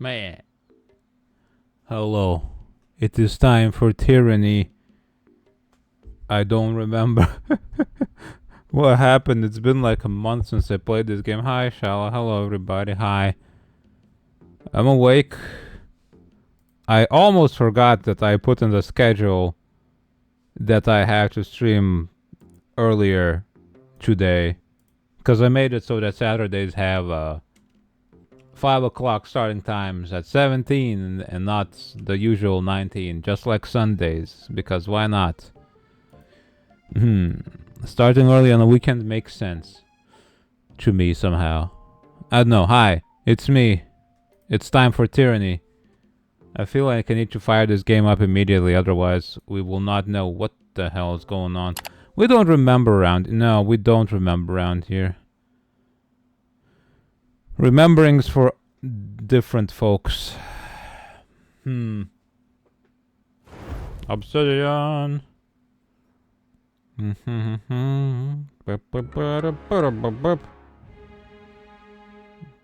Man. Hello. It is time for Tyranny. I don't remember what happened. It's been like a month since I played this game. Hi, Shala. Hello, everybody. Hi. I'm awake. I almost forgot that I put in the schedule that I have to stream earlier today. Because I made it so that Saturdays have 5 o'clock starting times at 17 and not the usual 19, just like Sundays, because why not? Starting early on a weekend makes sense to me somehow. I don't know. Hi, it's me. It's time for Tyranny. I feel like I need to fire this game up immediately, otherwise we will not know what the hell is going on. We don't remember around. No, we don't remember around here. Rememberings for different folks. Obsidian.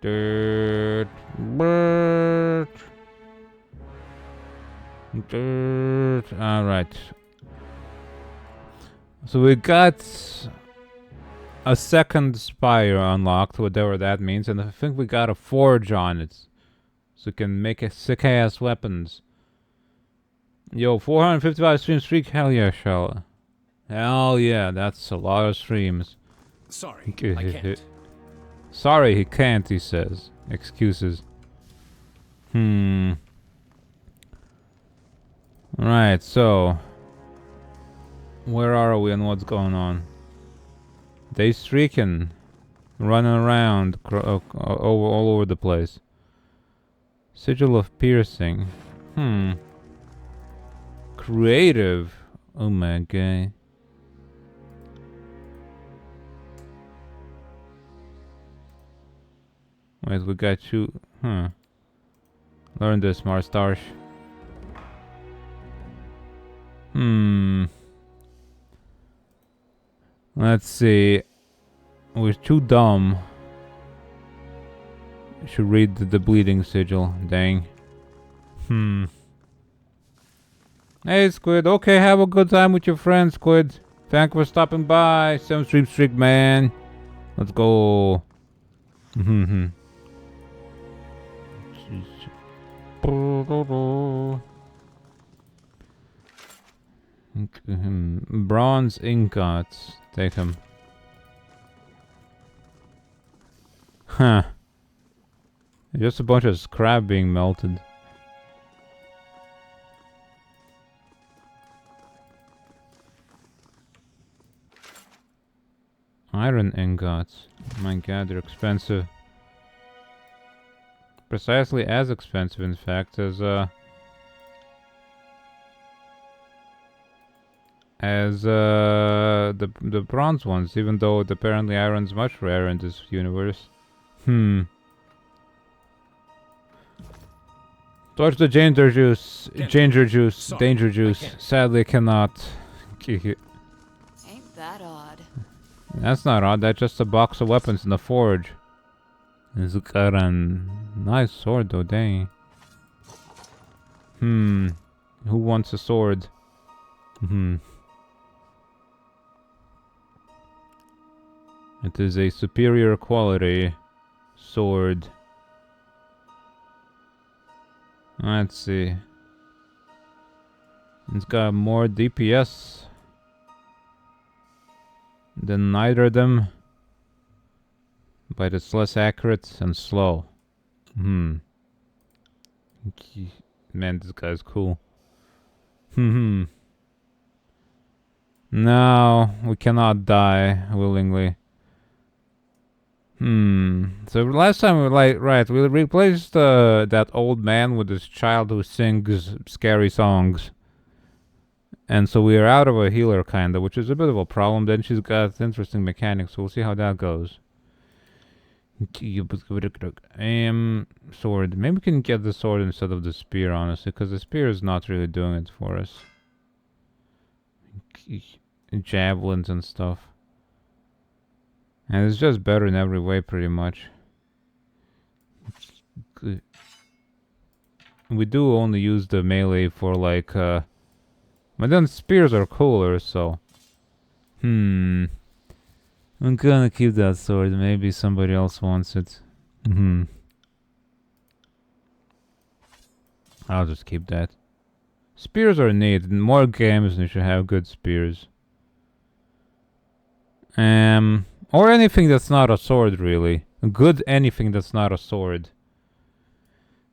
Dirt. Bird. Dirt. Alright. So we got a second spire unlocked, whatever that means, and I think we got a forge on it. So we can make a sick-ass weapons. Yo, 455 stream streak? Hell yeah, Shella. Hell yeah, that's a lot of streams. Sorry, I can't. Sorry, he can't, he says. Excuses. Right, so... where are we and what's going on? They streaking. Running around all over the place. Sigil of piercing. Creative. Oh my god. Wait, we got you. Learn this, Marstarsh. Let's see. We're too dumb. Should read the bleeding sigil. Dang. Hey, Squid. Okay, have a good time with your friends, Squid. Thank you for stopping by. 7 stream streak, man. Let's go. Bronze ingots. Take him. Huh. Just a bunch of scrap being melted. Iron ingots. My god, they're expensive. Precisely as expensive, in fact, as the bronze ones, even though apparently iron's much rarer in this universe. Torch the danger juice. Danger juice. Sorry, Danger juice. Sadly cannot. Ain't that odd? That's not odd, that's just a box of weapons in the forge. It's got a nice sword though, dang. Who wants a sword? It is a superior quality sword. Let's see. It's got more DPS than neither of them, but it's less accurate and slow. Man, this guy's cool. No, we cannot die willingly. So last time we we replaced that old man with this child who sings scary songs. And so we are out of a healer kinda, which is a bit of a problem. Then she's got interesting mechanics, so we'll see how that goes. Sword. Maybe we can get the sword instead of the spear, honestly, because the spear is not really doing it for us. Javelins and stuff. And it's just better in every way, pretty much. we do only use the melee for like but then spears are cooler, so I'm gonna keep that sword. Maybe somebody else wants it. I'll just keep that. Spears are neat. In more games you should have good spears. Or anything that's not a sword, really. Good anything that's not a sword.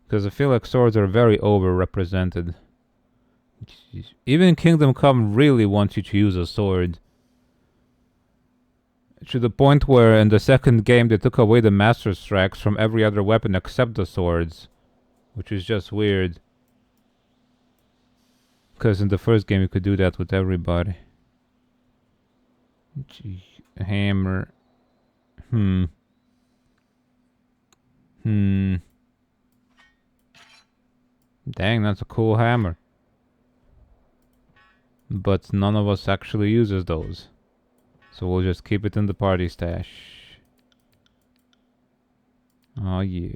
Because I feel like swords are very overrepresented. Even Kingdom Come really wants you to use a sword. To the point where in the second game they took away the Master Strikes from every other weapon except the swords. Which is just weird. Because in the first game you could do that with everybody. Hammer. Dang, that's a cool hammer. But none of us actually uses those. So we'll just keep it in the party stash. Oh yeah.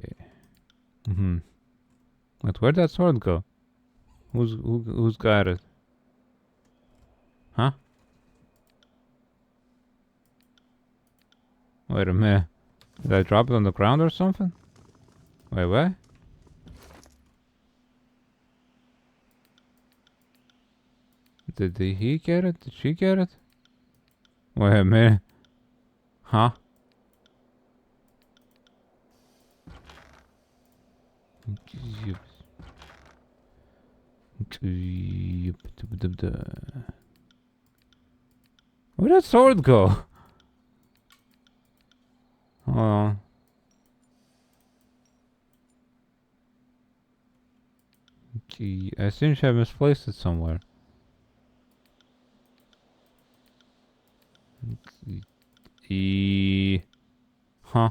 Wait, where'd that sword go? Who's got it? Huh? Wait a minute. Did I drop it on the ground or something? Wait, what? Did he get it? Did she get it? Wait a minute. Huh? Where'd that sword go? Hold on. Gee, I seem to have misplaced it somewhere. Huh.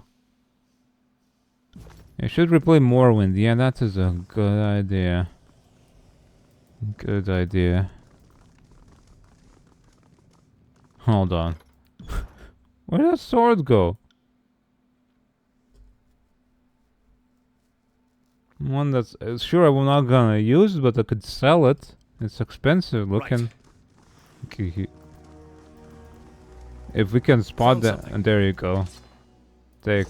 I should replay Morrowind. Yeah, that is a good idea. Good idea. Hold on. Where'd that sword go? One that's sure I'm not gonna use, but I could sell it. It's expensive looking. Right. If we can spot that, and there you go. Take.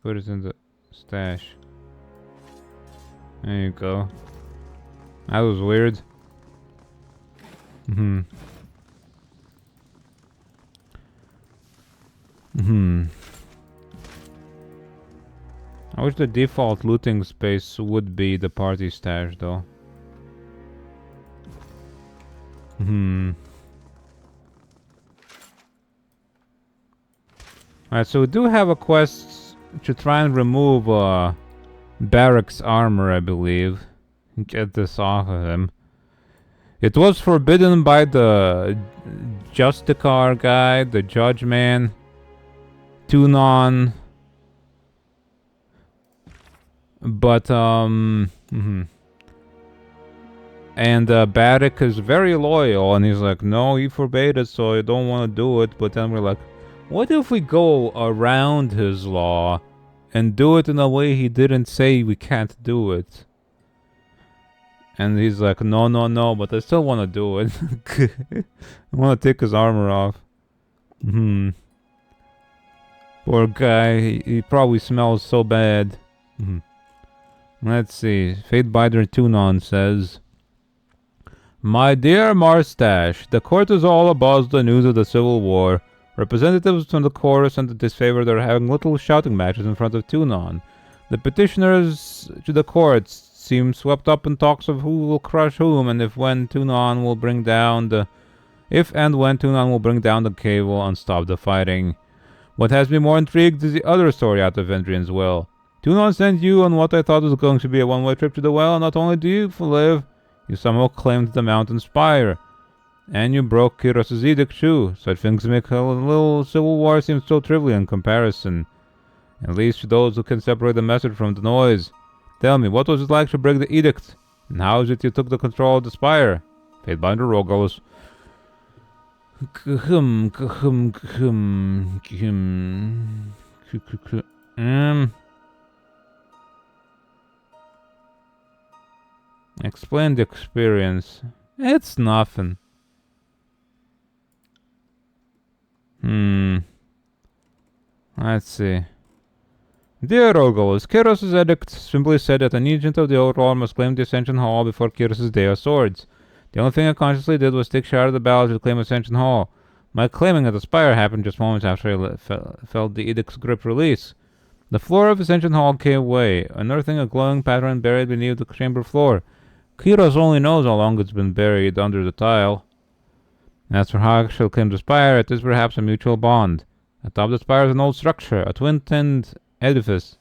Put it in the stash. There you go. That was weird. I wish the default looting space would be the party stash though. Alright, so we do have a quest to try and remove Barrack's armor, I believe. Get this off of him. It was forbidden by the Justicar guy, the judge man, Tunon. But, and Barrack is very loyal, and he's like, no, he forbade it, so I don't want to do it. But then we're like, what if we go around his law and do it in a way he didn't say we can't do it? And he's like, no, no, no, but I still want to do it. I want to take his armor off. Poor guy, he probably smells so bad. Let's see. Fatebinder Tunon says, my dear Marstache, the court is all abuzz the news of the Civil War. Representatives from the chorus and the disfavored are having little shouting matches in front of Tunon. The petitioners to the courts seem swept up in talks of who will crush whom and if and when Tunon will bring down the cable and stop the fighting. What has me more intrigued is the other story out of Vendrian's well. Tunon sent you on what I thought was going to be a one-way trip to the well. Not only do you live, you somehow claimed the mountain spire. And you broke Kiros' edict too. Such things make a little civil war seem so trivial in comparison. At least to those who can separate the message from the noise. Tell me, what was it like to break the edict? And how is it you took the control of the spire? Fatebinder Rogos. Explain the experience. It's nothing. Let's see. Dear Ogolus, Kyros' edict simply said that an agent of the Overlord must claim the Ascension Hall before Kyros' Day of Swords. The only thing I consciously did was take share of the battle to claim Ascension Hall. My claiming of the Spire happened just moments after I felt the edict's grip release. The floor of Ascension Hall gave way, unearthing a glowing pattern buried beneath the chamber floor. Kyros only knows how long it's been buried under the tile. As for how I shall claim the Spire, it is perhaps a mutual bond. Atop the Spire is an old structure, a twin-tinned edifice.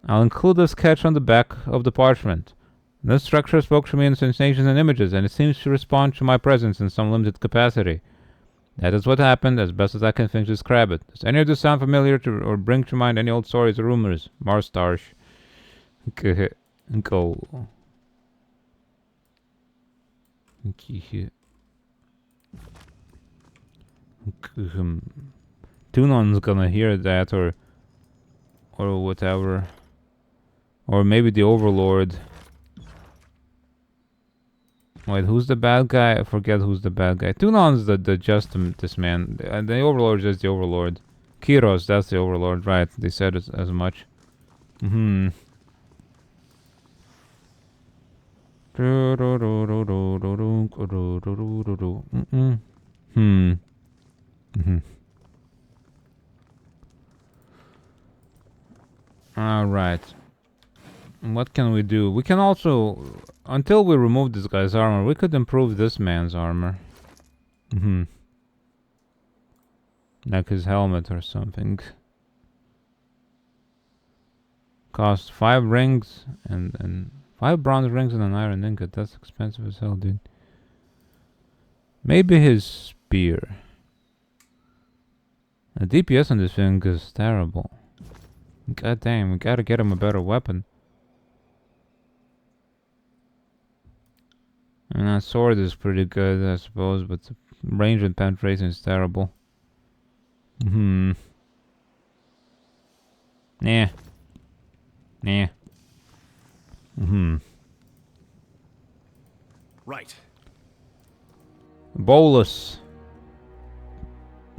I'll include a sketch on the back of the parchment. This structure spoke to me in sensations and images, and it seems to respond to my presence in some limited capacity. That is what happened, as best as I can think to describe it. Does any of this sound familiar to, or bring to mind any old stories or rumors? Marstarsh. Go. Tunon's gonna hear that, or whatever. Or maybe the Overlord. Wait, who's the bad guy? I forget who's the bad guy. Tunon's this man. The Overlord is just the Overlord. Kyros, that's the Overlord, right? They said it as much. Alright. What can we do? We can also, until we remove this guy's armor, we could improve this man's armor. Like his helmet or something. Cost 5 rings and 5 bronze rings and an iron ingot. That's expensive as hell, dude. Maybe his spear. The DPS on this thing is terrible. God damn, we gotta get him a better weapon. And that sword is pretty good, I suppose, but the range and penetration is terrible. Nah. Right. Bolus.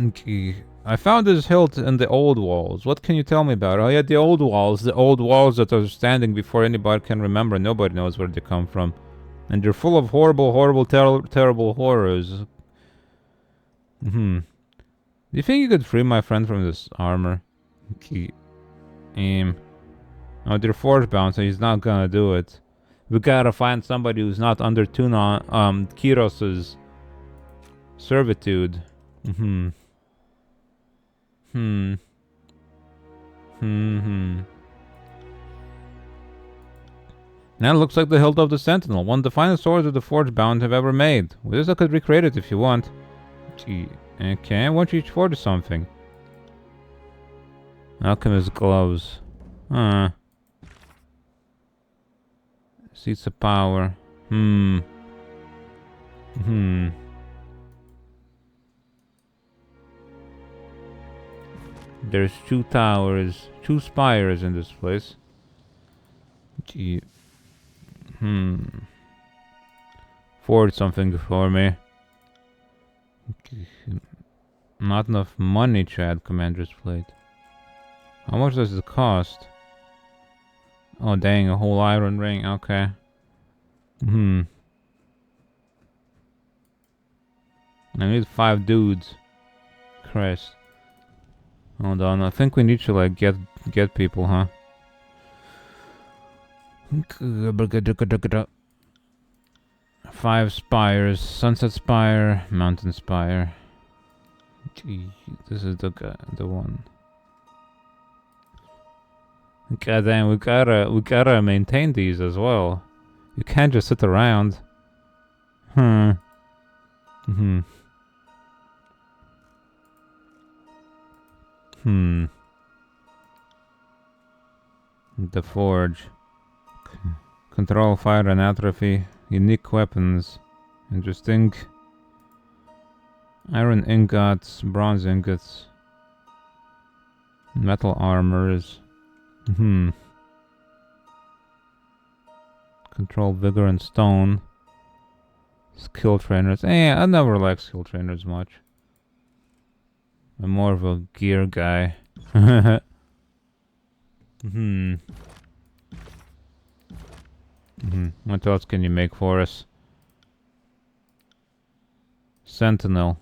Okay. I found this hilt in the old walls. What can you tell me about it? Oh yeah, the old walls. The old walls that are standing before anybody can remember. Nobody knows where they come from. And they're full of horrible, terrible horrors. Do you think you could free my friend from this armor? Okay. Oh, they're force bound, so he's not gonna do it. We gotta find somebody who's not under Kyros's servitude. That looks like the hilt of the Sentinel, one of the finest swords of the Forge Bound have ever made. With this I could recreate it if you want. Gee, okay, why don't you forge something? Alchemist gloves. Seats of power. There's 2 towers, 2 spires in this place. Gee. Forge something for me. Not enough money to add Commander's Plate. How much does it cost? Oh dang, a whole iron ring, okay. I need 5 dudes. Christ. Hold on, I think we need to like get people, huh? 5 spires. Sunset Spire, Mountain Spire. Gee, this is the one. God damn, we gotta maintain these as well. You can't just sit around. The Forge. Control fire and atrophy. Unique weapons. Interesting. Iron ingots, bronze ingots. Metal armors. Control, vigor, and stone. Skill trainers. I never liked skill trainers much. I'm more of a gear guy. What else can you make for us? Sentinel.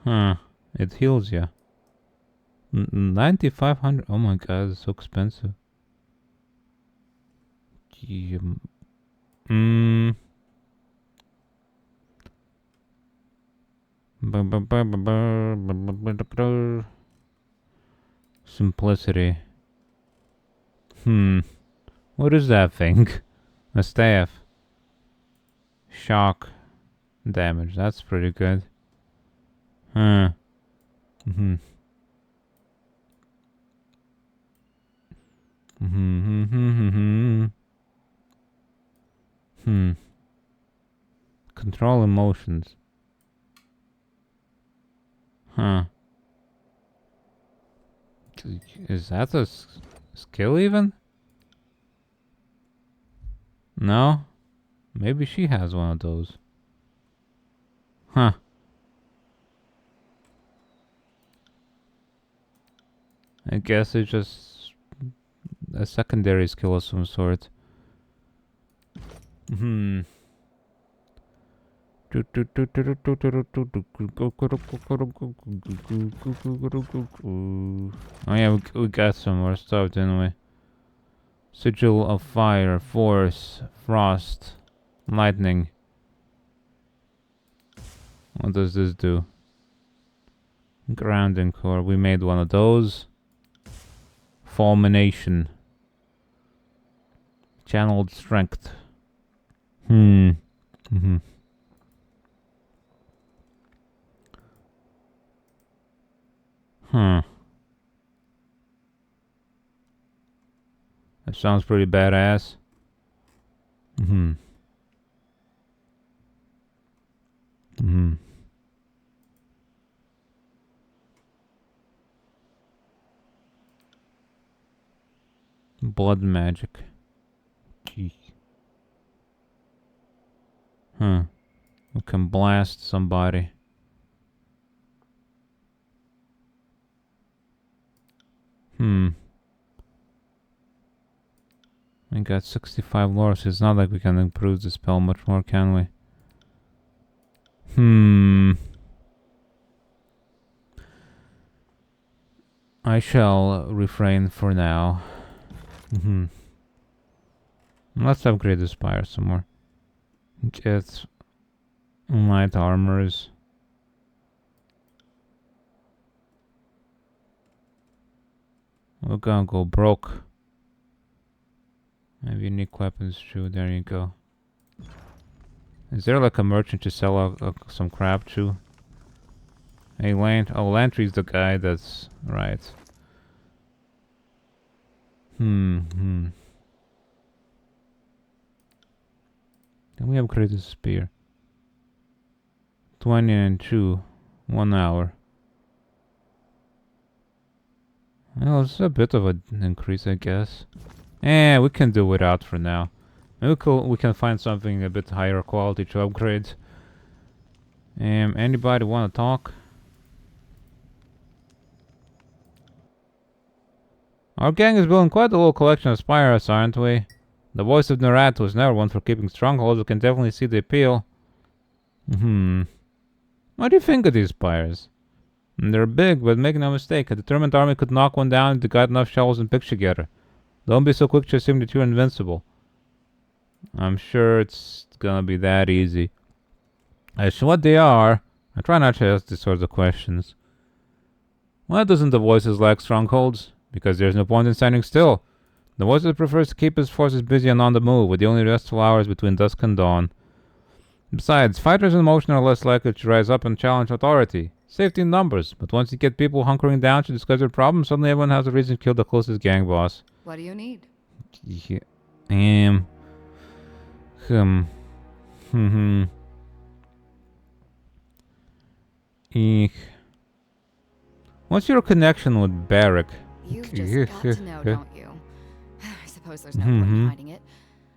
Huh. It heals ya. 9,500. Oh my god, it's so expensive. Simplicity. What is that thing? A staff. Shock damage. That's pretty good. Huh. Control emotions. Huh. Is that a skill even? No? Maybe she has one of those. Huh. I guess it's just a secondary skill of some sort. Oh yeah, we got some more stuff, didn't we? Sigil of fire, force, frost, lightning. What does this do? Grounding core. We made one of those. Fulmination. Channeled strength. Huh. That sounds pretty badass. Blood magic. Gee. Huh. We can blast somebody. We got 65 lore, so it's not like we can improve the spell much more, can we? I shall refrain for now. Let's upgrade the spire some more. Get light armors. We're gonna go broke. Maybe unique weapons too. There you go. Is there like a merchant to sell some crap to? Hey, Lantry's the guy that's right. Can we upgrade the spear? 20 and 2. 1 hour. Well, it's a bit of an increase, I guess. We can do without for now. Maybe we can find something a bit higher quality to upgrade. Anybody want to talk? Our gang is building quite a little collection of spires, aren't we? The voice of Narat was never one for keeping strongholds. We can definitely see the appeal. What do you think of these spires? They're big, but make no mistake, a determined army could knock one down if they got enough shovels and picks together. Don't be so quick to assume that you're invincible. I'm sure it's gonna be that easy. As to what they are, I try not to ask these sorts of questions. Why doesn't the voices lack strongholds? Because there's no point in standing still. The voices prefers to keep his forces busy and on the move, with the only restful hours between dusk and dawn. Besides, fighters in motion are less likely to rise up and challenge authority. Safety in numbers, but once you get people hunkering down to discuss their problems, suddenly everyone has a reason to kill the closest gang boss. What do you need? Yeah. What's your connection with Barrack? You've just got to know, don't you? I suppose there's no point in hiding it.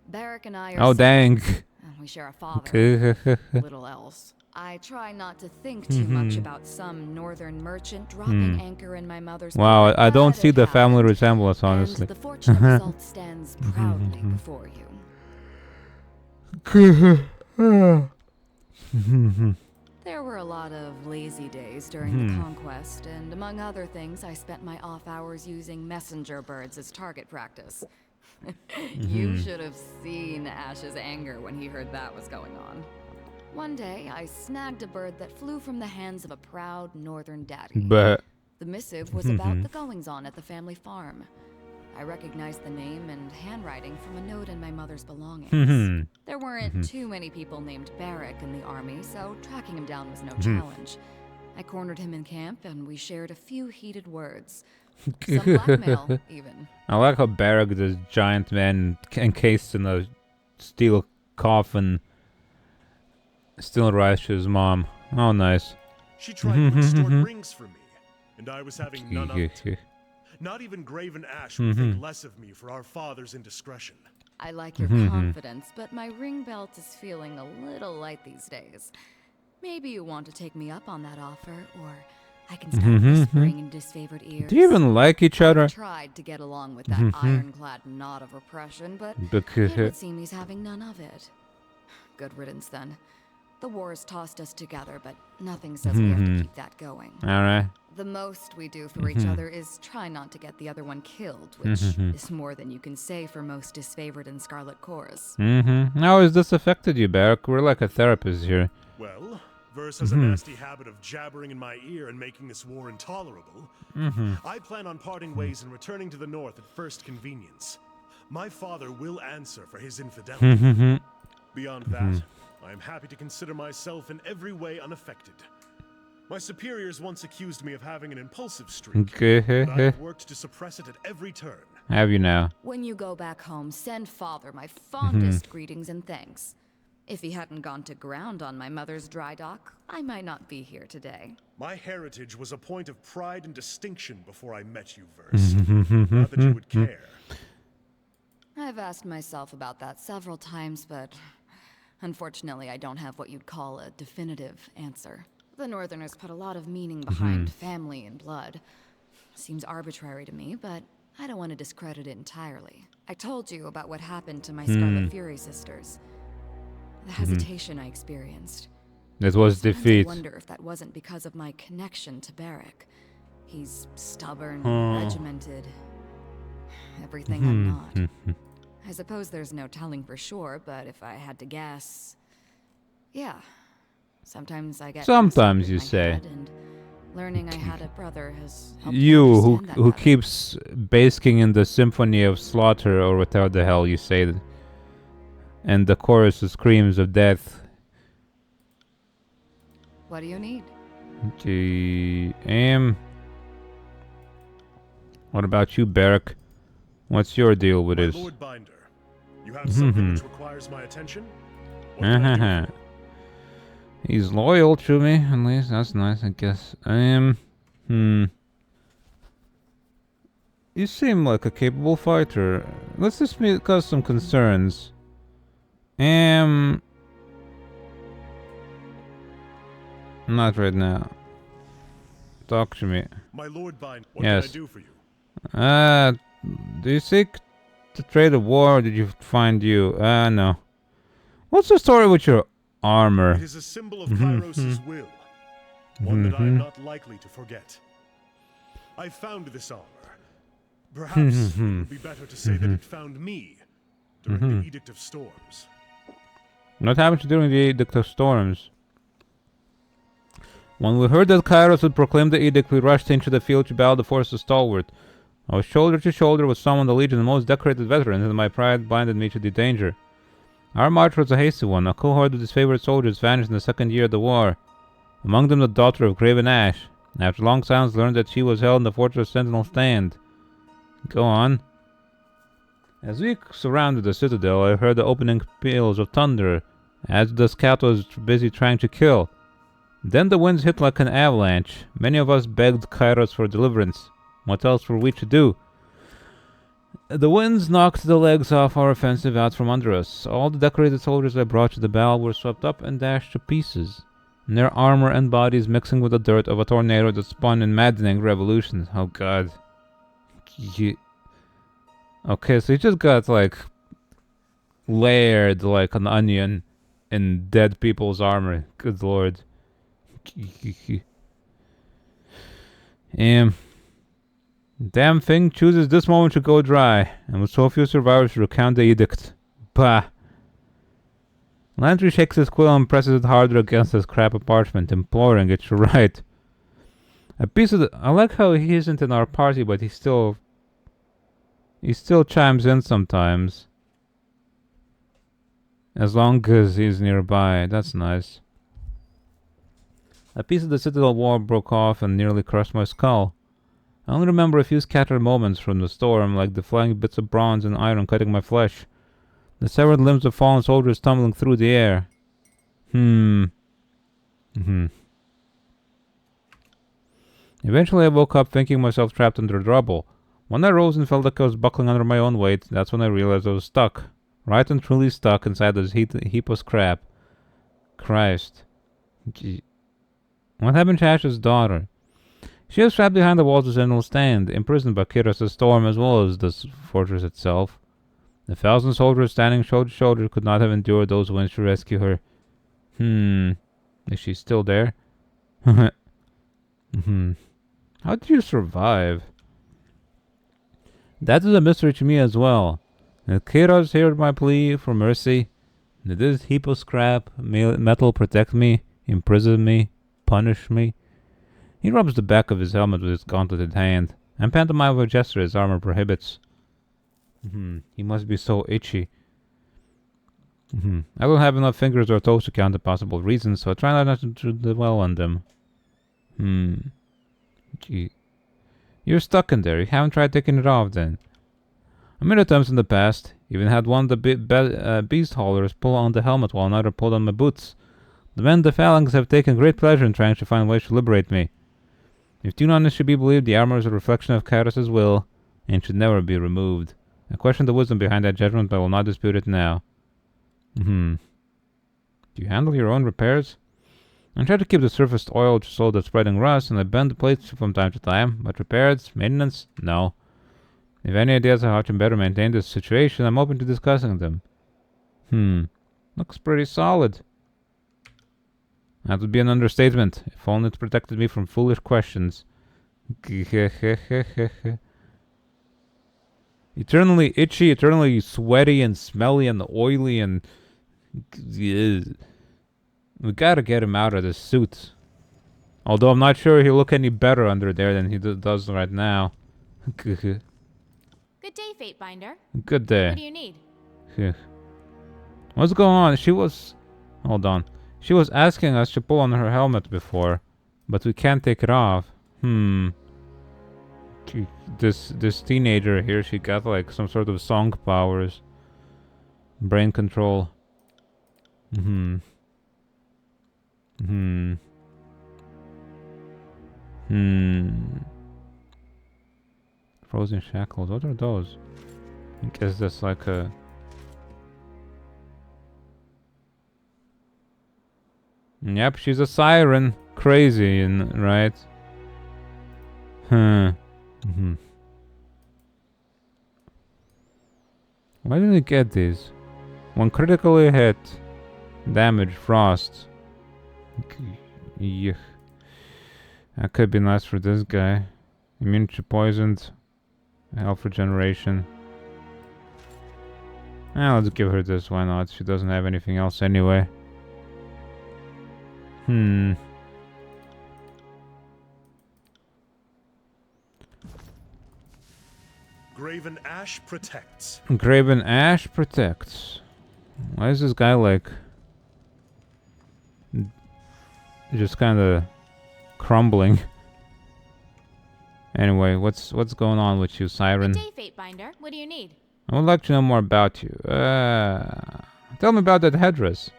Barrack and I are Oh, dang. we share a father. Little else. I try not to think too much about some northern merchant dropping anchor in my mother's Wow, port, I don't but see it the family happened, resemblance, honestly. and the fortunate result stands proudly before you. There were a lot of lazy days during the conquest, and among other things, I spent my off hours using messenger birds as target practice. You should have seen Ash's anger when he heard that was going on. One day, I snagged a bird that flew from the hands of a proud northern daddy. But The missive was about the goings-on at the family farm. I recognized the name and handwriting from a note in my mother's belongings. There weren't too many people named Barrack in the army, so tracking him down was no challenge. I cornered him in camp, and we shared a few heated words. Some blackmail, even. I like how Barrack, this giant man encased in a steel coffin, still writes to his mom. Oh, nice. She tried to extort rings from me, and I was having none of it. Not even Graven Ash would think less of me for our father's indiscretion. I like your confidence, but my ring belt is feeling a little light these days. Maybe you want to take me up on that offer, or I can start whispering in disfavored ears. Do you even like each other? I tried to get along with that ironclad knot of repression, but it would seem he's having none of it. Good riddance, then. The wars tossed us together, but nothing says we have to keep that going. Alright. The most we do for each other is try not to get the other one killed, which is more than you can say for most disfavored in Scarlet Chorus. How has this affected you, Barrack? We're like a therapist here. Well, Verse has a nasty habit of jabbering in my ear and making this war intolerable. I plan on parting ways and returning to the north at first convenience. My father will answer for his infidelity. Beyond that, I am happy to consider myself in every way unaffected. My superiors once accused me of having an impulsive streak, but I have worked to suppress it at every turn. Have you now? When you go back home, send father my fondest greetings and thanks. If he hadn't gone to ground on my mother's dry dock, I might not be here today. My heritage was a point of pride and distinction before I met you, Verse. Not that you would care. I've asked myself about that several times, but unfortunately I don't have what you'd call a definitive answer. The Northerners put a lot of meaning behind family and blood. Seems arbitrary to me, but I don't want to discredit it entirely. I told you about what happened to my Scarlet Fury sisters. The hesitation I experienced. It was Sometimes defeat. I wonder if that wasn't because of my connection to Barrack. He's stubborn, regimented. Everything I'm not. I suppose there's no telling for sure, but if I had to guess... Yeah. Sometimes I get... Sometimes, in you my say. head, and learning I had a brother has helped me You, understand that who better. keeps basking in the symphony of slaughter, or whatever the hell you say, and the chorus of screams of death. What do you need? What about you, Barrack? What's your deal with My this? Lord Binder, you have something which requires my attention? What can I do for you? He's loyal to me, at least. That's nice, I guess. You seem like a capable fighter. Let's discuss some concerns. Not right now. Talk to me. My Lord Binder, what Yes. can I do for you? Do you seek to trade a war, or did you find you? No. What's the story with your armor? It is a symbol of Kairos' will, one that I am not likely to forget. I found this armor. Perhaps it would be better to say that it found me during the Edict of Storms. What happened to during the Edict of Storms? When we heard that Kairos would proclaim the edict, we rushed into the field to battle the forces stalwart. I was shoulder to shoulder with some of the Legion's most decorated veterans, and my pride blinded me to the danger. Our march was a hasty one. A cohort of disfavored soldiers vanished in the second year of the war. Among them the daughter of Graven Ash. After long silence, learned that she was held in the fortress Sentinel Stand. Go on. As we surrounded the citadel, I heard the opening peals of thunder, as the scout was busy trying to kill. Then the winds hit like an avalanche. Many of us begged Kairos for deliverance. What else were we to do? The winds knocked the legs off our offensive out from under us. All the decorated soldiers I brought to the battle were swept up and dashed to pieces, their armor and bodies mixing with the dirt of a tornado that spun in maddening revolutions. Oh god. Okay, so he just got, like, layered like an onion in dead people's armor. Good lord. Damn thing chooses this moment to go dry, and with so few survivors to recount the edict. Bah. Landry shakes his quill and presses it harder against the scrap of parchment, imploring it to write. A piece of the... I like how he isn't in our party, but he still chimes in sometimes. As long as he's nearby. That's nice. A piece of the citadel wall broke off and nearly crushed my skull. I only remember a few scattered moments from the storm, like the flying bits of bronze and iron cutting my flesh. The severed limbs of fallen soldiers tumbling through the air. Eventually I woke up thinking myself trapped under rubble. When I rose and felt like I was buckling under my own weight, that's when I realized I was stuck. Right and truly stuck inside this heap of scrap. Christ. Gee. What happened to Ash's daughter? She was trapped behind the walls of Sentinel Stand, imprisoned by Kiras's storm as well as the fortress itself. The 1,000 soldiers standing shoulder to shoulder could not have endured those winds to rescue her. Is she still there? How did you survive? That is a mystery to me as well. Did Kiras hear my plea for mercy? Did this heap of scrap metal protect me, imprison me, punish me? He rubs the back of his helmet with his gauntleted hand, and pantomime of a gesture his armor prohibits. He must be so itchy. I don't have enough fingers or toes to count the possible reasons, so I try not to dwell on them. Gee. You're stuck in there. You haven't tried taking it off, then. I made attempts in the past. Even had one of the beast haulers pull on the helmet while another pulled on my boots. The men the phalanx have taken great pleasure in trying to find ways to liberate me. If Tunon is to be believed, the armor is a reflection of Kairos' will, and should never be removed. I question the wisdom behind that judgment, but I will not dispute it now. Do you handle your own repairs? I try to keep the surface oiled so that spreading rust, and I bend the plates from time to time, but repairs, maintenance, no. If any ideas on how to better maintain this situation, I'm open to discussing them. Looks pretty solid. That would be an understatement, if only it protected me from foolish questions. Eternally itchy, eternally sweaty and smelly and oily and... We gotta get him out of this suit. Although I'm not sure he'll look any better under there than he does right now. Good day, Fatebinder. Good day. What do you need? What's going on? Hold on. She was asking us to pull on her helmet before, but we can't take it off. This teenager here, she got like some sort of song powers. Brain control. Frozen shackles. What are those? I guess that's like a... Yep, she's a siren. Crazy, right? Why did we get these? When critically hit, damage, frost. Yuck. That could be nice for this guy. Immune to poisoned. Health regeneration. Let's give her this, why not? She doesn't have anything else anyway. Graven Ash protects. Graven Ash protects. Why is this guy like... just kinda... crumbling? Anyway, what's going on with you, Siren? Good day, Fatebinder. What do you need? I would like to know more about you. Tell me about that headdress.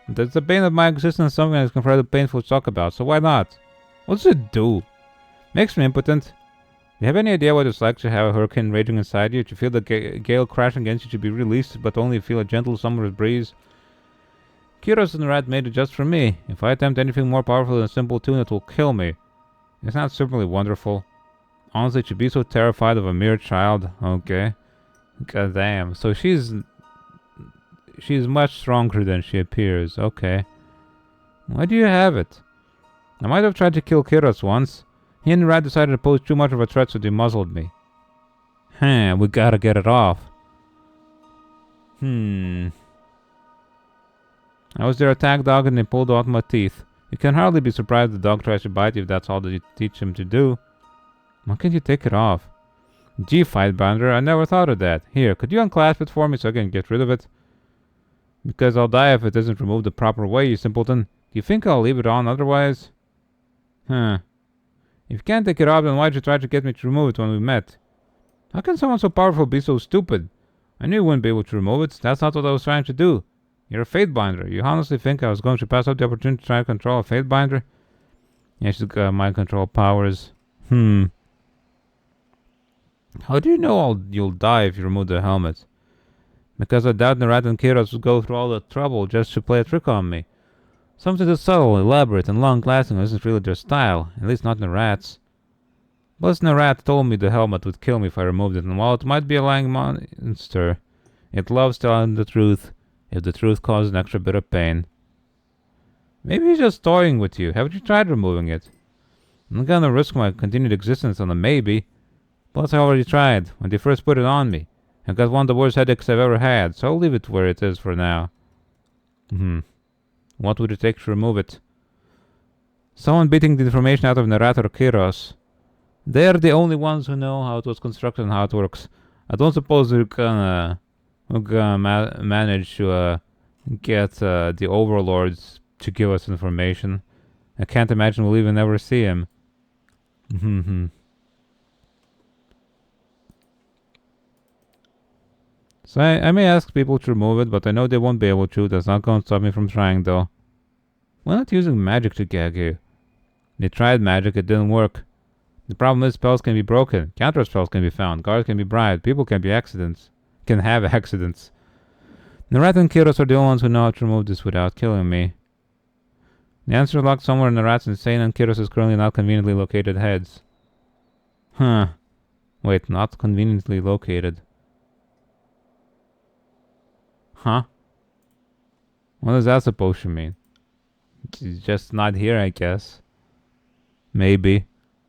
That's the bane of my existence, something that's incredibly painful to talk about, so why not? What does it do? Makes me impotent. you have any idea what it's like to have a hurricane raging inside you? To feel the gale crashing against you, to be released, but only feel a gentle summer breeze? Kiros and the rat made it just for me. If I attempt anything more powerful than a simple tune, it will kill me. It's not simply wonderful. Honestly, to be so terrified of a mere child. Okay. God damn. So she's much stronger than she appears. Okay. Why do you have it? I might have tried to kill Kiros once. He and the rat decided to pose too much of a threat, so they muzzled me. We gotta get it off. I was their attack dog and they pulled out my teeth. You can hardly be surprised the dog tries to bite you if that's all that you teach him to do. Why can't you take it off? Gee, Fightbinder, I never thought of that. Here, could you unclasp it for me so I can get rid of it? Because I'll die if it isn't removed the proper way, you simpleton. Do you think I'll leave it on otherwise? If you can't take it off, then why'd you try to get me to remove it when we met? How can someone so powerful be so stupid? I knew you wouldn't be able to remove it. That's not what I was trying to do. You're a Fatebinder. You honestly think I was going to pass up the opportunity to try to control a Fatebinder? Yeah, she's got mind control powers. How do you know you'll die if you remove the helmet? Because I doubt the rat and Kiros would go through all the trouble just to play a trick on me. Something that's subtle, elaborate, and long-lasting isn't really their style, at least not the rats. Plus, the rat told me the helmet would kill me if I removed it, and while it might be a lying monster, it loves telling the truth, if the truth causes an extra bit of pain. Maybe he's just toying with you. Haven't you tried removing it? I'm not gonna risk my continued existence on a maybe. Plus, I already tried, when they first put it on me. I got one of the worst headaches I've ever had, so I'll leave it where it is for now. What would it take to remove it? Someone beating the information out of Narat or Kiros. They're the only ones who know how it was constructed and how it works. I don't suppose we're gonna manage to get the overlords to give us information. I can't imagine we'll even ever see him. So I may ask people to remove it, but I know they won't be able to. That's not going to stop me from trying, though. Why not using magic to gag you? They tried magic, it didn't work. The problem is spells can be broken, counter spells can be found, guards can be bribed, people can have accidents. The rat and Kiros are the only ones who know how to remove this without killing me. The answer is locked somewhere in the rat's insane and Kiros' currently not conveniently located heads. Wait, not conveniently located. What is that supposed to mean? It's just not here, I guess. Maybe.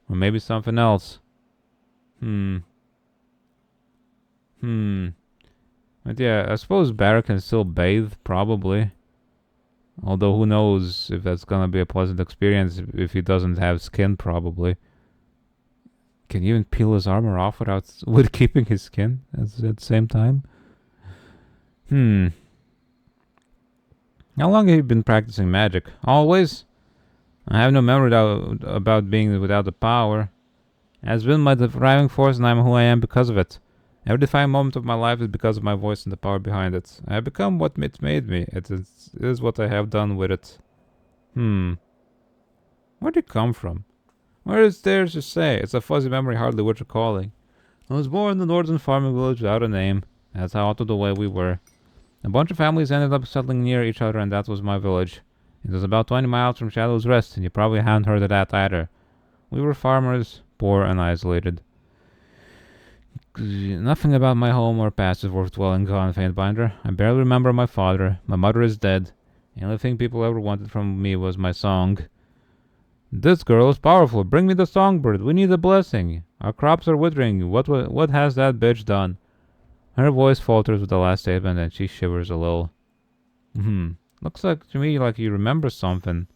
Or maybe something else. But yeah, I suppose Barra can still bathe, probably. Although who knows if that's gonna be a pleasant experience if he doesn't have skin, probably. Can you even peel his armor off with keeping his skin at the same time? How long have you been practicing magic? Always? I have no memory about being without the power. It has been my driving force and I am who I am because of it. Every defining moment of my life is because of my voice and the power behind it. I have become what it made me. It is what I have done with it. Where did it come from? Where is there to say? It's a fuzzy memory hardly worth recalling. I was born in the northern farming village without a name. That's how out of the way we were. A bunch of families ended up settling near each other and that was my village. It was about 20 miles from Shadow's Rest, and you probably haven't heard of that either. We were farmers, poor and isolated. Nothing about my home or past is worth dwelling on, Faintbinder. I barely remember my father. My mother is dead. The only thing people ever wanted from me was my song. This girl is powerful. Bring me the songbird. We need a blessing. Our crops are withering. What has that bitch done? Her voice falters with the last statement and she shivers a little. Looks like to me like you remember something.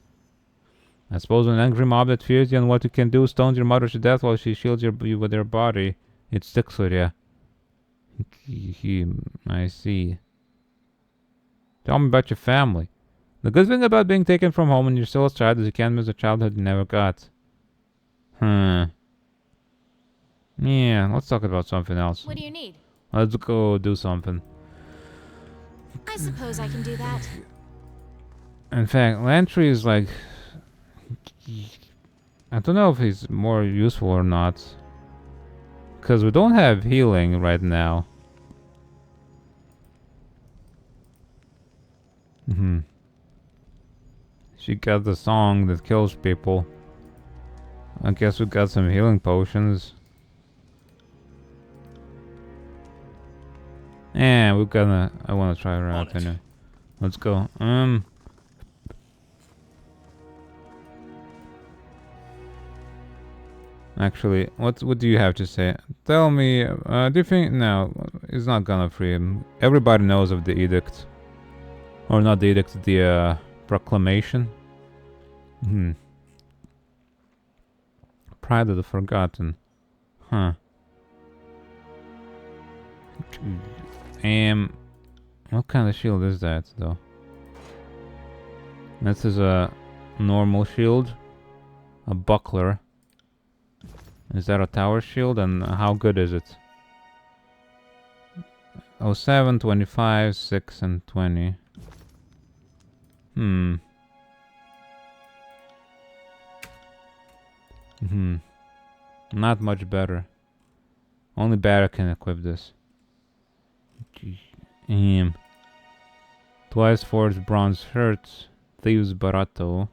I suppose an angry mob that fears you and what you can do stones your mother to death while she shields you with her body. It sticks with you. I see. Tell me about your family. The good thing about being taken from home when you're still a child is you can't miss a childhood you never got. Yeah, let's talk about something else. What do you need? Let's go do something. I suppose I can do that. In fact, Lantry is like... I don't know if he's more useful or not. Because we don't have healing right now. She got the song that kills people. I guess we got some healing potions. And we're gonna... I wanna try her out anyway. Let's go. Actually, what do you have to say? Tell me, do you think... No, it's not gonna free him. Everybody knows of the edict. Or not the edict, the proclamation. Pride of the Forgotten. Huh. What kind of shield is that, though? This is a normal shield. A buckler. Is that a tower shield? And how good is it? 07, 25, 6, and 20. Not much better. Only Barra can equip this. Twice forged bronze shirts. Thieves Barato.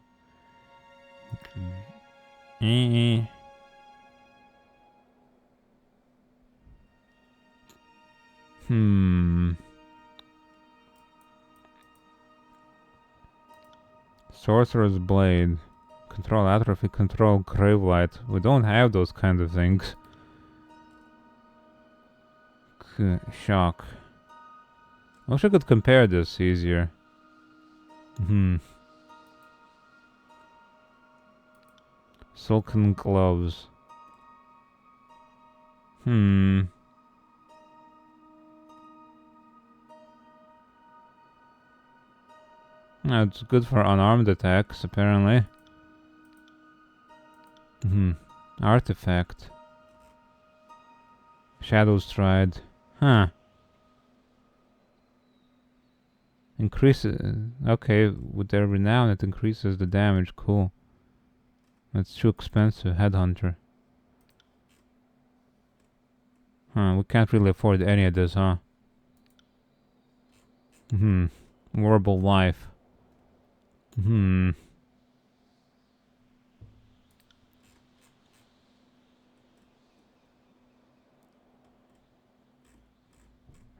Sorcerer's Blade. Control Atrophy, control Gravelight. We don't have those kind of things. Shock. I wish I could compare this easier. Silken Gloves. No, it's good for unarmed attacks, apparently. Artifact. Shadow Stride. Huh. Increases... Okay, with their renown it increases the damage. Cool. That's too expensive. Headhunter. We can't really afford any of this, huh? Horrible life.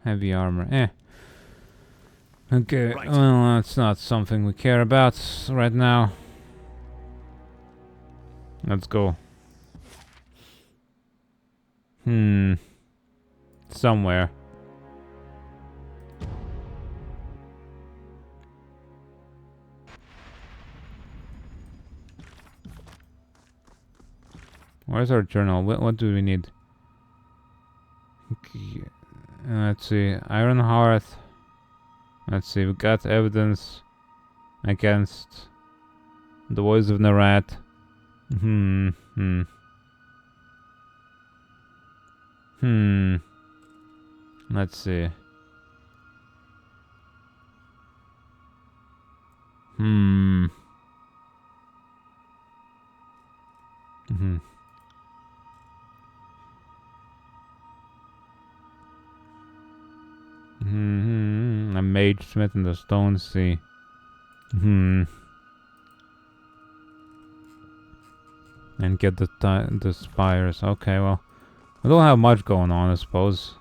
Heavy armor. Okay, Right. well, that's not something we care about right now. Let's go. Somewhere. Where's our journal? What do we need? Okay. Let's see. Iron Hearth. Let's see. We got evidence against the voice of Narat. Let's see. A mage smith in the stone sea. And get the spires. Okay, well, I don't have much going on, I suppose.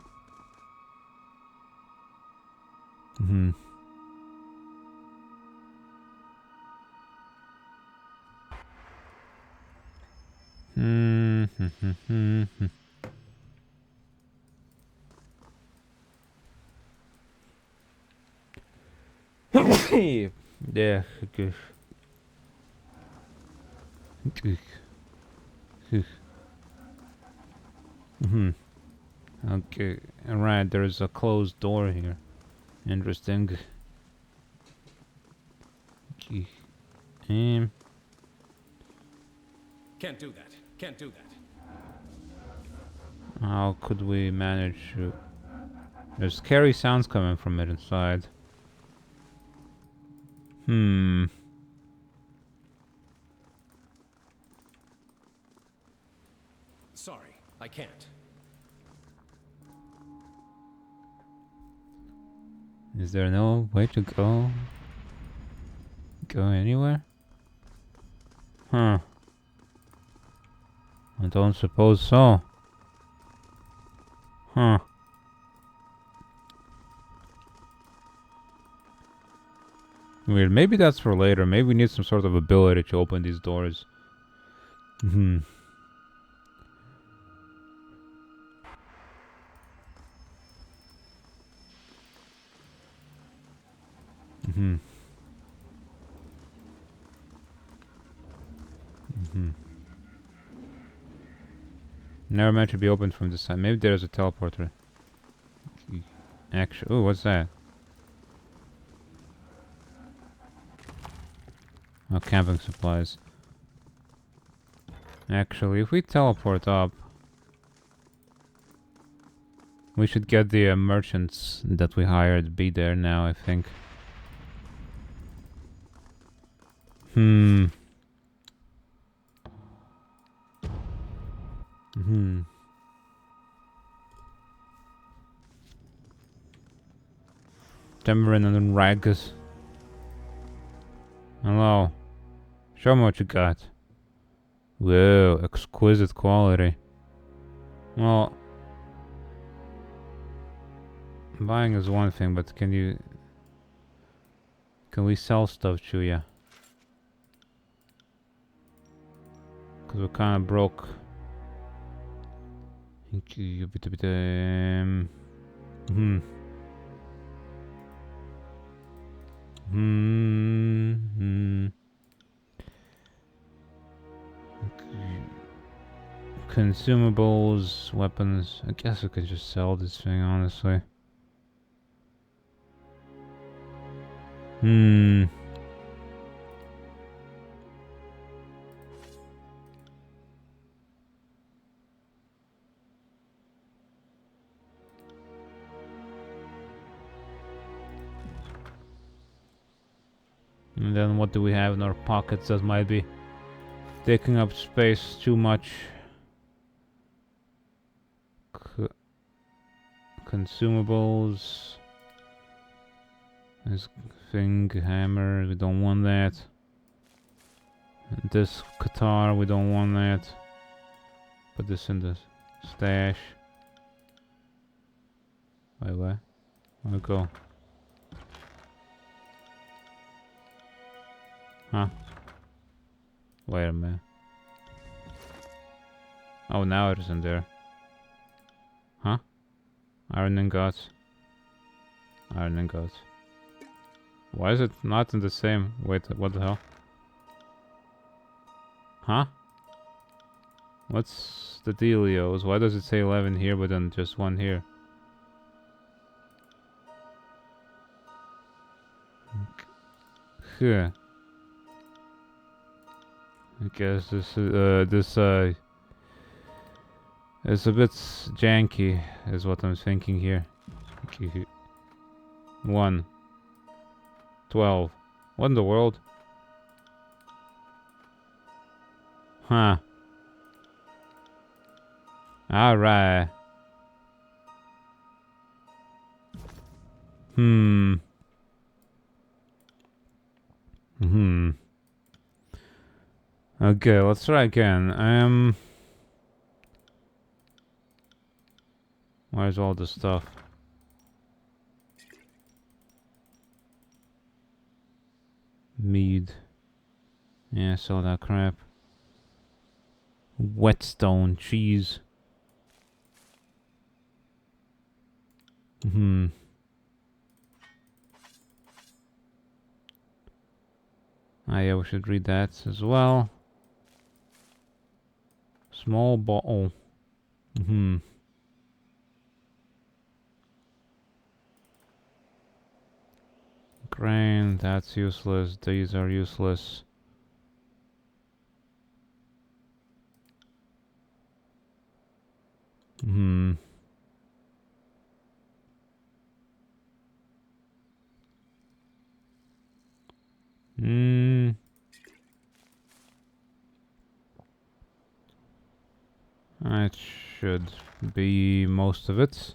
Yeah, good. Okay, alright, there's a closed door here. Interesting. Can't do that. Can't do that. How could we manage to... There's scary sounds coming from it inside. Sorry, I can't. Is there no way to go? Go anywhere? Huh. I don't suppose so. Huh. Weird. Maybe that's for later. Maybe we need some sort of ability to open these doors. Hmm. Hmm. Hmm. Never meant to be opened from this side. Maybe there's a teleporter. Actually, oh, what's that? Oh, camping supplies. Actually, if we teleport up, we should get the merchants that we hired be there now, I think. Hmm. Hmm. Tamarin and Ragus. Hello. Show me what you got. Whoa, exquisite quality. Well, buying is one thing, but can we sell stuff to you? Cause we're kind of broke. Hmm. Hmm. Consumables, weapons. I guess we could just sell this thing, honestly. Hmm. And then what do we have in our pockets that might be taking up space too much? Consumables. This thing, hammer, we don't want that. This guitar, we don't want that. Put this in the stash. Wait, where? Where'd it go? Huh? Wait a minute. Oh, now it isn't there. Huh? Iron ingots. Iron ingots. Why is it not in the same? Wait, what the hell? Huh? What's the dealios? Why does it say 11 here but then just 1 here? Huh. I guess this is a bit janky, is what I'm thinking here. 1. 12. What in the world? Huh. Alright. Hmm. Okay, let's try again. Where's all the stuff? Mead. Yeah, saw that crap. Whetstone, cheese. Ah, yeah, we should read that as well. Small bottle. Grain, that's useless. These are useless. That should be most of it.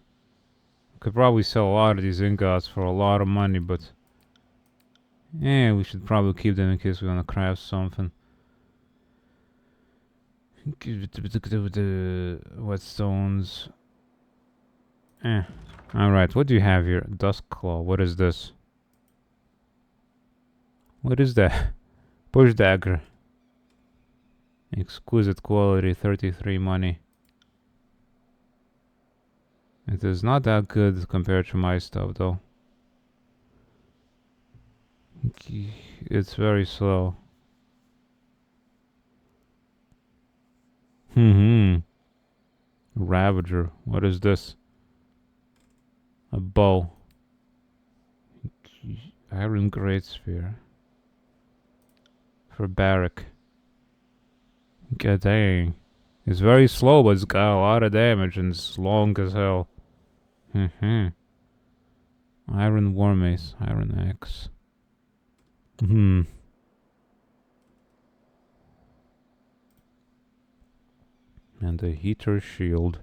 Could probably sell a lot of these ingots for a lot of money, but yeah, we should probably keep them in case we want to craft something. Whetstones. Alright, what do you have here? Duskclaw. What is this? What is that? Push dagger. Exquisite quality, 33 money. It is not that good compared to my stuff though. It's very slow. Ravager. What is this? A bow. Iron Great Sphere. For barrack. God dang. It's very slow, but it's got a lot of damage and it's long as hell. Iron War Mace. Iron Axe. And the Heater Shield.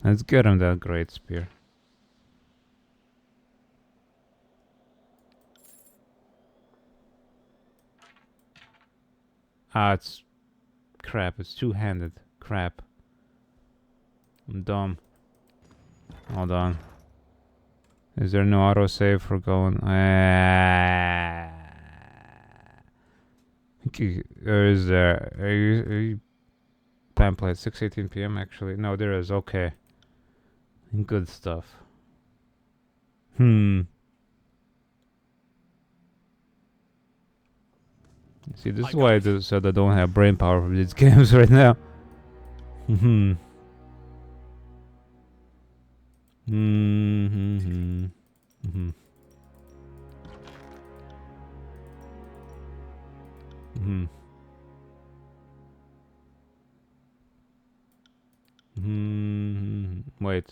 Let's get him that Great Spear. It's crap. It's two-handed. Crap. I'm dumb. Hold on. Is there no autosave for going? Or is there? Are you time play at 6:18 p.m. actually? No, there is. Okay. Good stuff. See, this is why I just said I don't have brain power for these games right now. Wait.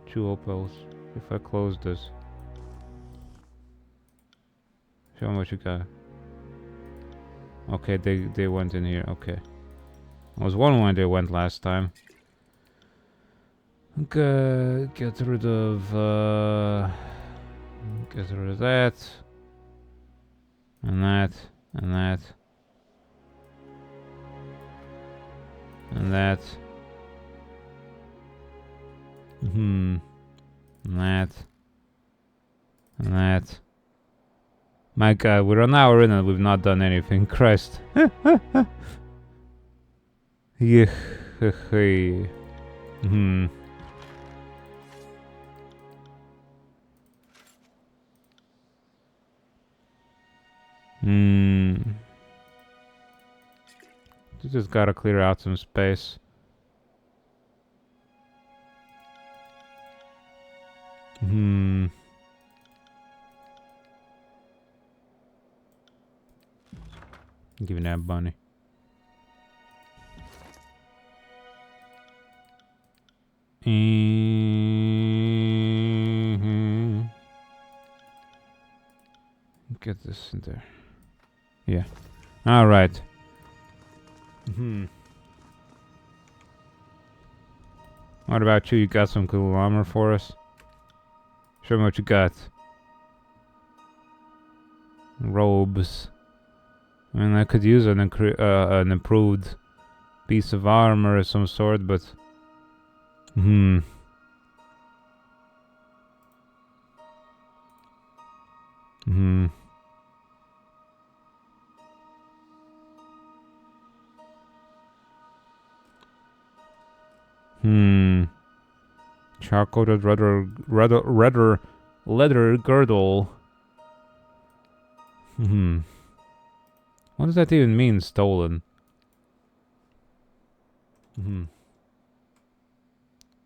2 opals. If I close this. Show me what you got. Okay, they went in here. Okay. I was wondering why they went last time. Okay, get rid of that. And that. And that. And that. And that. And that. My god, we're an hour in and we've not done anything. Christ. Yeah. You just gotta clear out some space. Give me that bunny. Get this in there. Yeah. All right. What about you? You got some cool armor for us? Show me what you got. Robes. I mean, I could use an improved piece of armor of some sort, but... Charcoated leather girdle. What does that even mean, stolen?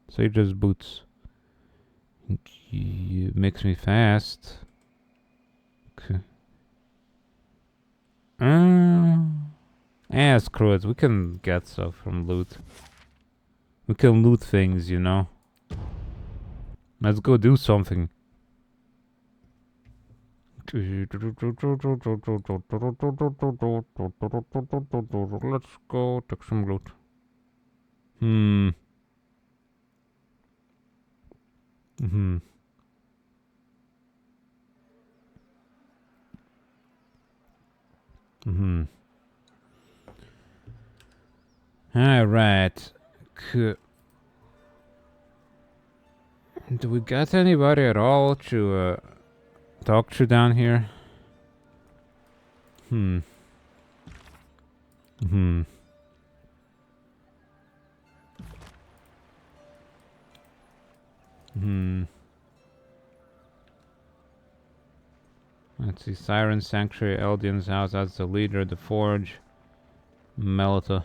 Sage's boots. It makes me fast. Okay. Screw it. We can get stuff from loot. We can loot things, you know. Let's go do something. Let's go take some loot. Mm-hmm. Mm-hmm. Alright. Do we got anybody at all to talk to down here? Hmm. Hmm. Hmm. Let's see. Siren Sanctuary, Eldian's house. That's the leader. The Forge. Melita.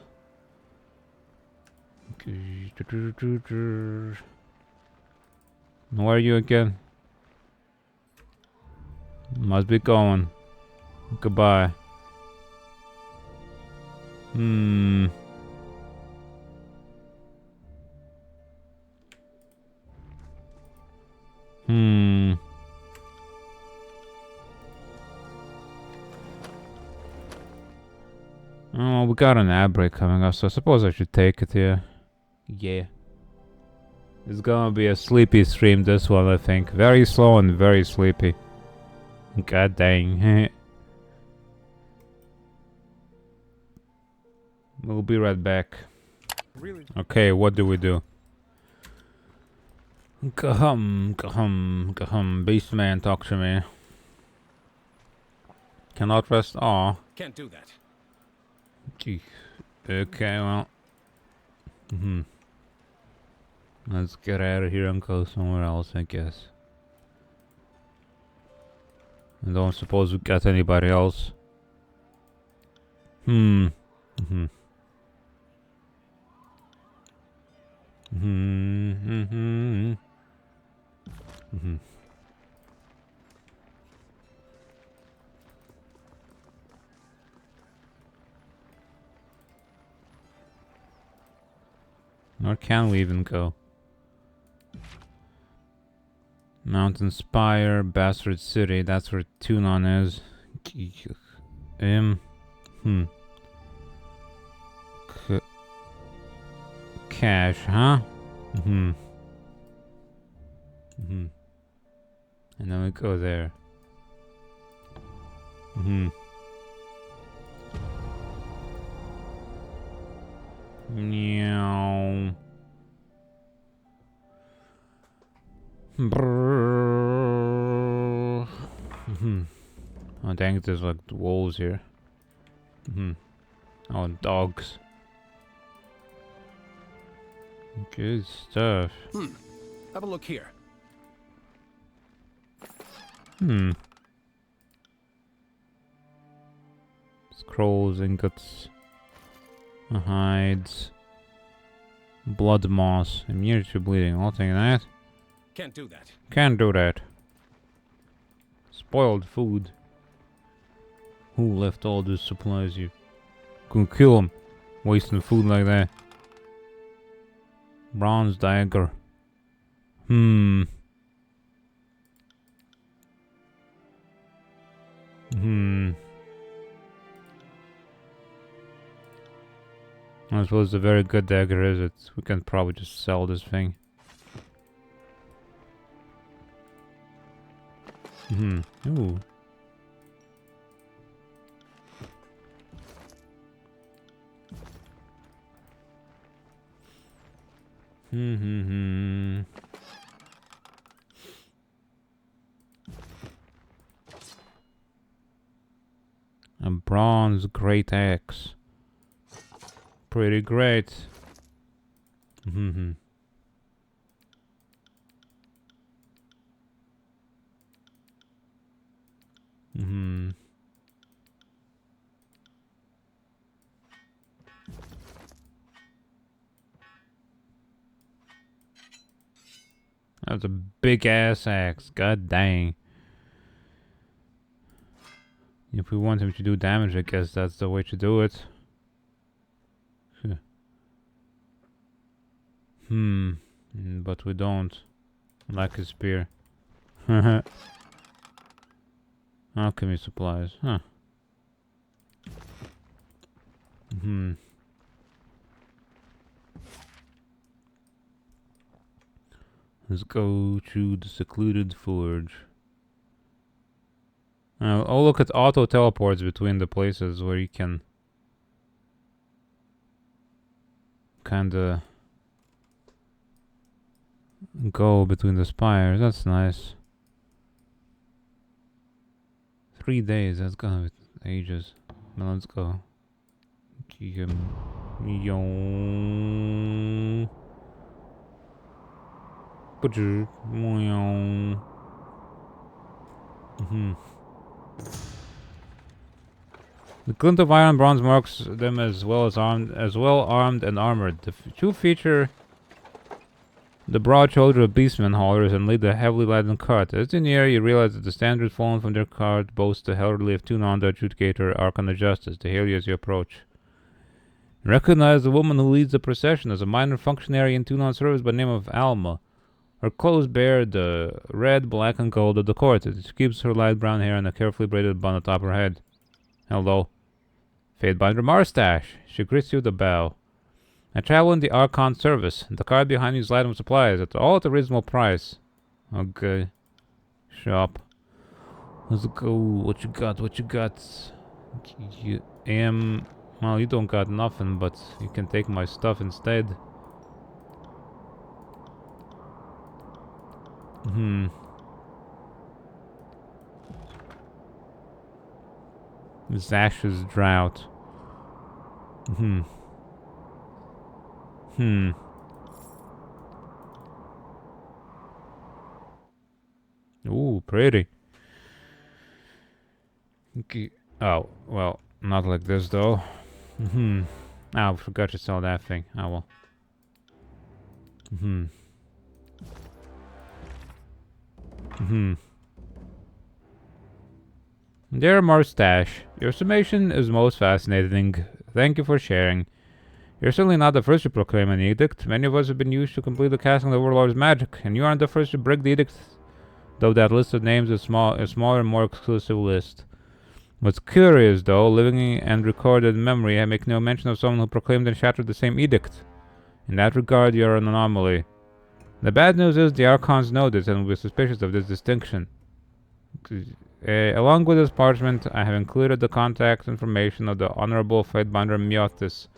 Where are you again? Must be going. Goodbye. Hmm. Hmm. Oh, we got an ad break coming up, so I suppose I should take it here. Yeah. It's gonna be a sleepy stream, this one, I think. Very slow and very sleepy. God dang. We'll be right back. Really? Okay, what do we do? Beastman, talk to me. Cannot rest. Aw. Can't do that. Gee. Okay, well. Let's get out of here and go somewhere else, I guess. I don't suppose we got anybody else. Hmm. Mm-hmm. Mm-hmm. Mm-hmm. Mm-hmm. Where can we even go? Mountain Spire, Bastard City, that's where Tunon is. Hmm. Cash, huh? Mm-hmm. Mm-hmm. And then we go there. Mm-hmm. Meow. Brrrr. Mm-hmm. Oh dang, there's like wolves here. Mm-hmm. Oh, dogs. Good stuff. Have a look here. Hmm. Scrolls, ingots, hides, blood moss, immunity to bleeding. I'll take that. Can't do that. Can't do that. Spoiled food. Who left all these supplies here? Gonna kill him. Wasting food like that. Bronze dagger. Hmm. I suppose a very good dagger is it? We can probably just sell this thing. Ooh. A bronze great axe. Pretty great. That's a big ass axe. God dang. If we want him to do damage, I guess that's the way to do it. But we don't. Like his spear. Alchemy supplies, huh? Let's go to the secluded forge. Oh, look at auto teleports between the places where you can kinda go between the spires. That's nice. 3 days, that's gonna be ages. Now let's go. The glint of iron bronze marks them as well armed and armored. The two feature the broad shoulder of beastmen haulers and lead the heavily laden cart. As you near, you realize that the standard fallen from their cart boasts the heraldry of Tunon, the adjudicator, Archon of Justice. They hail you as you approach. You recognize the woman who leads the procession as a minor functionary in Tunon service by the name of Alma. Her clothes bear the red, black, and gold of the court. She keeps her light brown hair in a carefully braided bun atop her head. Hello. Fatebinder Marstache. She greets you with a bow. I travel in the Archon service. The cart behind you is light with supplies, all at a reasonable price. Okay. Shop. Let's go. What you got? What you got? Well, you don't got nothing, but you can take my stuff instead. Zash's drought. Ooh, pretty. Okay. Oh, well, not like this though. Oh, I forgot to sell that thing. Oh well. Dear Mustache, your summation is most fascinating. Thank you for sharing. You're certainly not the first to proclaim an edict. Many of us have been used to complete the casting of the Overlord's magic, and you aren't the first to break the edict, though that list of names is a smaller, more exclusive list. What's curious, though, living and recorded memory, I make no mention of someone who proclaimed and shattered the same edict. In that regard, you're an anomaly. The bad news is the Archons know this and will be suspicious of this distinction. Along with this parchment, I have included the contact information of the Honorable Fatebinder Miotis.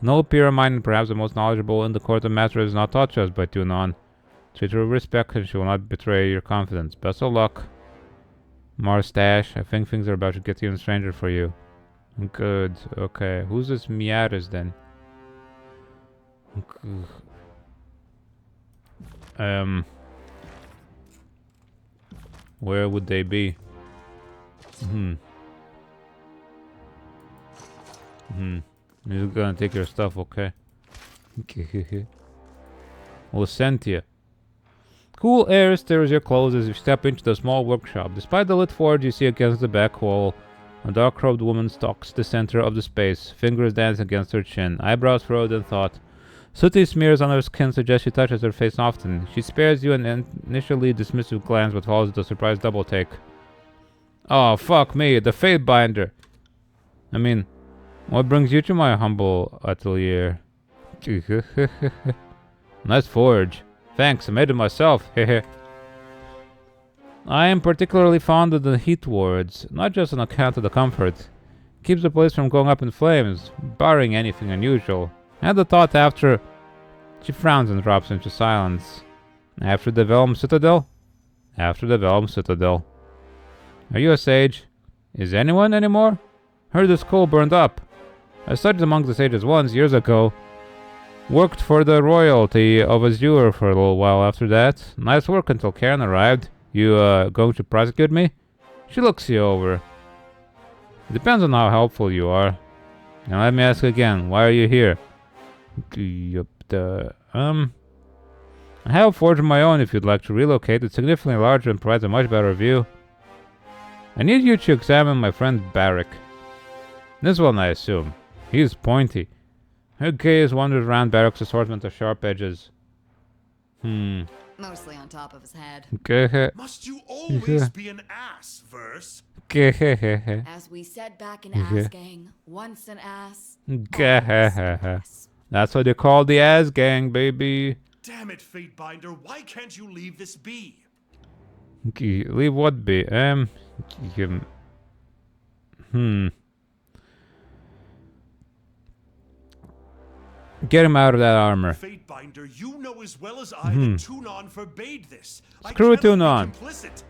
An old peer of mine, and perhaps the most knowledgeable in the Court of Masters, is not taught to us by Tunon. Treat her with respect, and she will not betray your confidence. Best of luck. Marstache, I think things are about to get even stranger for you. Good, okay. Who's this Miaris then? Where would they be? You're gonna take your stuff, okay? Lucentia. Cool air stirs your clothes as you step into the small workshop. Despite the lit forge you see against the back wall, a dark-robed woman stalks the center of the space, fingers dance against her chin, eyebrows furrowed in thought. Sooty smears on her skin suggest she touches her face often. She spares you an initially dismissive glance but follows with a surprised double-take. Oh, fuck me, the Fatebinder! I mean, what brings you to my humble atelier? Nice forge. Thanks, I made it myself. I am particularly fond of the heat wards, not just on account of the comfort. It keeps the place from going up in flames, barring anything unusual. And the thought after... She frowns and drops into silence. After the Velm Citadel? After the Velm Citadel. Are you a sage? Is anyone anymore? Heard the skull burned up. I studied among the sages once, years ago. Worked for the royalty of Azure for a little while after that. Nice work until Karen arrived. You, going to prosecute me? She looks you over. Depends on how helpful you are. Now let me ask again, why are you here? I have a forge of my own if you'd like to relocate. It's significantly larger and provides a much better view. I need you to examine my friend Barrick. This one, I assume. He's pointy. Her gaze wanders around Barrick's assortment of sharp edges. Mostly on top of his head. Must you always be an ass, Verse? As we said back in Ass Gang, once an ass, always an ass. That's what they call the Ass Gang, baby. Damn it, Fatebinder, why can't you leave this be? Okay, leave what be? Get him out of that armor. Fatebinder, you know as well as I that Tunon forbade this. Screw I cannot Tunon. be complicit.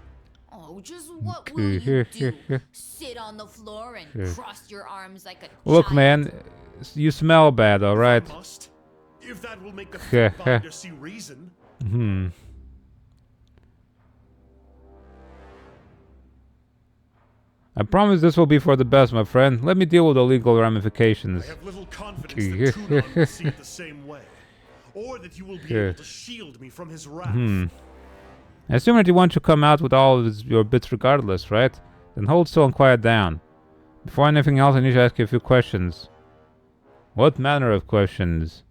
Oh, just what Okay, will you here, do? here, here. Sit on the floor and Here. cross your arms like a Look, child? man, you smell bad, alright? I must. If that will make the Heh, Fatebinder see reason. I promise this will be for the best, my friend. Let me deal with the legal ramifications. I have little confidence that Tunon will see it the same way. Or that you will be able to shield me from his wrath. I assume that you want to come out with all of your bits regardless, right? Then hold still and quiet down. Before anything else, I need to ask you a few questions. What manner of questions?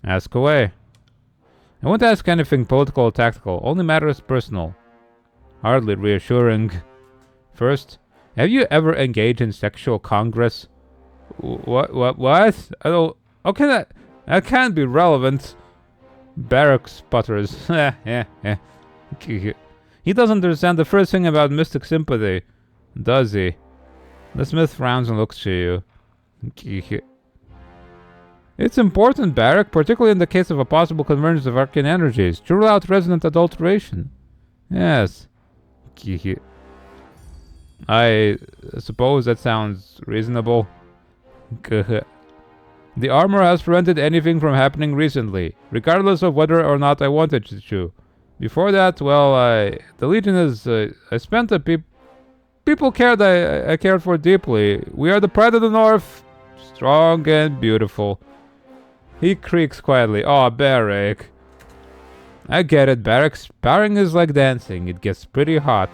Ask away. I won't ask anything political or tactical, only matters personal. Hardly reassuring. First, have you ever engaged in sexual congress? What? I don't... Okay, that can't be relevant. Barak sputters. He doesn't understand the first thing about mystic sympathy, does he? The smith frowns and looks to you. It's important, Barak, particularly in the case of a possible convergence of arcane energies, to rule out resonant adulteration. Yes. I suppose that sounds reasonable. The armor has prevented anything from happening recently, regardless of whether or not I wanted it to. Before that, well, the Legion is... I spent a people cared I cared for deeply. We are the pride of the North, strong and beautiful. He creaks quietly. Oh, Barak. I get it, Barak. Sparring is like dancing. It gets pretty hot.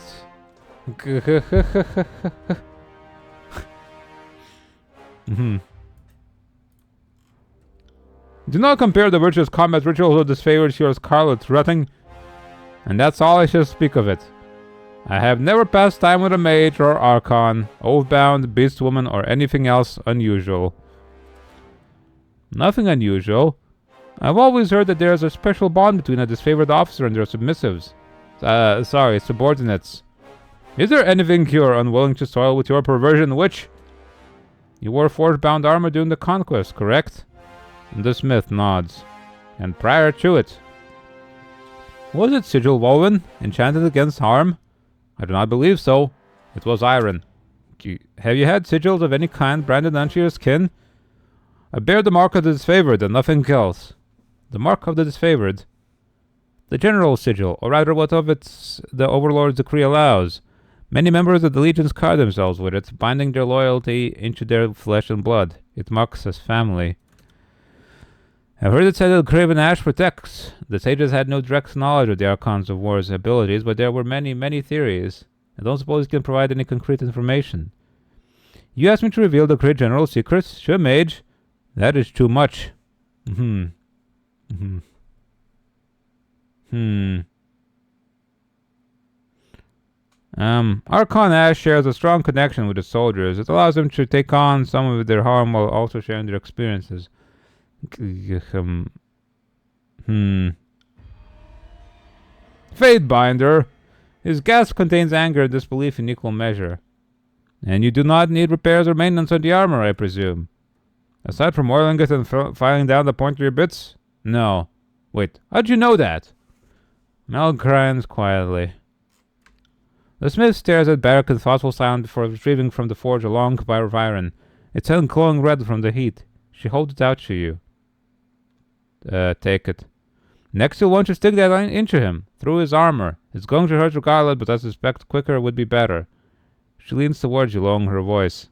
Do not compare the virtuous combat ritual to disfavored your scarlet rutting, and that's all I shall speak of it. I have never passed time with a mage or archon, oathbound, beast woman, or anything else unusual. Nothing unusual. I've always heard that there is a special bond between a disfavored officer and their submissives. Subordinates. Is there anything you're unwilling to soil with your perversion, witch? You wore forge-bound armor during the conquest, correct? The smith nods. And prior to it. Was it sigil woven, enchanted against harm? I do not believe so. It was iron. Have you had sigils of any kind branded onto your skin? I bear the mark of the disfavored and nothing else. The mark of the disfavored? The general sigil, or rather what of it the overlord's decree allows. Many members of the legions scar themselves with it, binding their loyalty into their flesh and blood. It marks us family. I've heard it said that Craven Ash protects. The sages had no direct knowledge of the Archons of War's abilities, but there were many, many theories. I don't suppose you can provide any concrete information. You asked me to reveal the great general secrets? Sure, mage. That is too much. Archon Ash shares a strong connection with the soldiers. It allows them to take on some of their harm while also sharing their experiences. Fatebinder. His gasp contains anger and disbelief in equal measure. And you do not need repairs or maintenance on the armor, I presume. Aside from oiling it and filing down the point of your bits? No. Wait, how'd you know that? Mel grins quietly. The smith stares at Barak in thoughtful silence before retrieving from the forge a long bar of iron. Its hand glowing red from the heat. She holds it out to you. Take it. Next you'll want to stick that into him, through his armor. It's going to hurt regardless, but I suspect quicker would be better. She leans towards you, lowering her voice.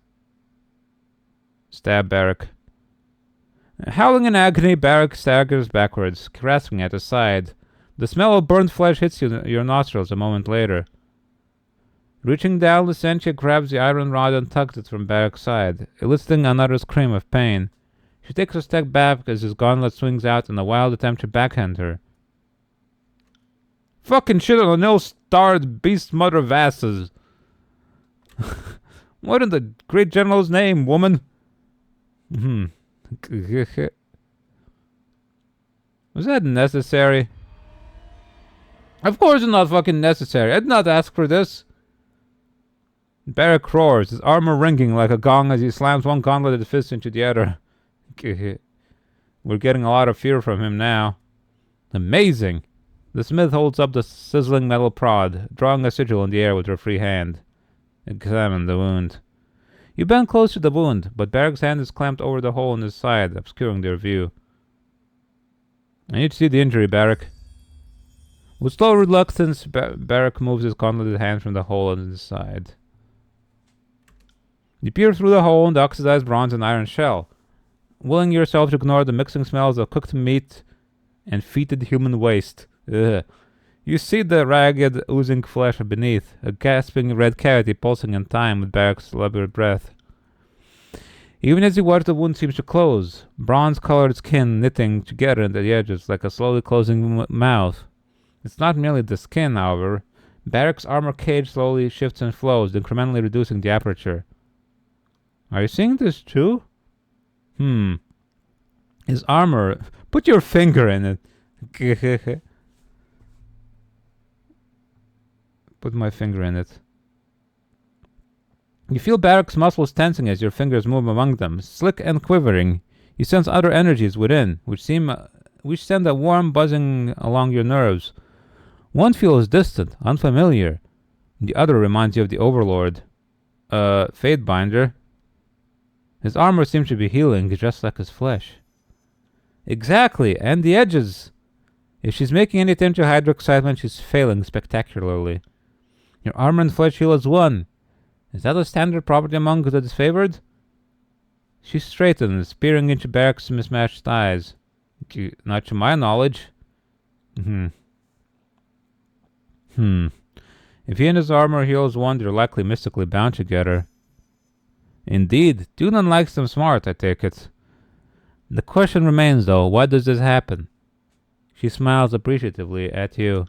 Stab Barak. Howling in agony, Barak staggers backwards, grasping at his side. The smell of burnt flesh hits your nostrils a moment later. Reaching down, Licentia grabs the iron rod and tugs it from Barak's side, eliciting another scream of pain. She takes a step back as his gauntlet swings out in a wild attempt to backhand her. Fucking shit on an ill-starred beast mother Vasses. What in the great general's name, woman? Was that necessary? Of course it's not fucking necessary. I did not ask for this. Barrack roars, his armor ringing like a gong as he slams one gauntleted fist into the other. We're getting a lot of fear from him now. Amazing. The smith holds up the sizzling metal prod, drawing a sigil in the air with her free hand. Examine the wound. You bend close to the wound, but Barrack's hand is clamped over the hole in his side, obscuring their view. I need to see the injury, Barrack. With slow reluctance, Barrack moves his gauntleted hand from the hole in his side. You peer through the hole in the oxidized bronze and iron shell, willing yourself to ignore the mixing smells of cooked meat and fetid human waste. Ugh. You see the ragged, oozing flesh beneath, a gasping red cavity pulsing in time with Barrack's labored breath. Even as you watch, the wound seems to close, bronze-colored skin knitting together at the edges like a slowly closing mouth. It's not merely the skin, however. Barrack's armor cage slowly shifts and flows, incrementally reducing the aperture. Are you seeing this too? His armor... Put your finger in it. Put my finger in it. You feel Barrack's muscles tensing as your fingers move among them, slick and quivering. You sense other energies within, which send a warm buzzing along your nerves. One feels distant, unfamiliar. The other reminds you of the Overlord. Fatebinder. His armor seems to be healing, just like his flesh. Exactly, and the edges. If she's making any attempt to hide her excitement, she's failing spectacularly. Your armor and flesh heal as one. Is that a standard property among the disfavored? She straightens, peering into Barrack's mismatched eyes. Not to my knowledge. If he and his armor heals one, they're likely mystically bound together. Indeed, Dunan likes them smart, I take it. The question remains, though, why does this happen? She smiles appreciatively at you.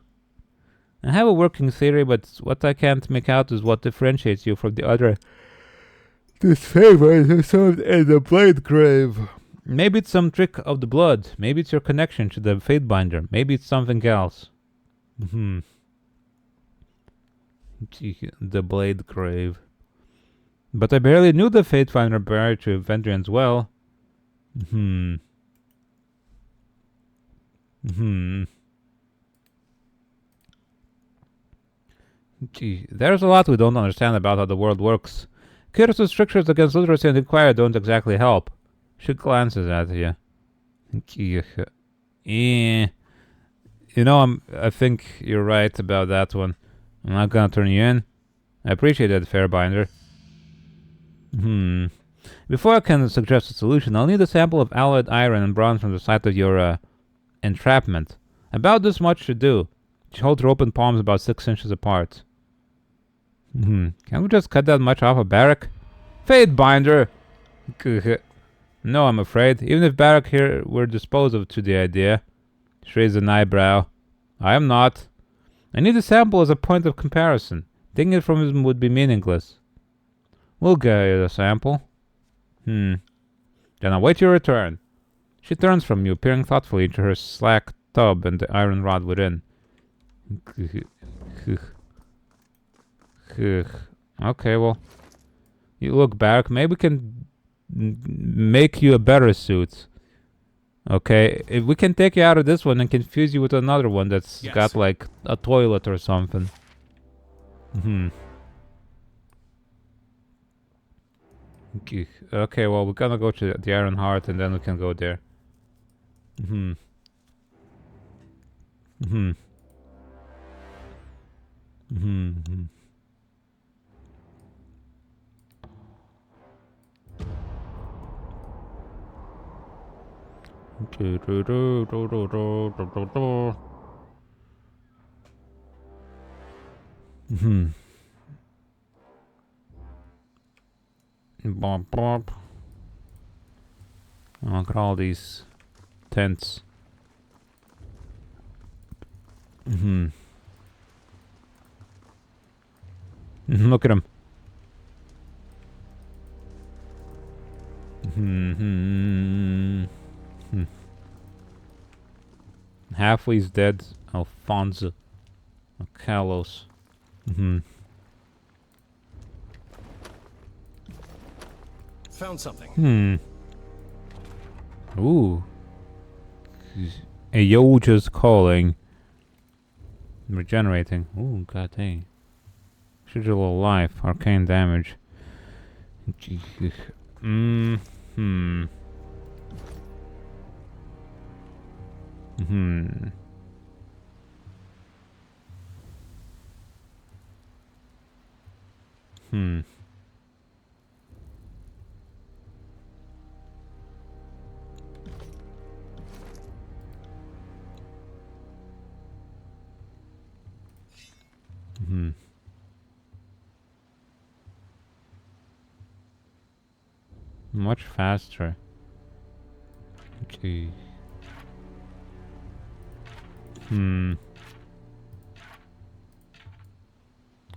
I have a working theory, but what I can't make out is what differentiates you from the other disfavored who served in the blade grave. Maybe it's some trick of the blood. Maybe it's your connection to the Fatebinder. Maybe it's something else. The blade grave. But I barely knew the Fatebinder buried to Vendrians well. There's a lot we don't understand about how the world works. Kirito's strictures against literacy and inquiry don't exactly help. She glances at you. You know, I think you're right about that one. I'm not gonna turn you in. I appreciate that, Fairbinder. Before I can suggest a solution, I'll need a sample of alloyed iron and bronze from the site of your, entrapment. About this much should do. She holds her open palms about 6 inches apart. Can we just cut that much off a Barrack? Fatebinder! No, I'm afraid. Even if Barrack here were disposed of to the idea. She raises an eyebrow. I am not. I need a sample as a point of comparison. Taking it from him would be meaningless. We'll get you a sample. Then I'll wait your return. She turns from you, peering thoughtfully into her slack tub and the iron rod within. Okay, well, you look back. Maybe we can make you a better suit. Okay, if we can take you out of this one and confuse you with another one that's got like a toilet or something. Okay, well, we're gonna go to the Iron Heart and then we can go there. Bop, bop. Oh, look at all these tents. Look at them. Halfway's dead. Alfonso. Carlos. Found something. Ooh. A Yoja's calling. Regenerating. Ooh, god dang. Schedule of life. Arcane damage. Much faster. Okay.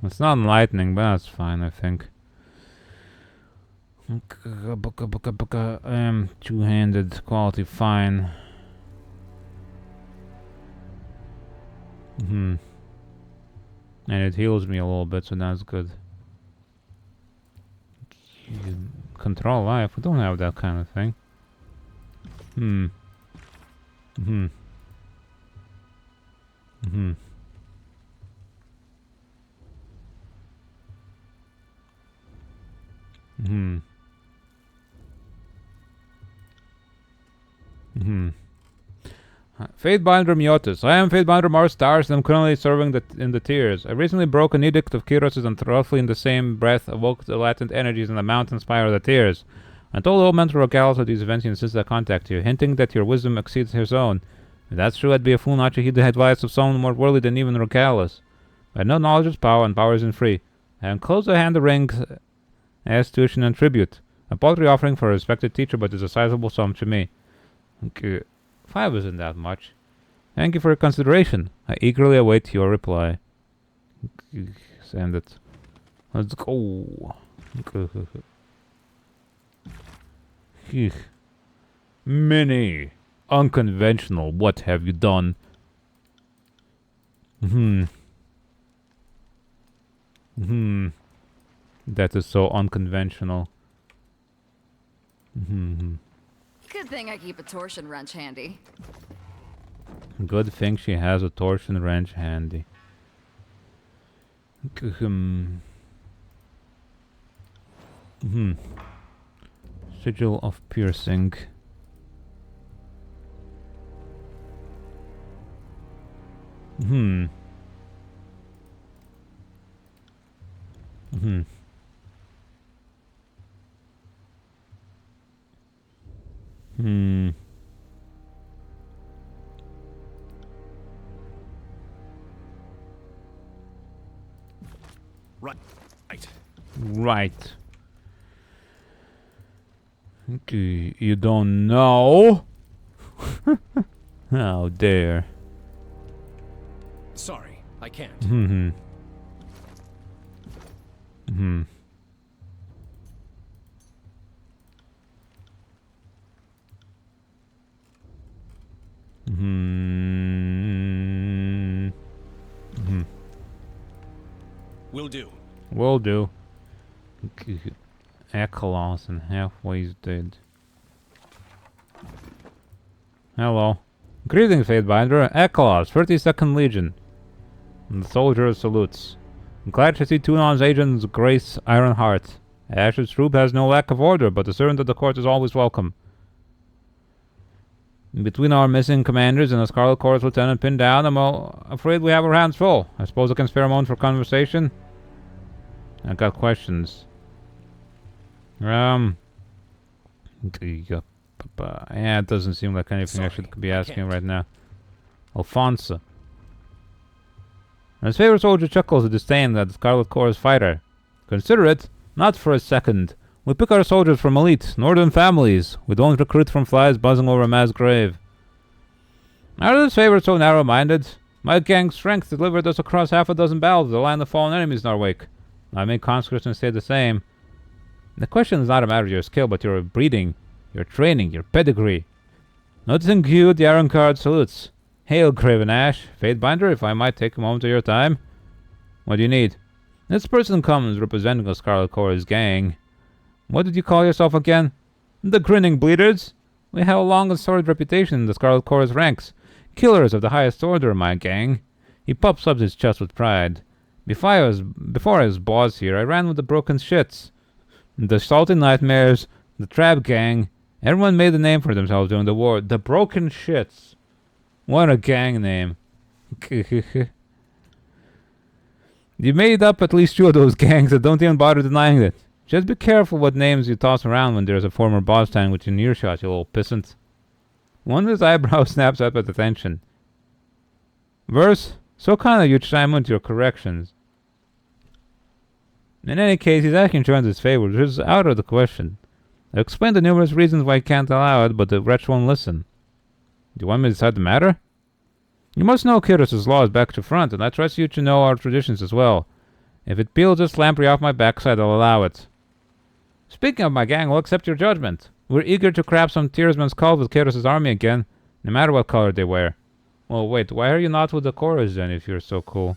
It's not enlightening, but that's fine, I think. Two-handed quality, fine. And it heals me a little bit, so that's good. Control life, we don't have that kind of thing. Fatebinder Miotis. I am Fatebinder Mars Stars and I'm currently serving in the tiers. I recently broke an edict of Kyros's and roughly in the same breath awoke the latent energies in the mountain spire of the tiers. I told old mentor Rogalis of these events and insisted I contact you, hinting that your wisdom exceeds his own. If that's true, I'd be a fool not to heed the advice of someone more worthy than even Rogalis. I know knowledge is power and power isn't free. I enclose a hand of rings as tuition and tribute. A paltry offering for a respected teacher, but is a sizable sum to me. Okay. 5 isn't that much. Thank you for your consideration. I eagerly await your reply. Send it. Let's go. Mini. Unconventional. What have you done? That is so unconventional. Good thing I keep a torsion wrench handy. Good thing she has a torsion wrench handy. Sigil of piercing. Right. Okay, you don't know? How dare. Sorry, I can't. Will do. Will do. Echolos and halfway's dead. Hello. Greetings, Fatebinder. Echolos, 32nd Legion. And the soldier salutes. I'm glad to see Tunon's agents grace Ironheart. Ash's troop has no lack of order, but the servant of the court is always welcome. Between our missing commanders and the Scarlet Corps lieutenant pinned down, I'm afraid we have our hands full. I suppose I can spare a moment for conversation? I got questions. Yeah, it doesn't seem like anything I should be asking right now. Alfonso. His favorite soldier chuckles with disdain at the Scarlet Corps fighter. Consider it, not for a second. We pick our soldiers from elite, northern families. We don't recruit from flies buzzing over a mass grave. How is this favorite so narrow-minded? My gang's strength delivered us across half a dozen battles to land the fallen enemies in our wake. I made conscripts and stayed the same. The question is not a matter of your skill, but your breeding, your training, your pedigree. Noticing you, the Iron Guard salutes. Hail, Craven Ash. Fatebinder, if I might take a moment of your time. What do you need? This person comes representing the Scarlet Chorus gang. What did you call yourself again? The Grinning Bleeders. We have a long and storied reputation in the Scarlet Chorus ranks. Killers of the highest order, my gang. He puffs up his chest with pride. Before I was boss here, I ran with the Broken Shits. The Salty Nightmares, the Trap Gang. Everyone made a name for themselves during the war. The Broken Shits. What a gang name. You made up at least 2 of those gangs, so don't even bother denying it. Just be careful what names you toss around when there's a former boss standing within earshot, you little pissant. One of his eyebrows snaps up at attention. Verse, so kind of you chime into your corrections. In any case, he's asking to his favor, which is out of the question. I explained the numerous reasons why I can't allow it, but the wretch won't listen. Do you want me to decide the matter? You must know Kyros's laws back to front, and I trust you to know our traditions as well. If it peels this lamprey off my backside, I'll allow it. Speaking of my gang, we'll accept your judgment. We're eager to crap some Tearsman's cult with Kyros's army again, no matter what color they wear. Well, wait, why are you not with the chorus then, if you're so cool?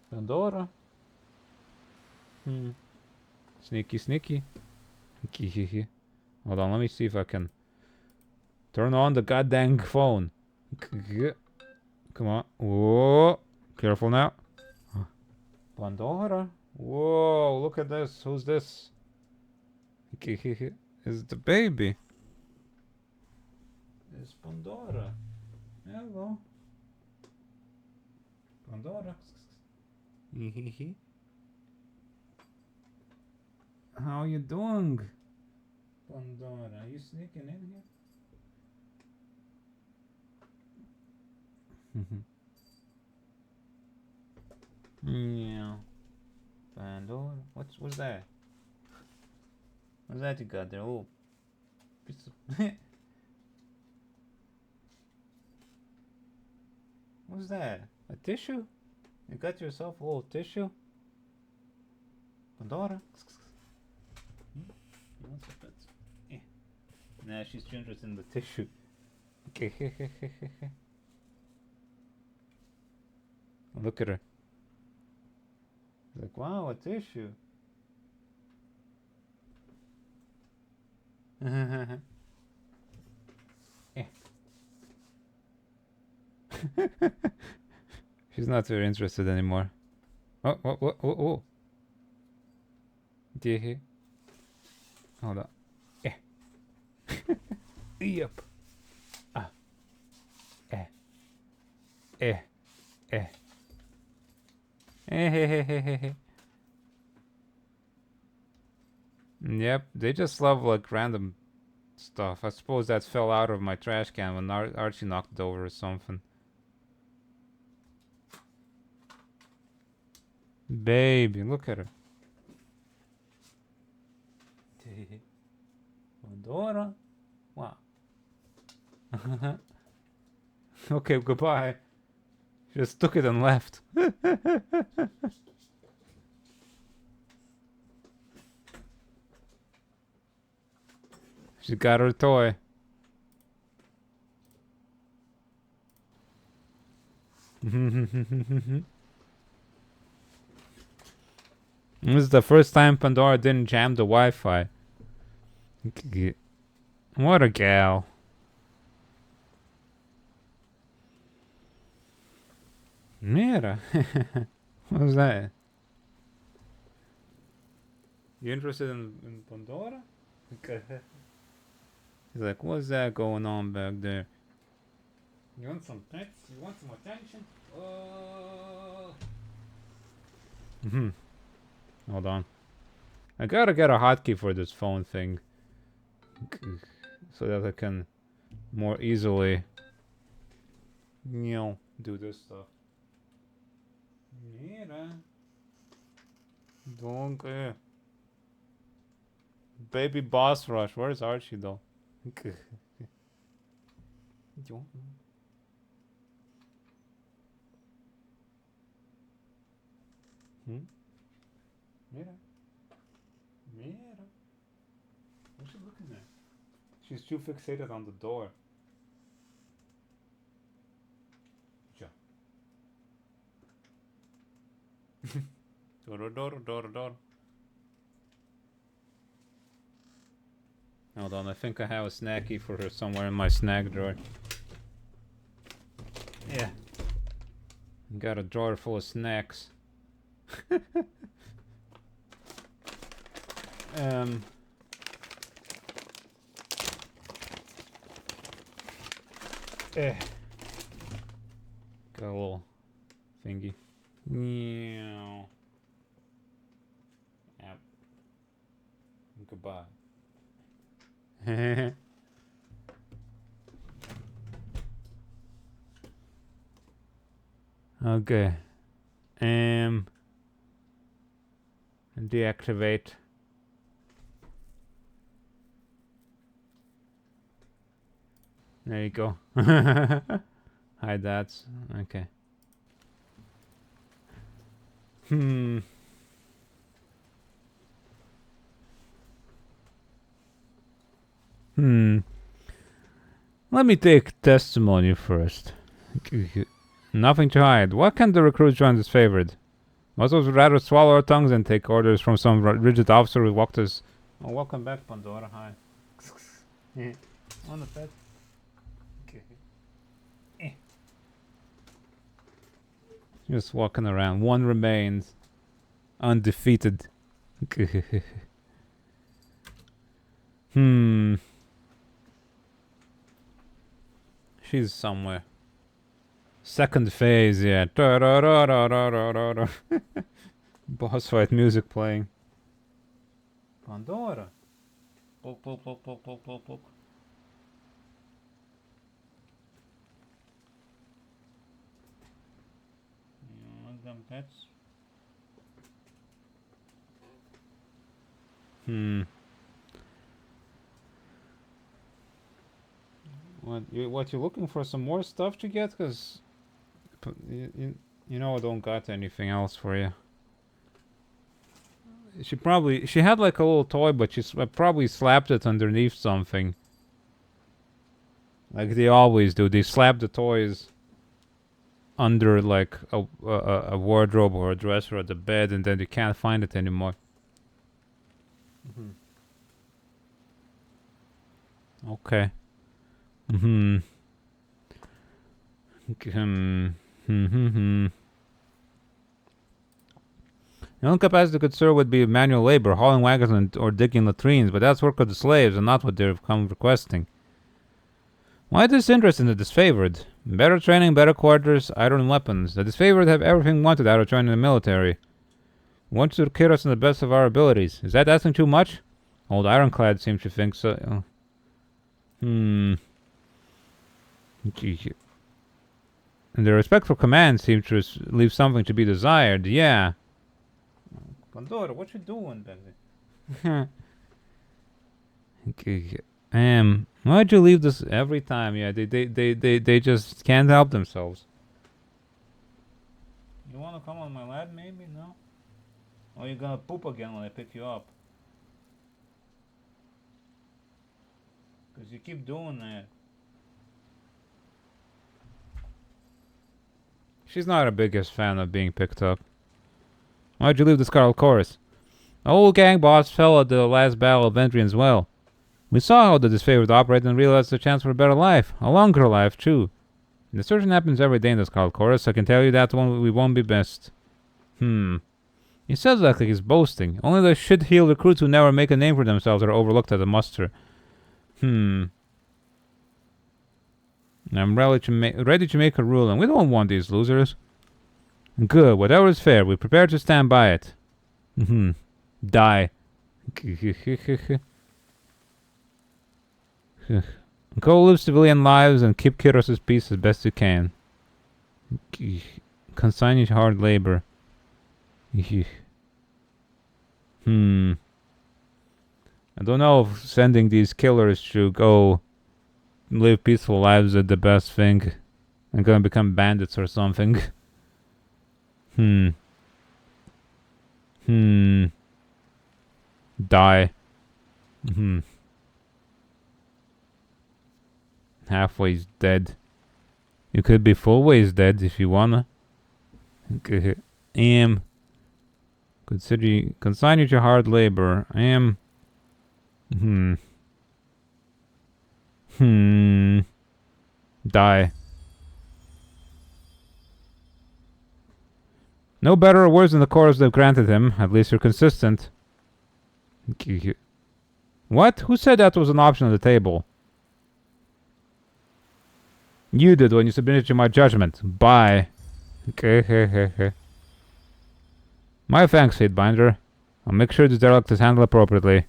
Pandora? Sneaky, sneaky. Hold on, let me see if I can turn on the goddamn phone. Come on. Whoa. Careful now. Pandora? Whoa, look at this. Who's this? Is the baby. It's Pandora. Hello. Pandora. How you doing? Pandora, are you sneaking in here? Yeah. Pandora. What's that? What's that you got there? Oh. Piece of What's that? A tissue? You got yourself a little tissue? Pandora? Nah, she's too interested in the tissue. Look at her. Like, wow, a tissue. She's not very interested anymore. Oh. Do you hear? Hold on. Yep. Yep, they just love like random stuff. I suppose that fell out of my trash can when Archie knocked it over or something. Baby, look at her. Pandora? Wow. Okay, goodbye. Just took it and left. She got her toy. This is the first time Pandora didn't jam the Wi-Fi. What a gal. Mira. What was that? You interested in Pandora? He's like, what's that going on back there? You want some pets? You want some attention? Hold on. I gotta get a hotkey for this phone thing. So that I can more easily, do this stuff. Mira. Donkey. Baby boss rush. Where's Archie though? Mira. What's she looking at? She's too fixated on the door. Hold on, I think I have a snacky for her somewhere in my snack drawer. Yeah. Got a drawer full of snacks. Got a little thingy. Meow. Yep. Goodbye. Okay. Deactivate. There you go. Hide that. Okay. Let me take testimony first. Nothing to hide. Why can't the recruits join this favored? Most of us would rather swallow our tongues and take orders from some rigid officer who walked us. Oh, welcome back, Pandora. Hi. On the bed. Okay. Just walking around. One remains. Undefeated. She's somewhere. Second phase, yeah. Boss fight music playing. Pandora. Poke, poke, poke, poke, poke, poke, poke. You want them pets? What you looking for? Some more stuff to get? Cause you know I don't got anything else for you. She had like a little toy, but she probably slapped it underneath something. Like they always do. They slap the toys under like a wardrobe or a dresser at the bed, and then you can't find it anymore. Okay. The only capacity could serve would be manual labor, hauling wagons or digging latrines, but that's work of the slaves and not what they've come requesting. Why this interest in the disfavored? Better training, better quarters, iron weapons. The disfavored have everything wanted out of joining the military. Want to kid us in the best of our abilities. Is that asking too much? Old Ironclad seems to think so. And their respect for command seems to leave something to be desired. Yeah. Pandora, what you doing back there? Why'd you leave this every time? Yeah, they just can't help themselves. You wanna come on my lap, maybe? No? Or you gonna poop again when I pick you up? Cause you keep doing that. She's not the biggest fan of being picked up. Why'd you leave the Scarlet Chorus? The old gang boss fell at the last battle of Ventry as well. We saw how the disfavored operate and realized the chance for a better life. A longer life, too. And desertion happens every day in the Scarlet Chorus. I can tell you that we won't be missed. He says that like he's boasting. Only the shit-heeled recruits who never make a name for themselves are overlooked at the muster. I'm ready to make a rule, and we don't want these losers. Good, whatever is fair, we prepare to stand by it. Die. Go live civilian lives and keep Kiros' peace as best you can. Consign you to hard labor. I don't know if sending these killers to go live peaceful lives is the best thing. I'm gonna become bandits or something. Die. Halfway's dead. You could be full ways dead if you wanna. Consign you to hard labor. I am... Die. No better or worse than the course they've granted him. At least you're consistent. What? Who said that was an option on the table? You did when you submitted to my judgment. Bye. My thanks, Fatebinder. I'll make sure the derelict is handled appropriately.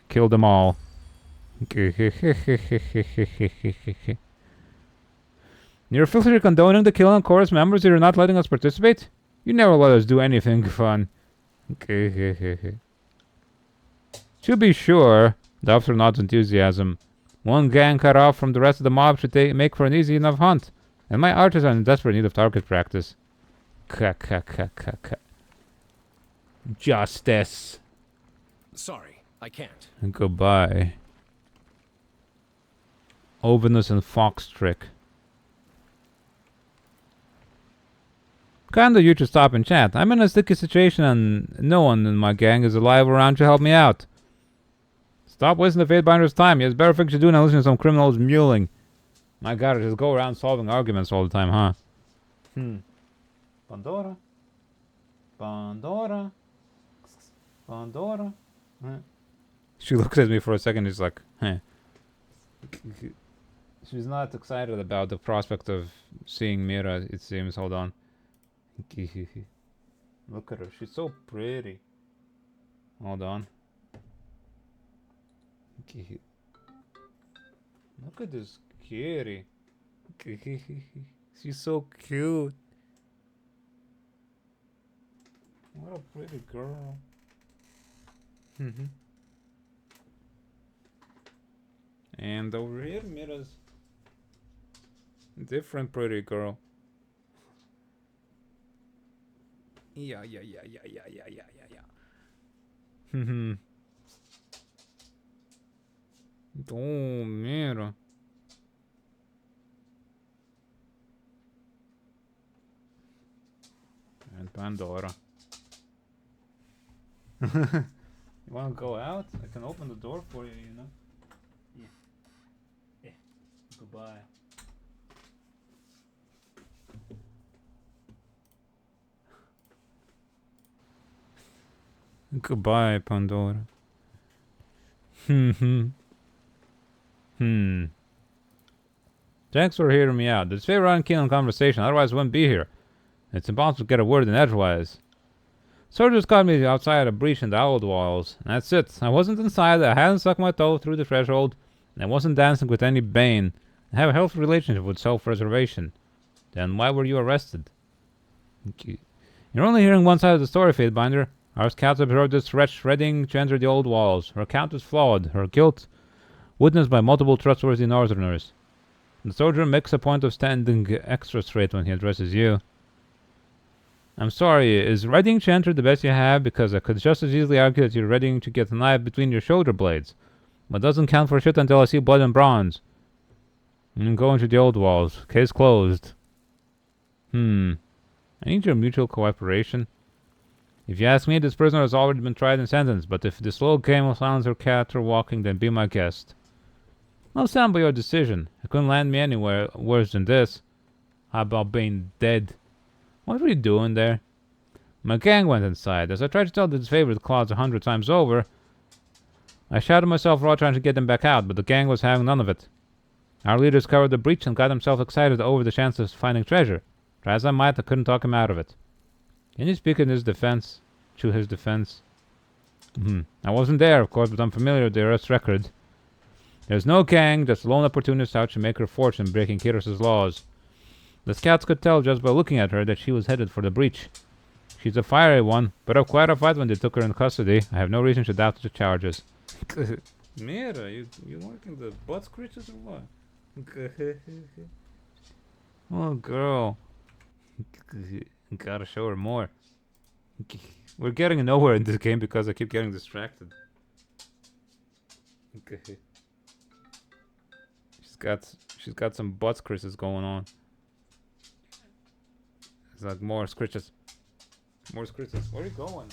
Kill them all. You're officially condoning the killing of chorus members and you're not letting us participate? You never let us do anything fun. To be sure, the officer nods enthusiasm. One gang cut off from the rest of the mob should make for an easy enough hunt. And my archers are in desperate need of target practice. Justice. Sorry, I can't. Goodbye. Ovinus and Fox trick. Kinda you should stop and chat. I'm in a sticky situation and no one in my gang is alive around to help me out. Stop wasting the Fatebinder's time. He has better things to do than listening to some criminals mewling. My god, I just go around solving arguments all the time, huh? Pandora. Pandora. Pandora. She looks at me for a second, she's like, She's not excited about the prospect of seeing Mira, it seems. Hold on. Look at her, she's so pretty. Hold on. Look at this kitty. She's so cute. What a pretty girl. And over here, Mira's different pretty girl. Yeah. Oh, Mira. And Pandora. You wanna go out? I can open the door for you, you know? Yeah. Goodbye. Goodbye, Pandora. Thanks for hearing me out. It's very unkeen on conversation, otherwise I wouldn't be here. It's impossible to get a word in edgewise. Soldiers caught me outside a breach in the old walls. That's it. I wasn't inside, I hadn't stuck my toe through the threshold, and I wasn't dancing with any bane. I have a healthy relationship with self-preservation. Then why were you arrested? You're only hearing one side of the story, Fatebinder. Our scouts observed this wretch readying to enter the old walls. Her account is flawed, her guilt witnessed by multiple trustworthy northerners. The soldier makes a point of standing extra straight when he addresses you. I'm sorry, is readying to enter the best you have? Because I could just as easily argue that you're readying to get a knife between your shoulder blades. But doesn't count for shit until I see blood and bronze. I'm going to the old walls. Case closed. I need your mutual cooperation. If you ask me, this prisoner has already been tried and sentenced, but if the slow game of silence or cat are walking, then be my guest. I'll stand by your decision. It couldn't land me anywhere worse than this. How about being dead? What were you doing there? My gang went inside. As I tried to tell the disfavored clouds 100 times over, I shouted myself raw trying to get them back out, but the gang was having none of it. Our leaders covered the breach and got himself excited over the chance of finding treasure. Try as I might, I couldn't talk him out of it. Can you speak in his defense? To his defense? I wasn't there, of course, but I'm familiar with the arrest record. There's no gang, just a lone opportunist out to make her fortune breaking Kiros's laws. The scouts could tell just by looking at her that she was headed for the breach. She's a fiery one, but up quite a fight when they took her in custody. I have no reason to doubt the charges. Mira, you working the butt scratches or what? Oh, girl. Gotta show her more. We're getting nowhere in this game because I keep getting distracted. She's got some butt creases going on. It's like more scritches. More scritches. Where are you going?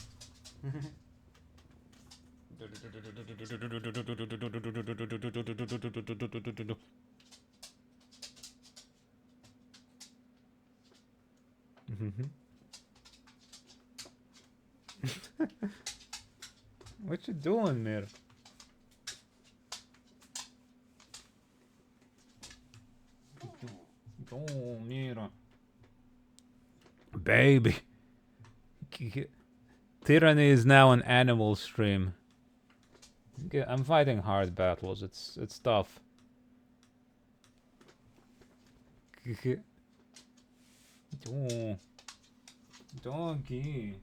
What you doing, Mir? Oh, Mira. Baby. Tyranny is now an animal stream. I'm fighting hard battles. It's tough. Oh. Donkey.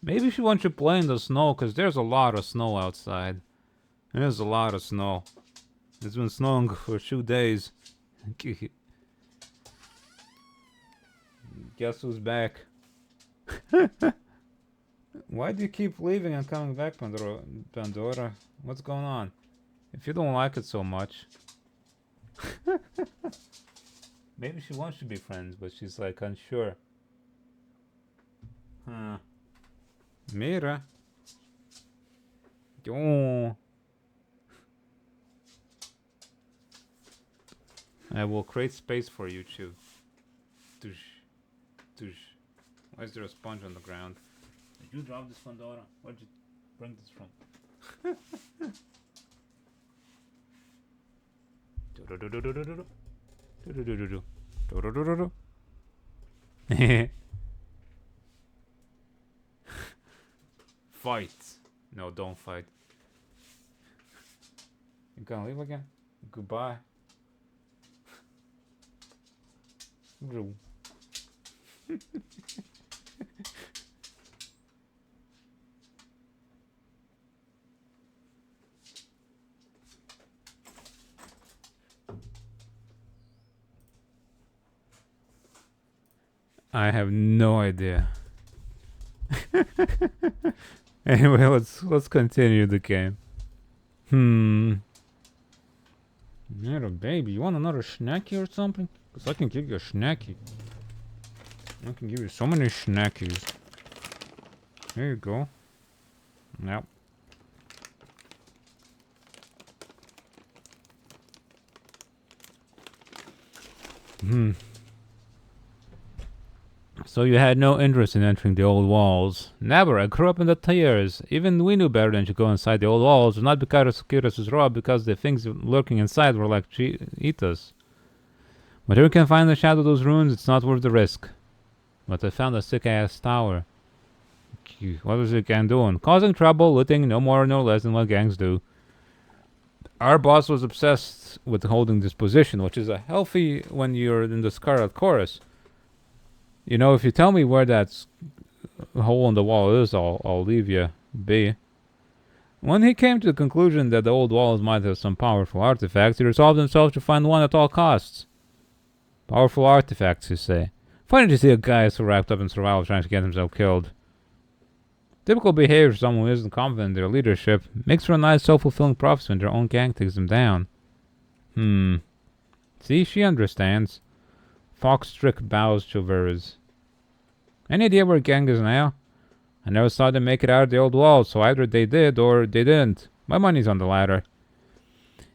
Maybe she wants to play in the snow, because there's a lot of snow outside. There's a lot of snow. It's been snowing for 2 days. Guess who's back? Why do you keep leaving and coming back, Pandora? What's going on? If you don't like it so much. Maybe she wants to be friends, but she's like unsure. Huh. Mira. Oh. I will create space for you too. Tush. Tush. Why is there a sponge on the ground? Did you drop this, Pandora? Where'd you bring this from? Fight. No, don't fight. You gonna leave again? Goodbye. I have no idea. Anyway, let's continue the game. Little baby, you want another snacky or something? Because I can give you a snacky. I can give you so many snackies. There you go. Yep. So you had no interest in entering the old walls. Never. I grew up in the tears. Even we knew better than to go inside the old walls, not because Kiros was raw, because the things lurking inside were like eat us. But if we can find the shadow of those ruins, it's not worth the risk. But I found a sick-ass tower. What was the gang doing? Causing trouble, looting, no more no less than what gangs do. Our boss was obsessed with holding this position, which is a healthy when you're in the Scarlet Chorus. You know, if you tell me where that hole in the wall is, I'll leave you be. When he came to the conclusion that the old walls might have some powerful artifacts, he resolved himself to find one at all costs. Powerful artifacts, you say? Funny to see a guy so wrapped up in survival trying to get himself killed. Typical behavior for someone who isn't confident in their leadership. Makes for a nice self-fulfilling prophecy when their own gang takes them down. See, she understands. Fox-strick bows to Verus. Any idea where gang is now? I never saw them make it out of the old walls, so either they did or they didn't. My money's on the latter.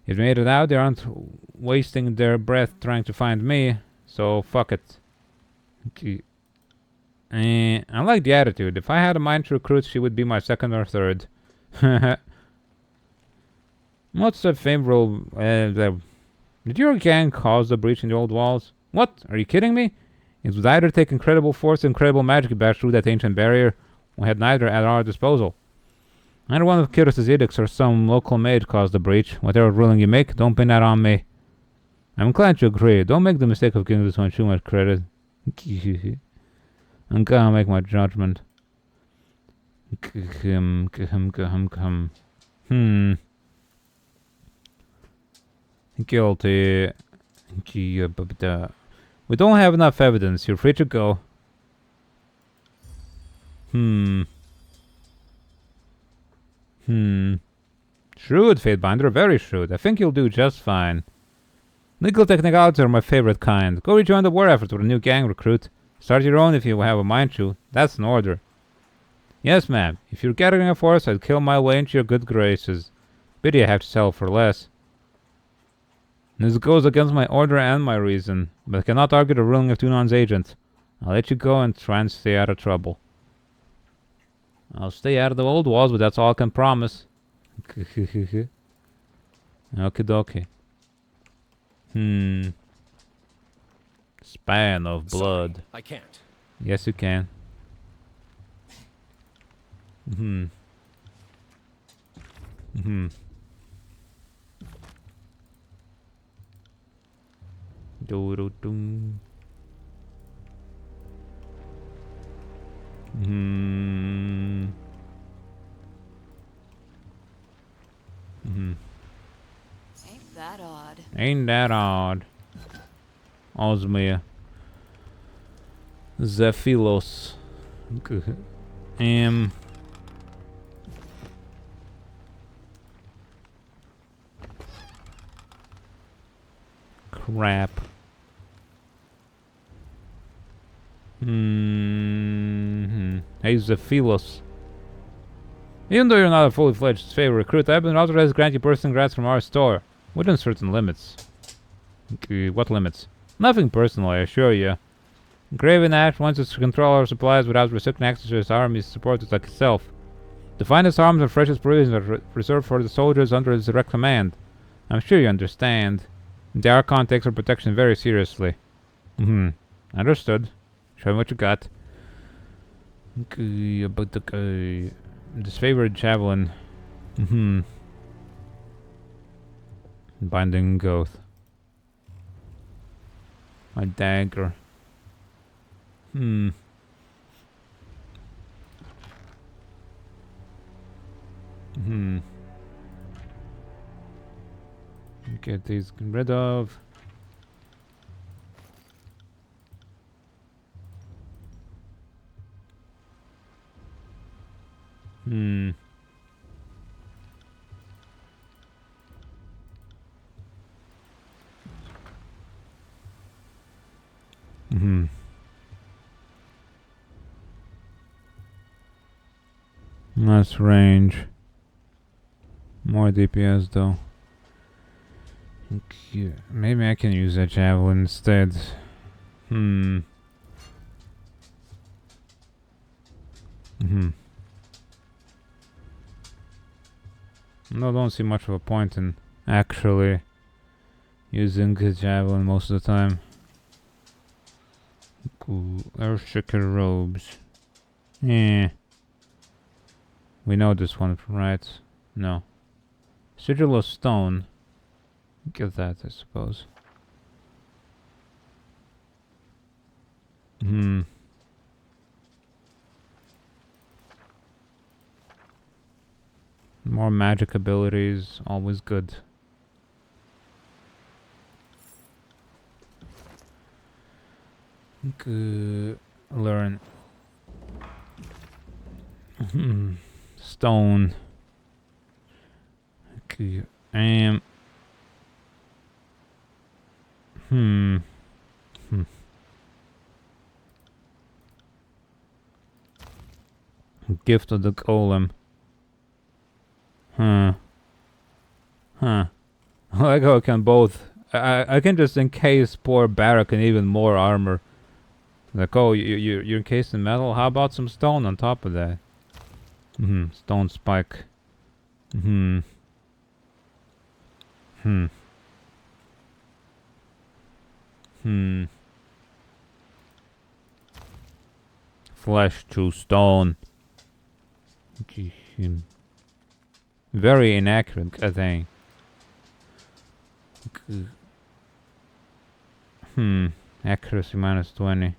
If they made it out, they aren't wasting their breath trying to find me, so fuck it. Okay. I like the attitude. If I had a mind to recruit, she would be my second or third. What's the favorable... did your gang cause the breach in the old walls? What? Are you kidding me? It would either take incredible force and incredible magic to bash through that ancient barrier. We had neither at our disposal. Either one of Kiros's edicts or some local maid caused the breach. Whatever ruling you make, don't pin that on me. I'm glad you agree. Don't make the mistake of giving this one too much credit. I'm gonna make my judgment. Guilty. We don't have enough evidence. You're free to go. Shrewd, Fatebinder. Very shrewd. I think you'll do just fine. Legal technicalities are my favorite kind. Go rejoin the war effort with a new gang recruit. Start your own if you have a mind to. That's an order. Yes, ma'am. If you're gathering a force, I'd kill my way into your good graces. Pity I have to sell for less. This goes against my order and my reason, but I cannot argue the ruling of Tunon's agent. I'll let you go and try and stay out of trouble. I'll stay out of the old walls, but that's all I can promise. Okie dokie. Span of blood. Sorry, I can't. Yes, you can. Do-do-dum. Ain't that odd? Ain't that odd? Osmia. Zephilos. Crap. Hey, Zephilos. Even though you're not a fully fledged favorite recruit, I've been authorized to grant you personal grants from our store. Within certain limits. What limits? Nothing personal, I assure you. Graven Act wants us to control our supplies without restricting access to his army's supporters like itself. The finest arms and freshest provisions are reserved for the soldiers under his direct command. I'm sure you understand. The Archon takes our protection very seriously. Understood. Show me what you got. About the disfavored javelin. Binding oath. My dagger. Get these rid of. Less range. More DPS though. Okay. Maybe I can use that javelin instead. No, don't see much of a point in actually using the javelin most of the time. Cool. Earthshaker robes. Yeah. We know this one, right? No. Sigil of stone. Get that, I suppose. More magic abilities, always good. Good. Learn. Stone. Okay. Gift of the Golem. I like how I can both. I can just encase poor Barak in even more armor. Like, oh, you're encased in metal? How about some stone on top of that? Stone spike. Flesh to stone. Very inaccurate, I think. Accuracy minus 20.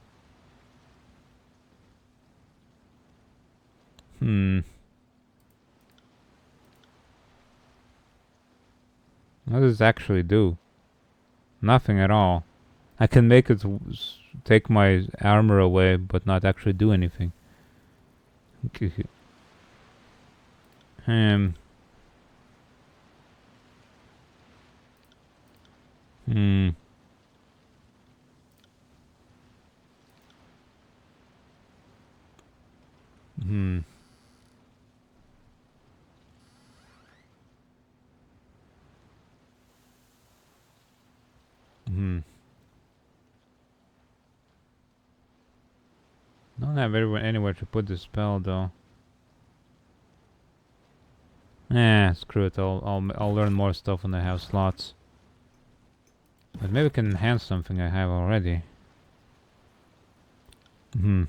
What does it actually do? Nothing at all. I can make it take my armor away, but not actually do anything. Hmm. Hmm. Hmm. Don't have anywhere to put the spell though. Screw it. I'll learn more stuff when I have slots. But maybe I can enhance something I have already. Hmm.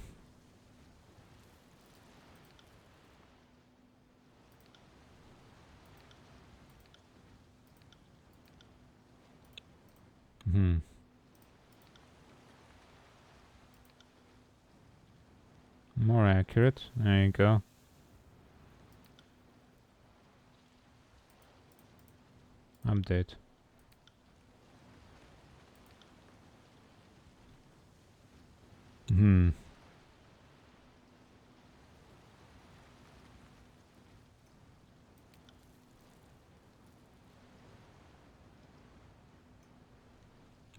Hmm. More accurate. There you go. Update. Hmm.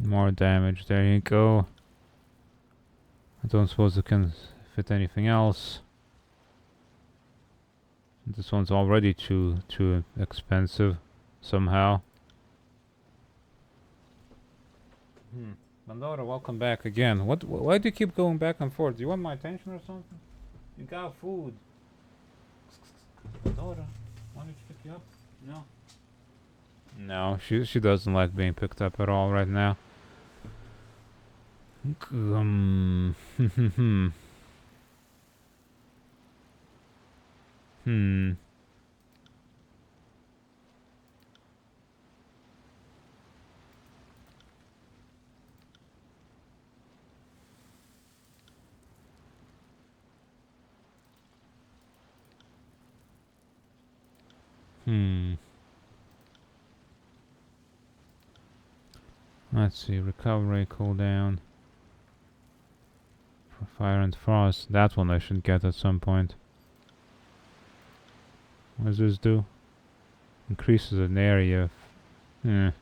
More damage. There you go. I don't suppose it can fit anything else. This one's already too expensive somehow. Pandora, welcome back again. Why do you keep going back and forth? Do you want my attention or something? You got food. Pandora, want me to pick you up? No. No, she doesn't like being picked up at all right now. Hmm. Hmm. Let's see, recovery cooldown. For fire and frost. That one I should get at some point. What does this do? Increases an area. Yeah.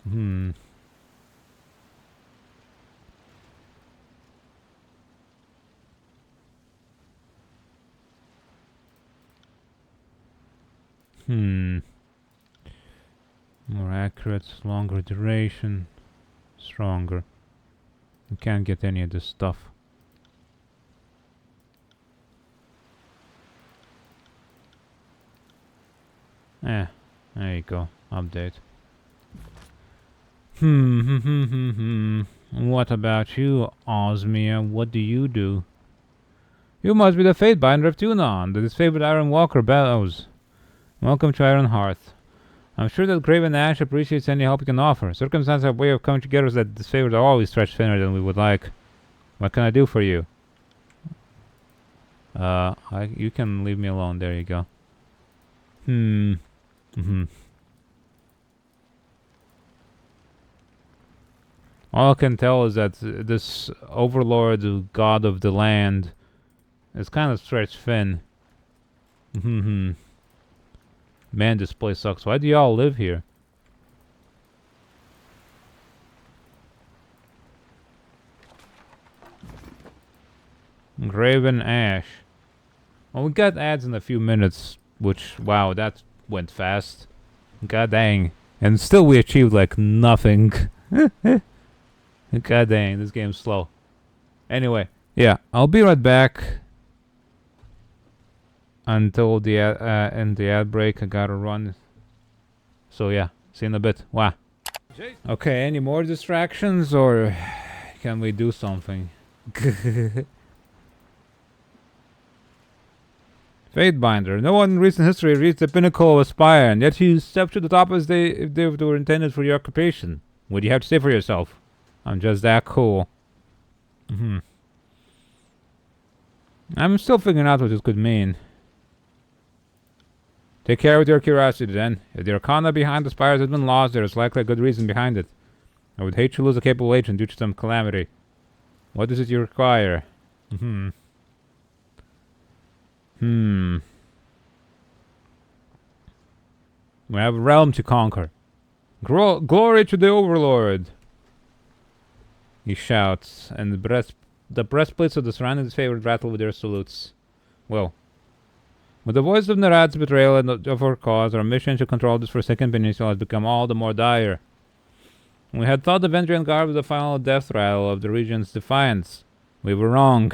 Hmm. Hmm. More accurate, longer duration, stronger. You can't get any of this stuff. There you go. Update. What about you, Osmia? What do you do? You must be the Fatebinder of Tunon, the disfavored Iron Walker Bellows. Welcome to Iron Hearth. I'm sure that Graven Ash appreciates any help you can offer. Circumstances have a way of coming together so that disfavored are always stretched thinner than we would like. What can I do for you? You can leave me alone. There you go. All I can tell is that this overlord, god of the land, is kind of stretched thin. Man, this place sucks. Why do y'all live here? Graven Ash. Well, we got ads in a few minutes, which, wow, that went fast. God dang. And still we achieved, like, nothing. God dang, this game's slow. Anyway, yeah, I'll be right back. Until the end the ad break, I gotta run. So yeah, see you in a bit. Wow. Okay, any more distractions, or can we do something? Fatebinder. No one in recent history reached the pinnacle of Aspire, and yet you stepped to the top as if they were intended for your occupation. What do you have to say for yourself? I'm just that cool. I'm still figuring out what this could mean. Take care with your curiosity, then. If the arcana behind the spires has been lost, there is likely a good reason behind it. I would hate to lose a capable agent due to some calamity. What is it you require? We have a realm to conquer. Glory to the Overlord! He shouts, and the breastplates of the surrounding favored rattle with their salutes. Well, with the voice of Nerad's betrayal and of our cause, our mission to control this forsaken peninsula has become all the more dire. We had thought the Vendrian Guard was the final death rattle of the region's defiance. We were wrong.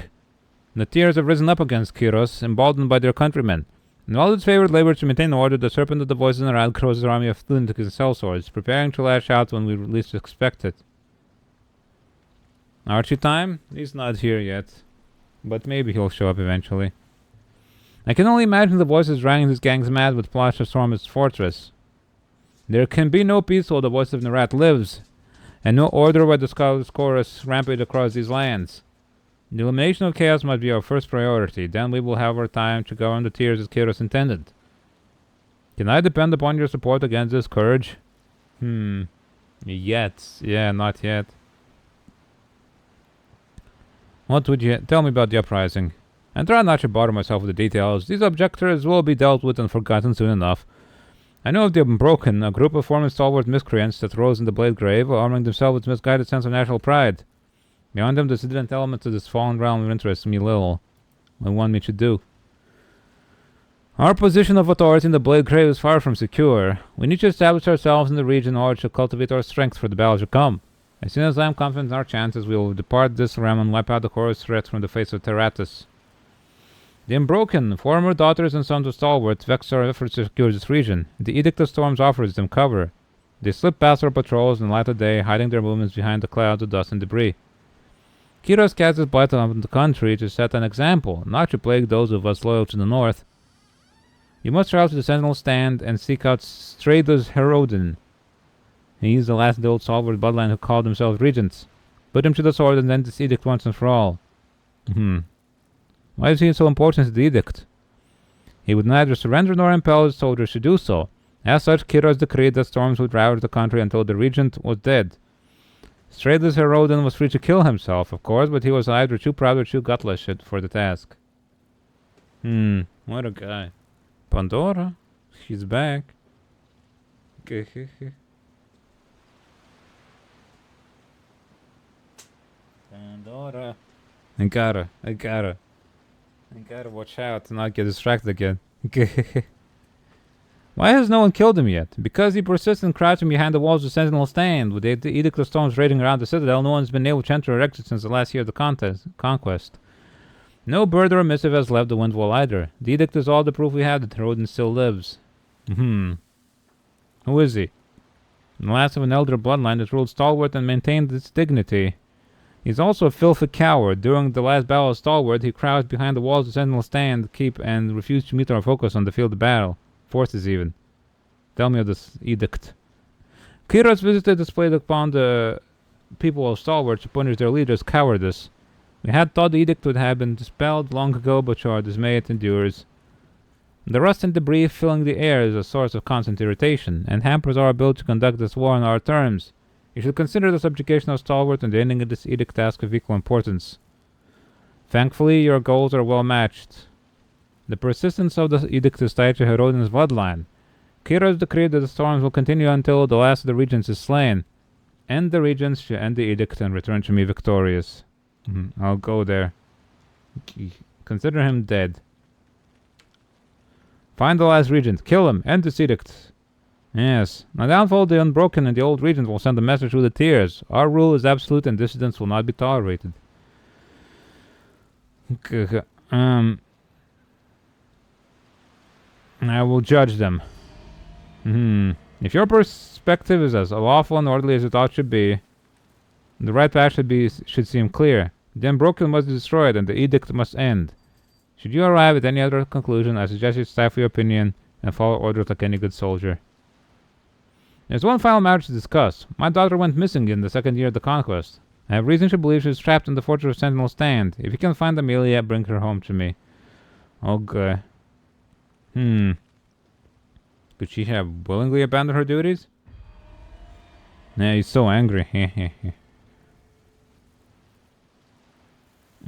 The Tears have risen up against Kyros, emboldened by their countrymen. And while its favored labor to maintain order, the Serpent of the Voices in Nerad grows his army of lunatics and sellswords, preparing to lash out when we least expect it. Archie time? He's not here yet. But maybe he'll show up eventually. I can only imagine the voices dragging his gangs mad with plots to storm its fortress. There can be no peace while the voice of Nerat lives, and no order where the Scarlet Chorus rampage across these lands. The elimination of chaos must be our first priority, then we will have our time to govern the Tears as Kyros intended. Can I depend upon your support against this scourge? Yet. Yeah, not yet. What would you tell me about the uprising? And try not to bother myself with the details. These objectors will be dealt with and forgotten soon enough. I know of the Unbroken, a group of former stalwart miscreants that rose in the Blade Grave, arming themselves with misguided sense of national pride. Beyond them, the dissident elements of this fallen realm interest me little. What want me to do? Our position of authority in the Blade Grave is far from secure. We need to establish ourselves in the region in order to cultivate our strength for the battle to come. As soon as I am confident in our chances, we will depart this realm and wipe out the chorus threat from the face of Terratus. The Unbroken, former daughters and sons of stalwarts, vex our efforts to secure this region. The Edict of Storms offers them cover. They slip past our patrols in the light of day, hiding their movements behind the clouds of dust and debris. Kyros casts his blight on the country to set an example, not to plague those of us loyal to the north. You must travel to the Sentinel Stand and seek out Stratus Herodin. He is the last of the old stalwart bloodline who called themselves regents. Put him to the sword and end this edict once and for all. Why is he so important to the edict? He would neither surrender nor impel his soldiers to do so. As such, Kyros decreed that storms would ravage the country until the regent was dead. Stratus Herodin was free to kill himself, of course, but he was either too proud or too gutless for the task. What a guy. Pandora? She's back. Pandora. I gotta watch out to not get distracted again. Why has no one killed him yet? Because he persists in crouching behind the walls of Sentinel Stand. With the Edict of Storms raiding around the Citadel, no one's been able to enter or exit since the last year of the conquest. No bird or missive has left the Windwall either. The Edict is all the proof we have that Rodin still lives. Who is he? The last of an elder bloodline that ruled stalwart and maintained its dignity. He's also a filthy coward. During the last battle of Stalwart, he crouched behind the walls of Sentinel Stand, keep, and refused to meet our focus on the field of battle. Forces even. Tell me of this edict. Kyros visited displayed upon the people of Stalwart to punish their leaders' cowardice. We had thought the edict would have been dispelled long ago, but to our dismay it endures. The rust and debris filling the air is a source of constant irritation, and hampers our ability to conduct this war on our terms. You should consider the subjugation of Stalwart and the ending of this edict task of equal importance. Thankfully, your goals are well matched. The persistence of the edict is tied to Herodin's bloodline. Kyros decreed that the storms will continue until the last of the regents is slain. End the regents to end the edict and return to me victorious. I'll go there. Consider him dead. Find the last regent. Kill him. End this edict. Yes. Now downfall the Unbroken and the old regent will send a message through the Tears. Our rule is absolute and dissidence will not be tolerated. I will judge them. If your perspective is as lawful and orderly as it ought to be, the right path should seem clear. The Unbroken must be destroyed and the edict must end. Should you arrive at any other conclusion, I suggest you stifle your opinion and follow orders like any good soldier. There's one final matter to discuss. My daughter went missing in the second year of the conquest. I have reason to believe she was trapped in the fortress of Sentinel Stand. If you can find Amelia, bring her home to me. Okay. Could she have willingly abandoned her duties? Nah, he's so angry.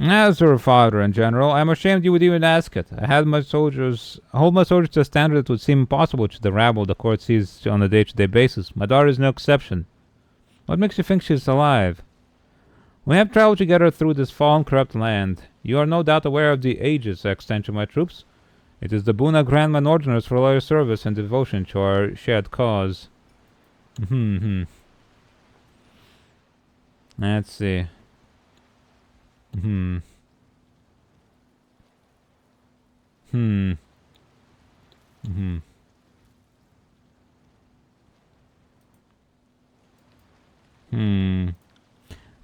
As for father in general, I'm ashamed you would even ask it. I hold my soldiers to a standard that would seem impossible to the rabble the court sees on a day-to-day basis. My daughter is no exception. What makes you think she's alive? We have traveled together through this fallen, corrupt land. You are no doubt aware of the ages I extend to my troops. It is the boon I grant my Northerners for loyal service and devotion to our shared cause. Let's see. Hmm.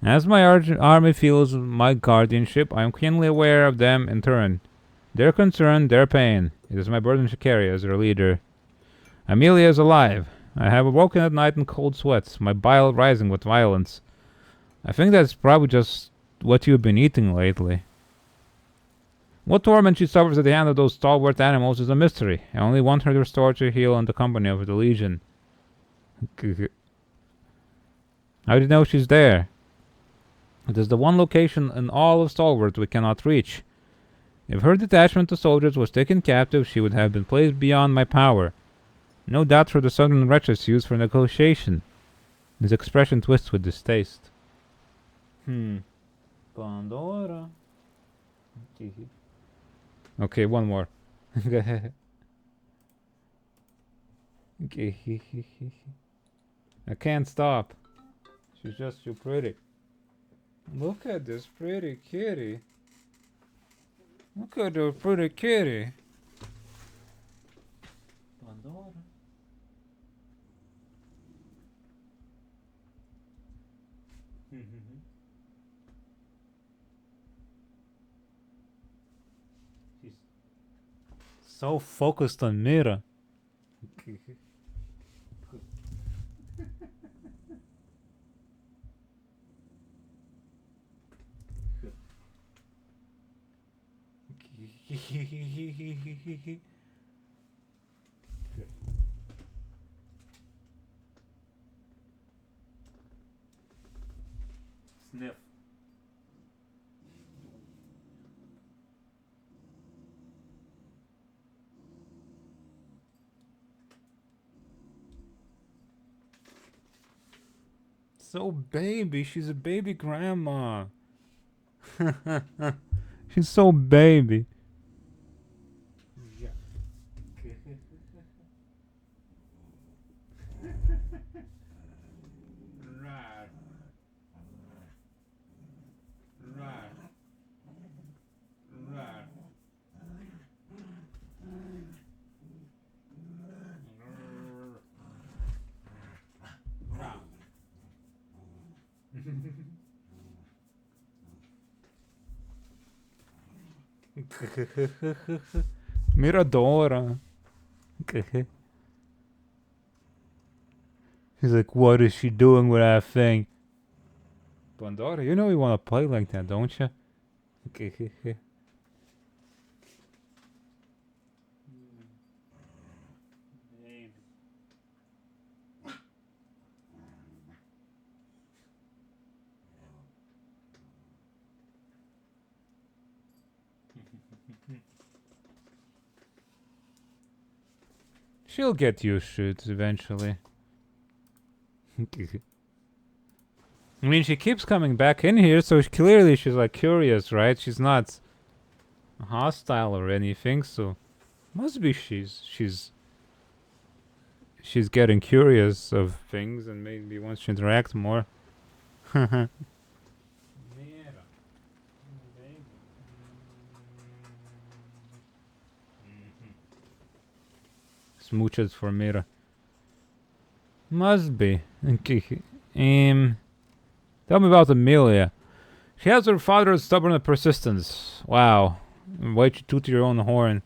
As my army feels my guardianship, I am keenly aware of them in turn. Their concern, their pain. It is my burden to carry as their leader. Amelia is alive. I have awoken at night in cold sweats, my bile rising with violence. I think that's probably just what you've been eating lately. What torment she suffers at the hand of those stalwart animals is a mystery. I only want her to restore to heal in the company of the Legion. How do you know she's there? It is the one location in all of Stalwart we cannot reach. If her detachment of soldiers was taken captive, she would have been placed beyond my power. No doubt for the southern wretches used for negotiation. His expression twists with distaste. Pandora. Okay, one more. I can't stop. She's just too pretty. Look at this pretty kitty. Look at the pretty kitty. Pandora. She's so focused on Mira. Sniff. So baby, she's a baby grandma. She's so baby. Yeah. Right. Right. Right. Miradora. He's like, what is she doing with that thing? Pandora, you know you want to play like that, don't you? She'll get used to it eventually. I mean, she keeps coming back in here, so clearly she's like curious, right? She's not hostile or anything, so must be she's getting curious of things and maybe wants to interact more. Smooches for Mira. Must be. Tell me about Amelia. She has her father's stubborn persistence. Wow. Why you toot your own horn?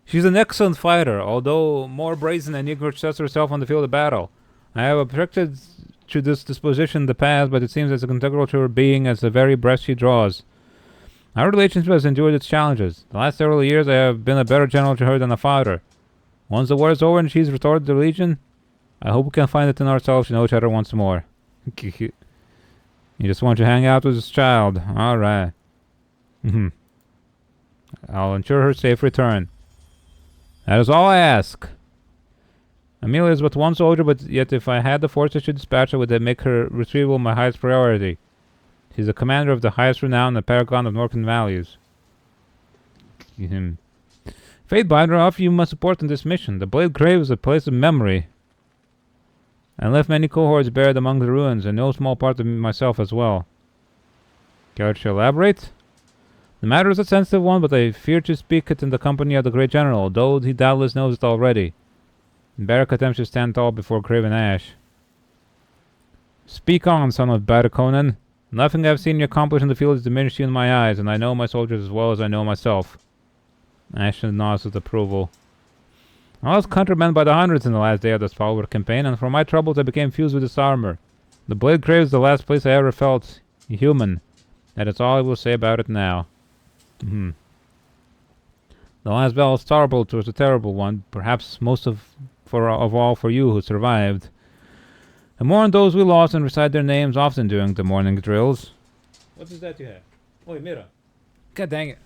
She's an excellent fighter, although more brazen and eager to test herself on the field of battle. I have objected to this disposition in the past, but it seems as integral to her being as the very breath she draws. Our relationship has endured its challenges. The last several years I have been a better general to her than a father. Once the war is over and she's restored to the Legion, I hope we can find it in ourselves to know each other once more. You just want to hang out with this child. Alright. I'll ensure her safe return. That is all I ask. Amelia is but one soldier, but yet if I had the force I should dispatch her, would that make her retrieval my highest priority. She's the commander of the highest renown, the paragon of Northern values. Fatebinder, I offer you my support in this mission. The Blade Grave is a place of memory. I left many cohorts buried among the ruins, and no small part of myself as well. Care to elaborate? The matter is a sensitive one, but I fear to speak it in the company of the great general, though he doubtless knows it already. Barak attempts to stand tall before Craven Ash. Speak on, son of Barakonan. Nothing I have seen you accomplish in the field has diminished you in my eyes, and I know my soldiers as well as I know myself. Ash nods with approval. I was countrymen by the hundreds in the last day of the Spalwar campaign, and for my troubles I became fused with this armor. The Blade Grave is the last place I ever felt human. That is all I will say about it now. The last battle of Starbolt was a terrible one, perhaps most of all for you who survived. I mourn those we lost and recite their names often during the morning drills. What is that you have? Oi, Mira. God dang it.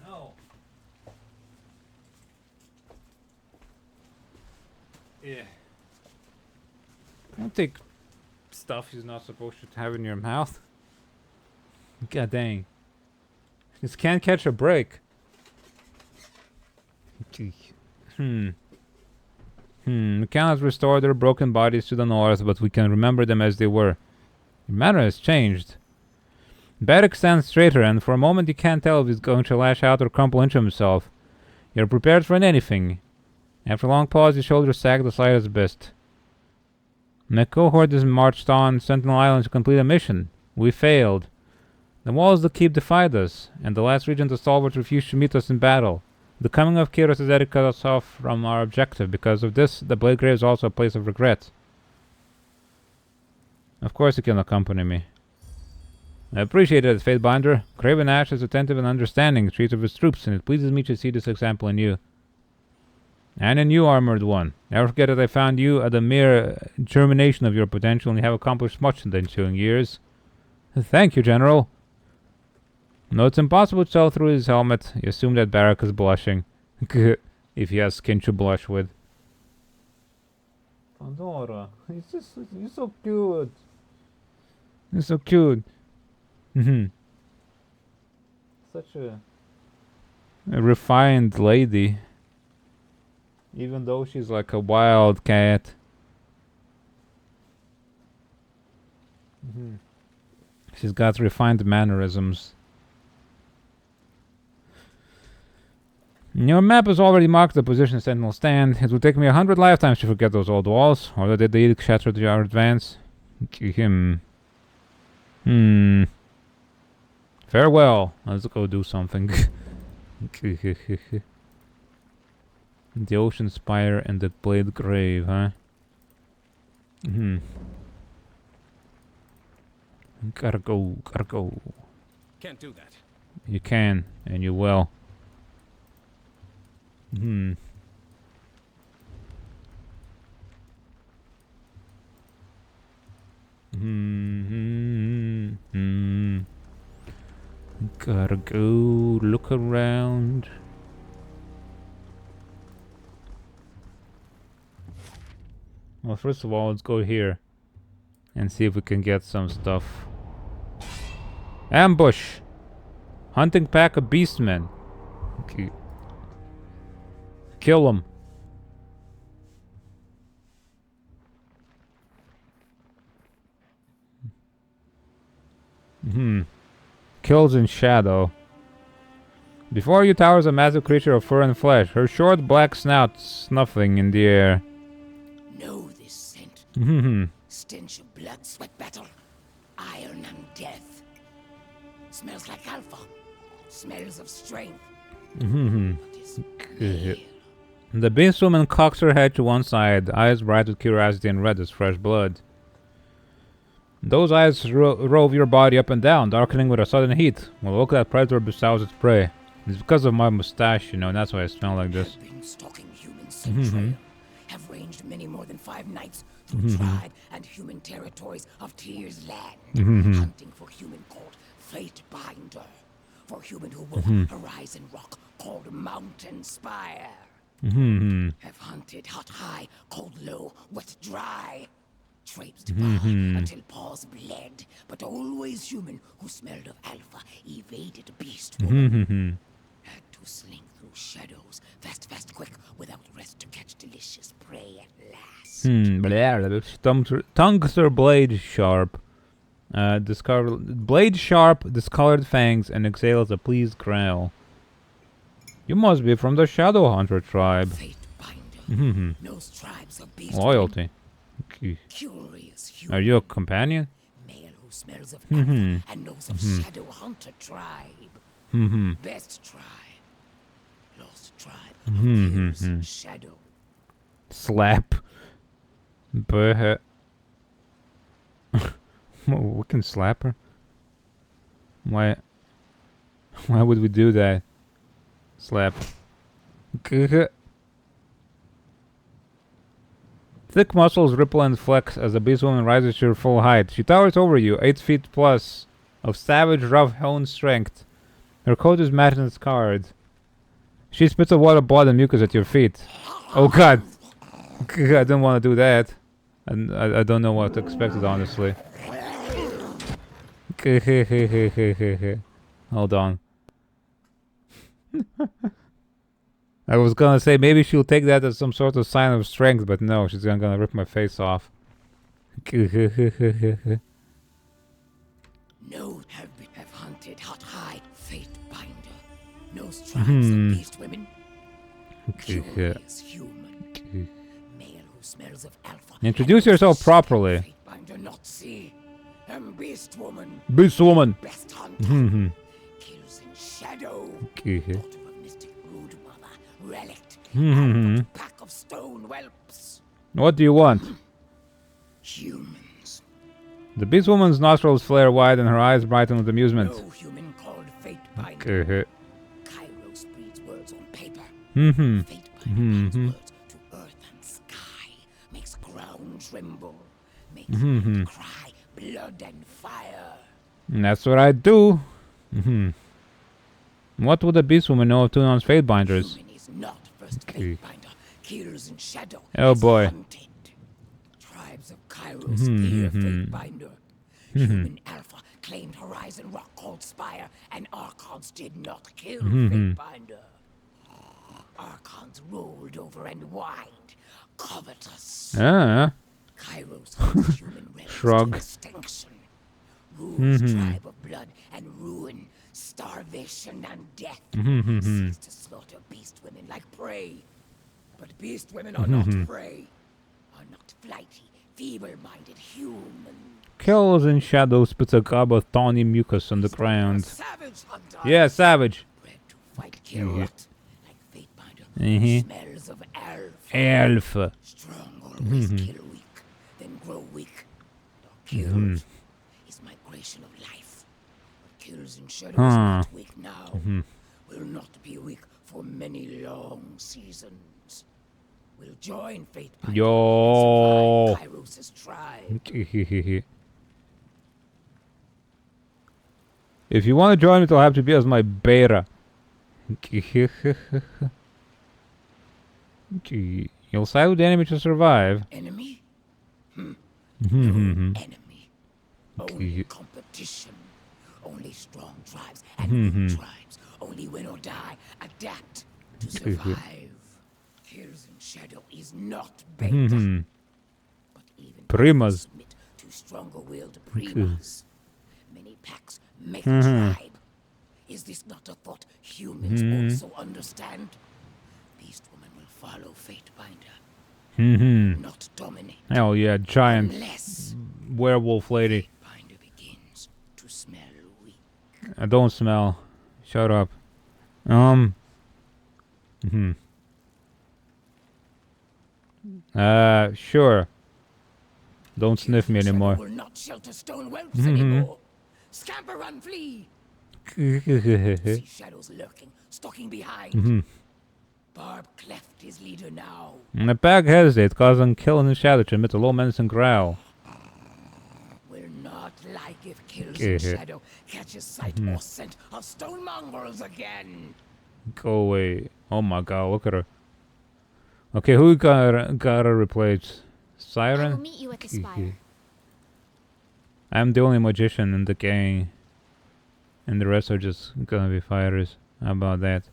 No. Yeah. Don't take stuff you're not supposed to have in your mouth. God dang. Just can't catch a break. We cannot restore their broken bodies to the north, but we can remember them as they were. Your manner has changed. Barrack stands straighter, and for a moment you can't tell if he's going to lash out or crumple into himself. You're prepared for anything. After a long pause, his shoulders sag the slightest bit. My cohort has marched on Sentinel Island to complete a mission. We failed. The walls that keep defied us, and the last regent of Stalwart refused to meet us in battle. The coming of Kiros has cut us off from our objective. Because of this, the Blade Grave is also a place of regret. Of course you can accompany me. I appreciate it, Fatebinder. Craven Ash is attentive and understanding in the treats of his troops, and it pleases me to see this example in you. And in you, Armored One. Never forget that I found you at the mere germination of your potential, and you have accomplished much in the ensuing years. Thank you, General. No, it's impossible to tell through his helmet. You assume that Barak is blushing. If he has skin to blush with. Pandora, you're so cute. You're so cute. Such a refined lady. Even though she's like a wild cat. She's got refined mannerisms. Your map has already marked the position Sentinel stand. It will take me 100 lifetimes to forget those old walls, or did the edict shatter our advance? Farewell. Let's go do something. The Ocean Spire and the Blade Grave, huh? Gotta go, gotta go. Can't do that. You can, and you will. Gotta go look around. Well, first of all, let's go here and see if we can get some stuff. Ambush! Hunting pack of beastmen. Okay. Kill them. Kills in shadow. Before you towers a massive creature of fur and flesh, her short black snout snuffing in the air. Know this scent. Stench of blood, sweat battle, iron and death. Smells like alpha. Smells of strength. The beast woman cocks her head to one side, eyes bright with curiosity and red as fresh blood. Those eyes rove your body up and down, darkening with a sudden heat, while look at that predator bestows its prey. It's because of my mustache, you know, and that's why I smell like this. Been stalking humans century. have ranged many more than 5 nights through tribe and human territories of Tyr's land, hunting for human called Fatebinder, for human who will horizon rock called Mountain Spire. Have hunted hot high, cold low, wet dry. Traipsed by until paws bled, but always human who smelled of alpha, evaded beast woman. Had to slink through shadows, fast, quick, without rest to catch delicious prey at last. Tongues are blade sharp. Blade sharp, discolored fangs, and exhales a pleased growl. You must be from the Shadow Hunter tribe. Fatebinder knows tribes of beast Loyalty. Okay. curious human. Are you a companion? Male who smells of alpha and knows of Shadow Hunter tribe. Best tribe. Lost tribe of Tyr's shadow. Slap. But we can slap her. Why would we do that? Slap. Thick muscles ripple and flex as the beast woman rises to her full height. She towers over you, 8 feet plus, of savage, rough-hewn strength. Her coat is matted and scarred. She spits a wad of blood and mucus at your feet. Oh god! I didn't want to do that. And I don't know what to expect, honestly. Hold on. I was gonna say maybe she'll take that as some sort of sign of strength, but no, she's gonna rip my face off. No, have hunted hot high Fatebinder. Knows tribes of beast women. Curious human. Male who smells of alpha. Introduce yourself properly. Fatebinder not see. Beast woman. Beast woman. Best hunter. Kills in shadow. Daughter of mystic brood mother. Relict. And pack of stone whelps. What do you want? Humans. The beast woman's nostrils flare wide and her eyes brighten with amusement. No human called Fatebinder. Kairos breeds words on paper. Fatebinder adds words to earth and sky. Makes ground tremble. Makes wind cry. Blood and fire. And that's what I do. What would the beast woman know of Tunon's Fatebinders? Human is not first Fatebinder. Kills in shadow. Oh is boy. Hunted. Tribes of Kairos fear Fatebinder. Human Alpha claimed Horizon Rock called Spire, and Archons did not kill Fatebinder. Archons rolled over and whined, covetous. Kairos holds human relics Shrug. to extinction. Rules tribe of blood and ruin, starvation and death. Seeks to slaughter beast women like prey. But beast women are not prey. Are not flighty, feeble-minded human. Kills in shadow, spits a gob of tawny mucus on the ground. Savage hunter. Yeah, savage. Bred to fight kill rot. Like Fatebinder. Smells of alpha. Alpha. Strong always kill weak, then grow weak. Or killed is migration of life. What kills in shadow is not weak now. Will not be weak for many long seasons. Will join Fatebinder. Yo. Kairos' tribe. If you want to join, it'll have to be as my beta. You'll side with the enemy to survive. Enemy? No enemy. Only competition. Only strong tribes and weak tribes. Only win or die. Adapt to survive. Kills in shadow is not beta. But even Primas. submit to stronger-willed primas. Many packs make a tribe. Is this not a thought humans also understand? Beast woman will follow Fatebinder. Not dominate. Hell yeah, giant Unless werewolf lady. Fatebinder begins to smell weak. I don't smell. Shut up. Sure. Don't sniff me Shadow anymore. will not shelter stone whelps anymore. Scamper, run, flee. See shadows lurking, stalking behind. Barb cleft his leader now. And the pack hesitates, causing kill in the shadow to emit a low menacing growl. Will not like if kills Okay. in shadow catches sight or scent of stone mongrels again. Go away. Oh my god, look at her. Okay, who gotta replace? I Siren? will meet you at the spire. I'm the only magician in the gang. And the rest are just gonna be fighters. How about that?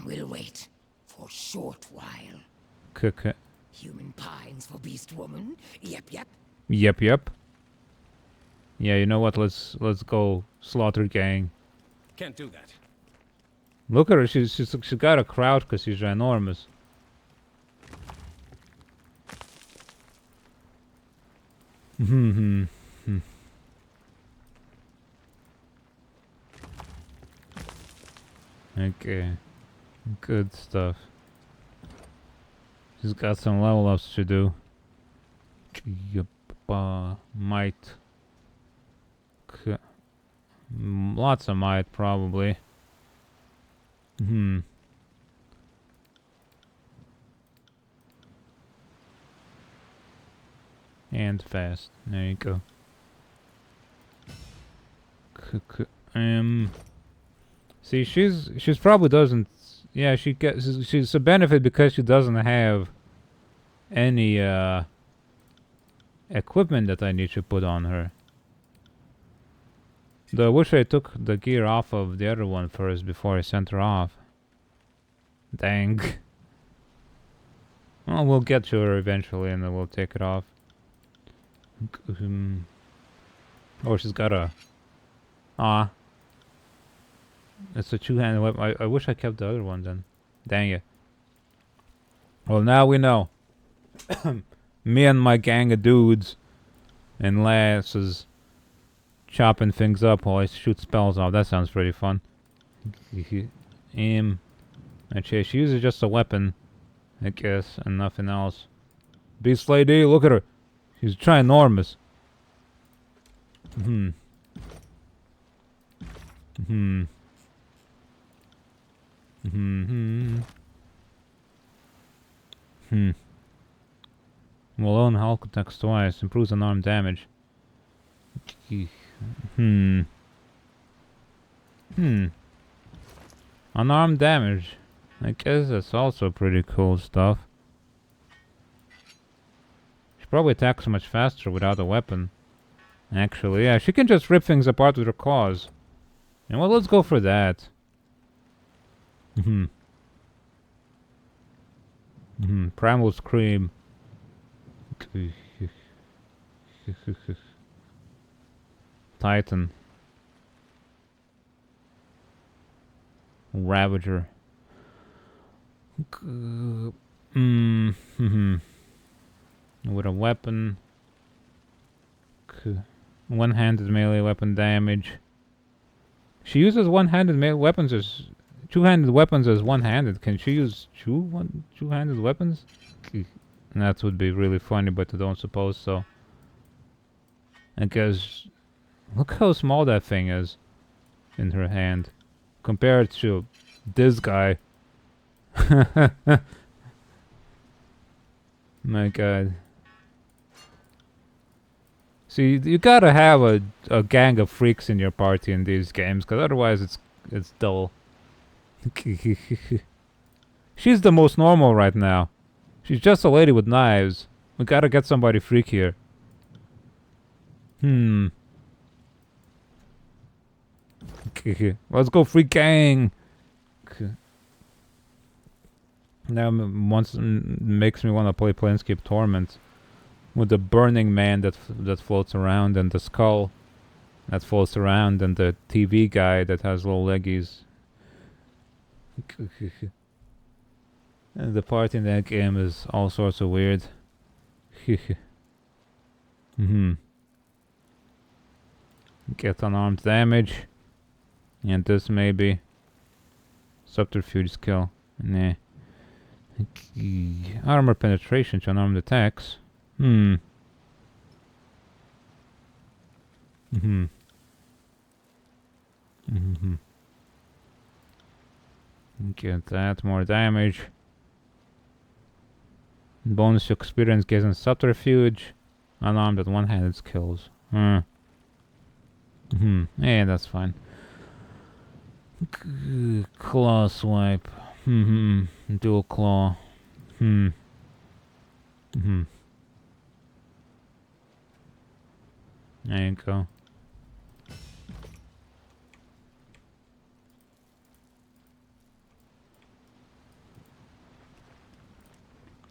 We'll wait for short while. Human pines for beast woman. Yep. Yep. Yeah, you know what? Let's go slaughter gang. Can't do that. Look at her. She's got a crowd because she's ginormous. Okay. Good stuff. She's got some level ups to do. Yup. Might. Lots of might, probably. And fast. There you go. See, she's probably doesn't. Yeah, she's a benefit because she doesn't have any equipment that I need to put on her. Though I wish I took the gear off of the other one first before I sent her off. Dang. Well, we'll get to her eventually and then we'll take it off. Oh, she's got a... It's a two-handed weapon. I wish I kept the other one then. Dang it. Well, now we know. Me and my gang of dudes and lasses chopping things up while I shoot spells off. That sounds pretty fun. Actually, she uses just a weapon, I guess, and nothing else. Beast Lady, look at her. She's ginormous. Malone Hulk attacks twice, improves unarmed damage. Unarmed damage. I guess that's also pretty cool stuff. She probably attacks much faster without a weapon. Actually, yeah, she can just rip things apart with her claws. And well, let's go for that. Primal Scream. Titan. Ravager. With a weapon. One-handed melee weapon damage. She uses one-handed melee weapons as... Two-handed weapons as one-handed. Can she use two-handed weapons? That would be really funny, but I don't suppose so. Because... Look how small that thing is. In her hand. Compared to this guy. My god. See, you gotta have a gang of freaks in your party in these games, because otherwise it's dull. She's the most normal right now. She's just a lady with knives. We gotta get somebody freakier. Let's go, freak gang! Now makes me want to play Planescape Torment. With the Burning Man that floats around, and the skull that floats around, and the TV guy that has little leggies. And the party in that game is all sorts of weird. Get unarmed damage. And this maybe. Subterfuge skill. Nah. Armor penetration to unarmed attacks. Get that, more damage. Bonus to experience getting subterfuge. Unarmed at one-handed skills. Yeah, that's fine. Claw swipe. Dual claw. There you go.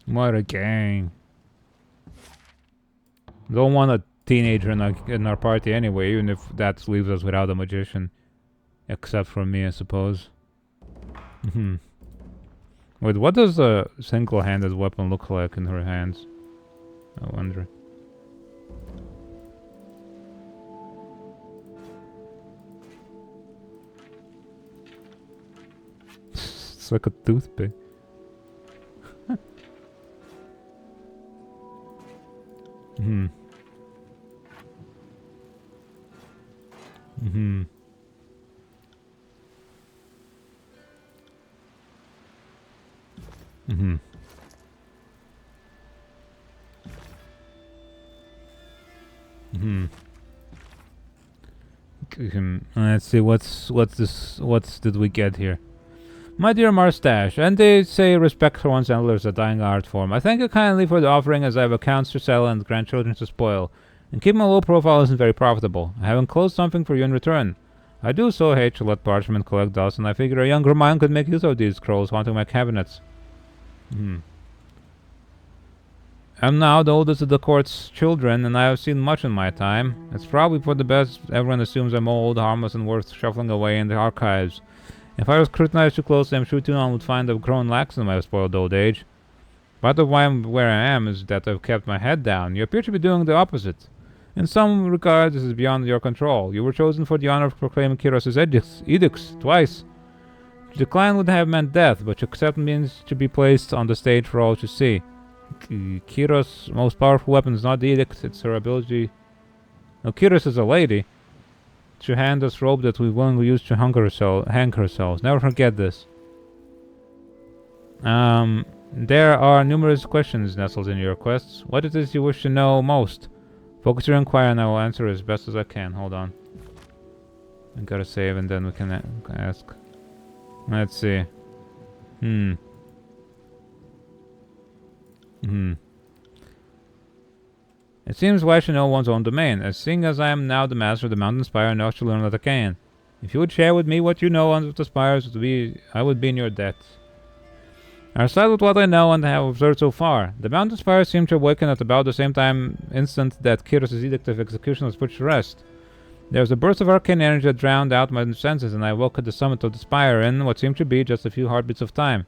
What a gang. Don't want a teenager in our party anyway, even if that leaves us without a magician. Except for me, I suppose. Wait, what does a single-handed weapon look like in her hands? I wonder. It's like a toothpick. Let's see, what's did we get here? My dear Mustache, and they say respect for one's elders, a dying art form. I thank you kindly for the offering, as I have accounts to settle and grandchildren to spoil. And keeping a low profile isn't very profitable. I have enclosed something for you in return. I do so hate to let parchment collect dust, and I figure a younger mind could make use of these scrolls haunting my cabinets. I'm now the oldest of the court's children, and I have seen much in my time. It's probably for the best. Everyone assumes I'm old, harmless, and worth shuffling away in the archives. If I was scrutinized too closely, I'm sure Tunon would find I've grown lax in my spoiled old age. Part of why I'm where I am is that I've kept my head down. You appear to be doing the opposite. In some regards, this is beyond your control. You were chosen for the honor of proclaiming Kiros' edicts twice. To decline would have meant death, but to accept means to be placed on the stage for all to see. Kiros' most powerful weapon is not the edict, it's her ability. Now, Kiros is a lady. To hand us rope that we willingly use to hang ourselves. Never forget this. There are numerous questions nestled in your requests. What it is you wish to know most? Focus your inquiry and I will answer as best as I can. Hold on. I gotta save and then we can ask. Let's see. It seems wise to know one's own domain, as seeing as I am now the master of the Mountain Spire, I know to learn what I can. If you would share with me what you know on the spires, I would be in your debt. I'll start with what I know and have observed so far. The Mountain Spires seem to awaken at about the same instant that Kiros' edict of execution was put to rest. There was a burst of arcane energy that drowned out my senses, and I woke at the summit of the spire in what seemed to be just a few heartbeats of time.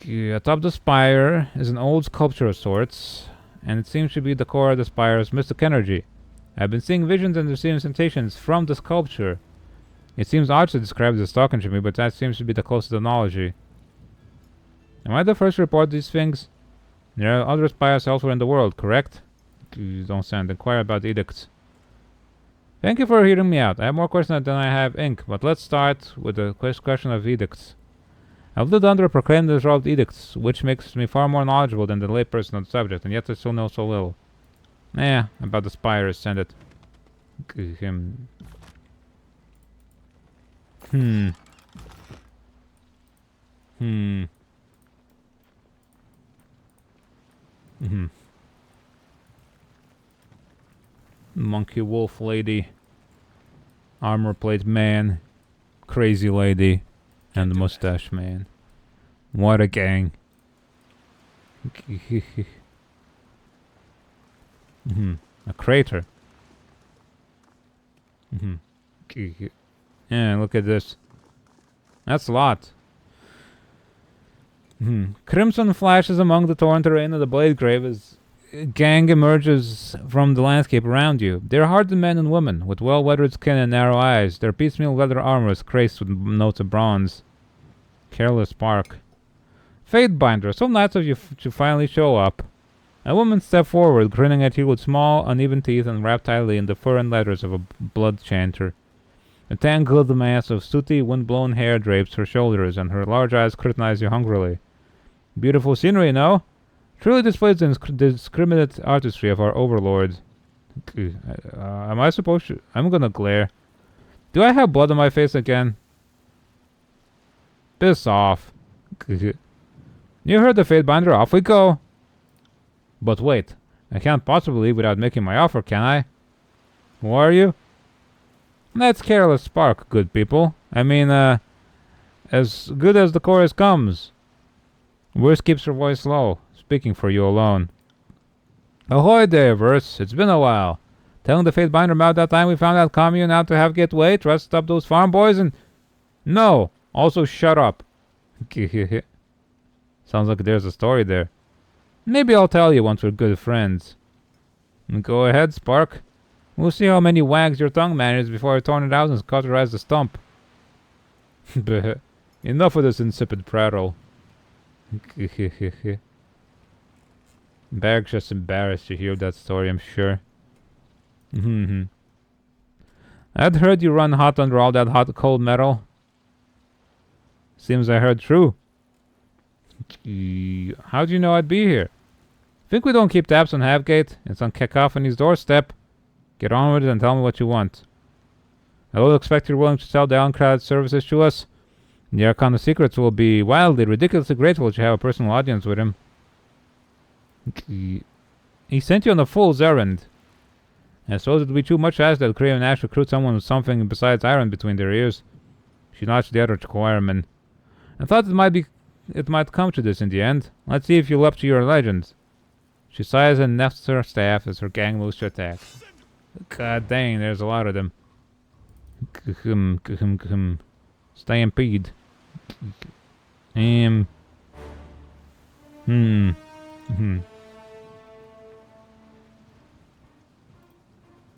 Atop the spire is an old sculpture of sorts, and it seems to be the core of the spire's mystic energy. I've been seeing visions and receiving sensations from the sculpture. It seems odd to describe it as talking to me, but that seems to be the closest analogy. Am I the first to report these things? There are other spires elsewhere in the world, correct? You don't sound inquire about edicts. Thank you for hearing me out. I have more questions than I have ink, but let's start with the question of edicts. I've lived under proclaimed and resolved edicts, which makes me far more knowledgeable than the layperson on the subject, and yet I still know so little. About the spires, send it. Him. Monkey wolf lady. Armor plate man. Crazy lady. And the mustache man. What a gang. A crater. Yeah, look at this. That's a lot. Crimson flashes among the torn terrain of the Blade Grave as a gang emerges from the landscape around you. They are hardened men and women, with well-weathered skin and narrow eyes. Their piecemeal leather armor is graced with notes of bronze. Careless spark. Fatebinder, so nice of you to finally show up. A woman stepped forward, grinning at you with small, uneven teeth and wrapped tightly in the fur and leathers of a blood chanter. A tangled mass of sooty, wind-blown hair drapes her shoulders, and her large eyes scrutinize you hungrily. Beautiful scenery, no? Truly displays the discriminate artistry of our overlords. Am I supposed to? I'm gonna glare. Do I have blood on my face again? Piss off. You heard the Fatebinder, off we go. But wait, I can't possibly leave without making my offer, can I? Who are you? That's Careless Spark, good people. I mean, as good as the chorus comes. Verse keeps her voice low, speaking for you alone. Ahoy there, Verse. It's been a while. Telling the Fatebinder about that time we found that commune out to have gateway, dressed up those farm boys and... No! Also shut up. Sounds like there's a story there. Maybe I'll tell you once we're good friends. Go ahead, Spark. We'll see how many wags your tongue manages before I torn it out and cauterize the stump. Enough of this insipid prattle. Berg's just embarrassed to hear that story, I'm sure. I'd heard you run hot under all that hot cold metal. Seems I heard true. How'd you know I'd be here? Think we don't keep tabs on Havgate? It's on Cacophony's doorstep. Get on with it and tell me what you want. I don't expect you're willing to sell the uncrowded services to us. The Arcana Secrets will be wildly, ridiculously grateful to have a personal audience with him. He sent you on a fool's errand. I suppose it would be too much to ask that Craven Ash recruit someone with something besides iron between their ears. She notched the other requirement. I thought it might come to this in the end. Let's see if you live up to your legend. She sighs and nefts her staff as her gang moves to attack. God dang, there's a lot of them. Stampede.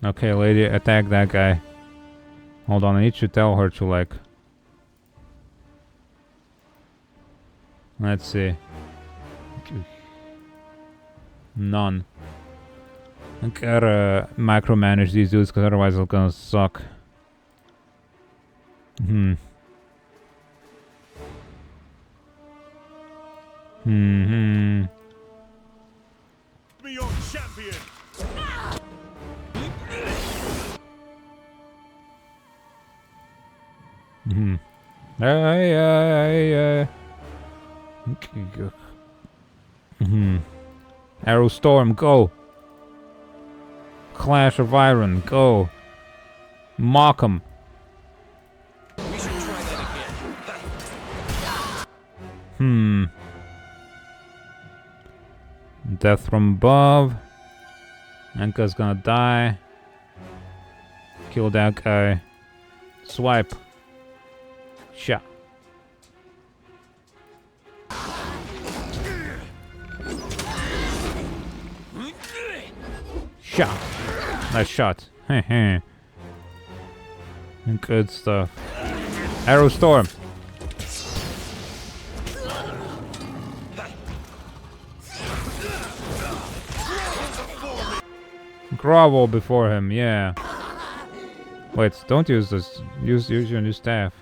Okay, lady, attack that guy. Hold on, I need to tell her to, like... Let's see. None. I gotta micromanage these dudes, because otherwise it's gonna suck. Me your champion. Arrow Storm, go. Clash of Iron, go. Mock 'em. We should try that again. Death from above. Anka's gonna die. Kill that guy. Swipe. Shot. Shot. Nice shot. Good stuff. Arrow Storm. Grovel before him, yeah. Wait, don't use this. Use your new staff.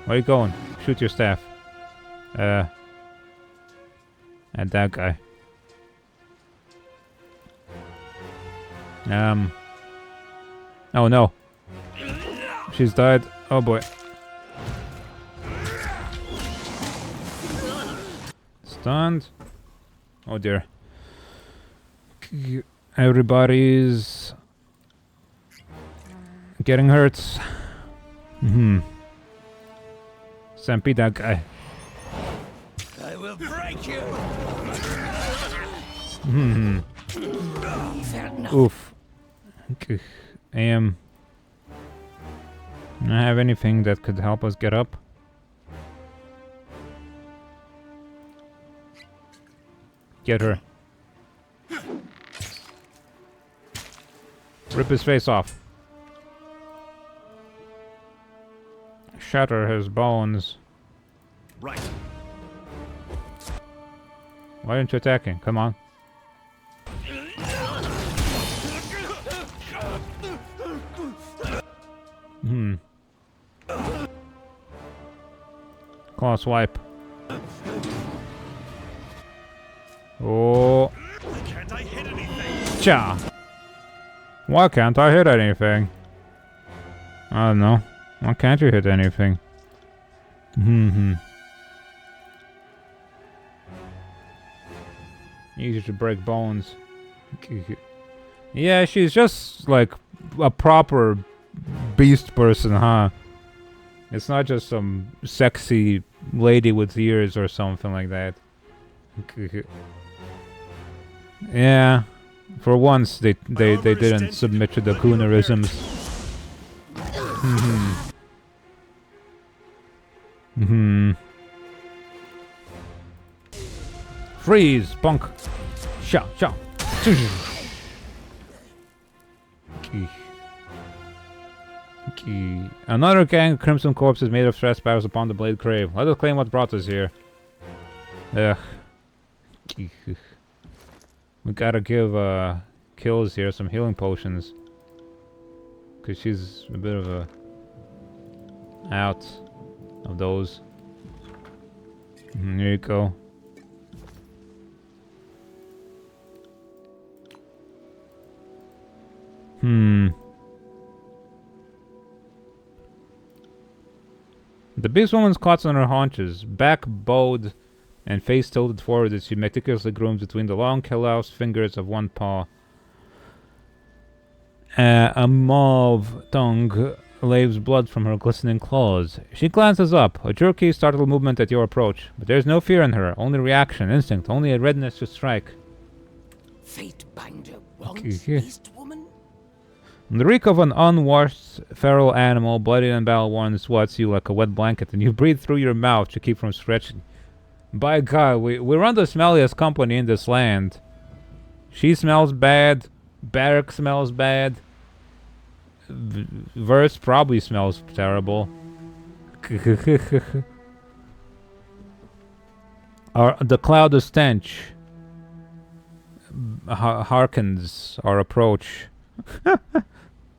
Where you going? Shoot your staff. And that guy. Oh no. She's died. Oh boy. Stunned. Oh dear. Everybody's getting hurt. Stampede that guy. I will break you. Oof. I have anything that could help us get up? Get her. Rip his face off. Shatter his bones. Right. Why aren't you attacking? Come on. Claw swipe. Oh. Why can't I hit anything? Cha. Why can't I hit anything? I don't know. Why can't you hit anything? Easy to break bones. Yeah, she's just like a proper beast person, huh? It's not just some sexy lady with ears or something like that. Yeah. For once, they didn't submit to the goonerisms. Freeze, punk. Sha. Another gang of crimson corpses made of trespassers upon the blade crave. Let us claim what brought us here. Ugh. We gotta give Kills here some healing potions. Cause she's a bit of a out of those. Here you go. The beast woman's caught on her haunches, back bowed and face tilted forward as she meticulously grooms between the long calloused fingers of one paw. A mauve tongue laves blood from her glistening claws. She glances up, a jerky, startled movement at your approach. But there's no fear in her, only reaction, instinct, only a readiness to strike. Fate binder wants beast woman? The reek of an unwashed feral animal, bloody and battle-worn, swats you like a wet blanket, and you breathe through your mouth to keep from stretching. By God, we run the smelliest company in this land. She smells bad. Barrack smells bad. Verse probably smells terrible. The cloud of stench harkens our approach.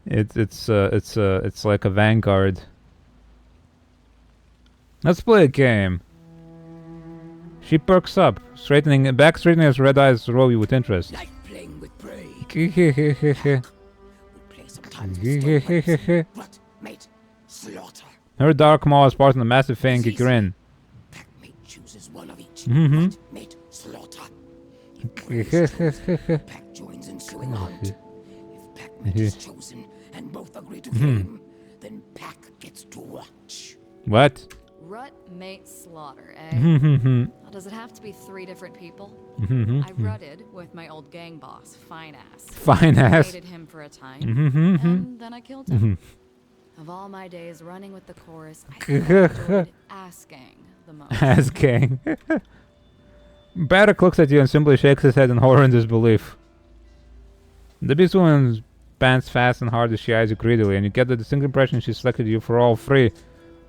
It's like a vanguard. Let's play a game. She perks up, straightening his red eyes roll you with interest. Like playing with prey. We play sometimes with but mate, slaughter. Her dark maw is part of a massive fangy grin. Packmate chooses one of each. But mate, slaughter. Pack joins ensuing hunt. If packmate is chosen and both agree to game, then pack gets to watch. What? Rut, mate, slaughter, eh? Does it have to be 3 different people? I rutted with my old gang boss, Fine Ass. Fine Ass. I hated him for a time, and then I killed him. Of all my days running with the chorus, I think I enjoyed Ass Gang the most. Ass gang. Barrack looks at you and simply shakes his head in horror and disbelief. The beast woman pants fast and hard as she eyes you greedily, and you get the distinct impression she selected you for all 3.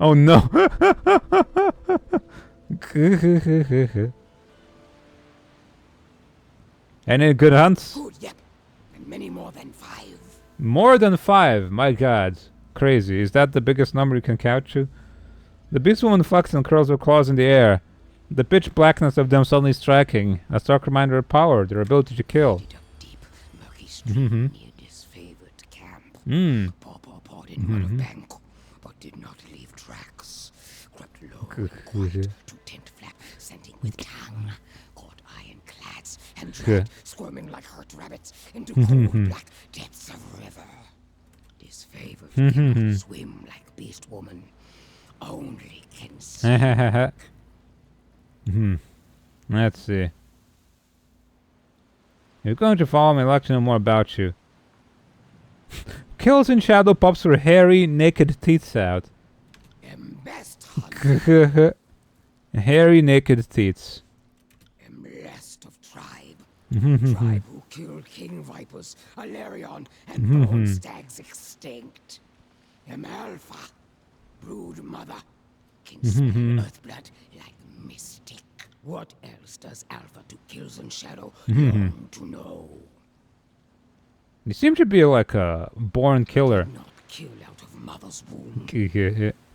Oh no! Any good hunts? Good, yep. And many more than 5. More than 5, my god. Crazy. Is that the biggest number you can count to? The beast woman flexes and curls her claws in the air. The pitch blackness of them suddenly striking. A stark reminder of power, their ability to kill. Deep, murky stream near disfavored camp. Paw poured in mud of bank, but did not leave tracks. Crept low and quiet to tent flap, scenting with tongue. Caught ironclads and dragged, squirming like hurt rabbits, into cold black depths of river. Disfavored cannot swim like beast woman. Only can see. Let's see. You're going to follow me, I'd like to know more about you. Kills in shadow pops her hairy, naked teeth out. Am best hunter. Hairy, naked teeth. Am last of tribe. Tribe who killed king vipers, Alarion, and bone stags extinct. Am alpha. Brood mother. Can smell earthblood like mystic. What else does Alpha to Kills and Shadow long to know? You seem to be like a born killer. Not kill out of mother's womb.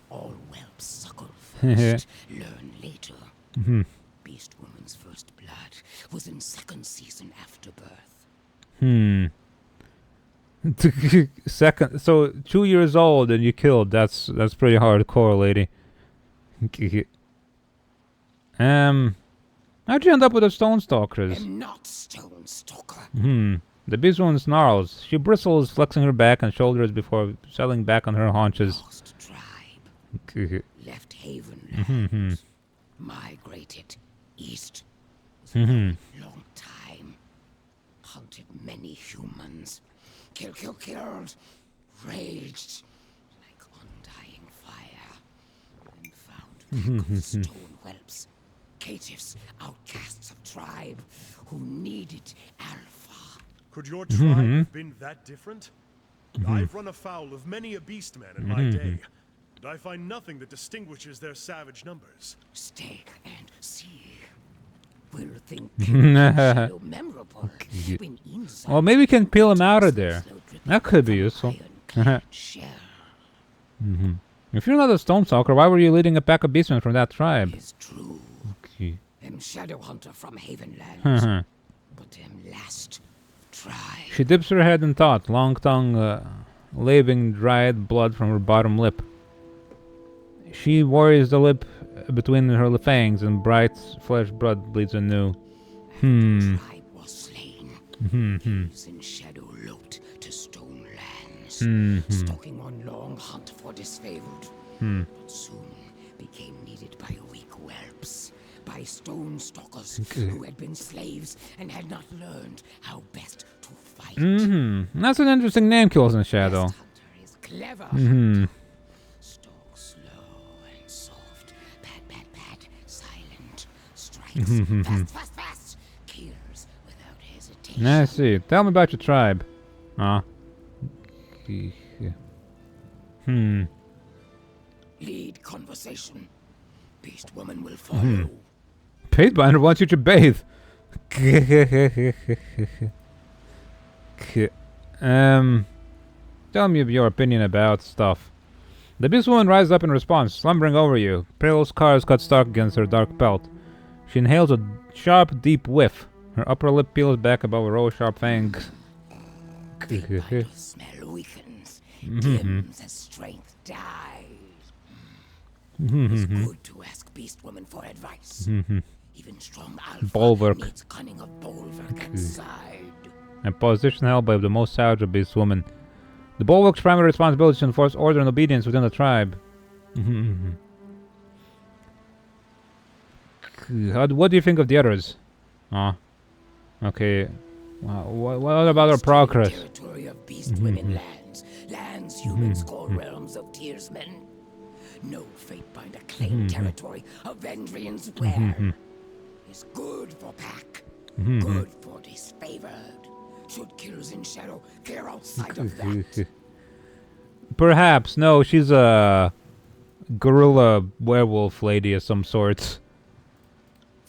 All whelps suckle First, learn later. Beast Woman's first blood was in second season after birth. Second, so 2 years old and you killed. That's pretty hardcore, lady. How'd you end up with the Stone Stalkers? I'm not Stone Stalker. The beast woman snarls. She bristles, flexing her back and shoulders before settling back on her haunches. Lost tribe. Left Haven lands. Migrated east. Was a long time. Hunted many humans. Killed. Raged like undying fire. And found pack of stone whelps. Caitiffs, outcasts of tribe who needed alpha. Could your tribe have been that different? I've run afoul of many a beastman in my day, and I find nothing that distinguishes their savage numbers. Stay and see. Will think so memorable when inside Well, maybe we can peel him out of there. That could be useful. shell If you're not a Stone Stalker, why were you leading a pack of beastmen from that tribe? is true. Okay. Am shadow hunter from Haven lands, but am last tribe. She dips her head in thought, long tongue laving dried blood from her bottom lip. She worries the lip between her fangs, and bright flesh blood bleeds anew. The tribe was slain. Thieves in shadow loped to stone lands, stalking on long hunt for disfavored. But soon became needed by weak whelps, by stone stalkers who had been slaves and had not learned how best to fight. That's an interesting name, Kills in Shadow. Best hunter is clever hunter. Stalk slow and soft. Bad, silent. Strikes fast. Kills without hesitation. I see. Tell me about your tribe. Lead conversation. Beast woman will follow. Paidbinder wants you to bathe. Tell me your opinion about stuff. The beast woman rises up in response, slumbering over you. Pale scars cut stark against her dark pelt. She inhales a sharp, deep whiff. Her upper lip peels back above her row sharp fangs. Vital smell weakens. Dims as strength dies. It's good to ask beast woman for advice. Even strong alpha Bulwark. needs cunning of bulwark inside. A position held by the most savage of beast women. The Bulwark's primary responsibility is to enforce order and obedience within the tribe. What do you think of the others? Okay. What about our progress? Territory of beast women lands. Lands humans call realms of tearsmen. No Fatebinder claim territory of Vendrian's where. Is good for pack. Good for disfavored. Should killers in shadow care outside of that? Perhaps. No, she's a gorilla werewolf lady of some sort.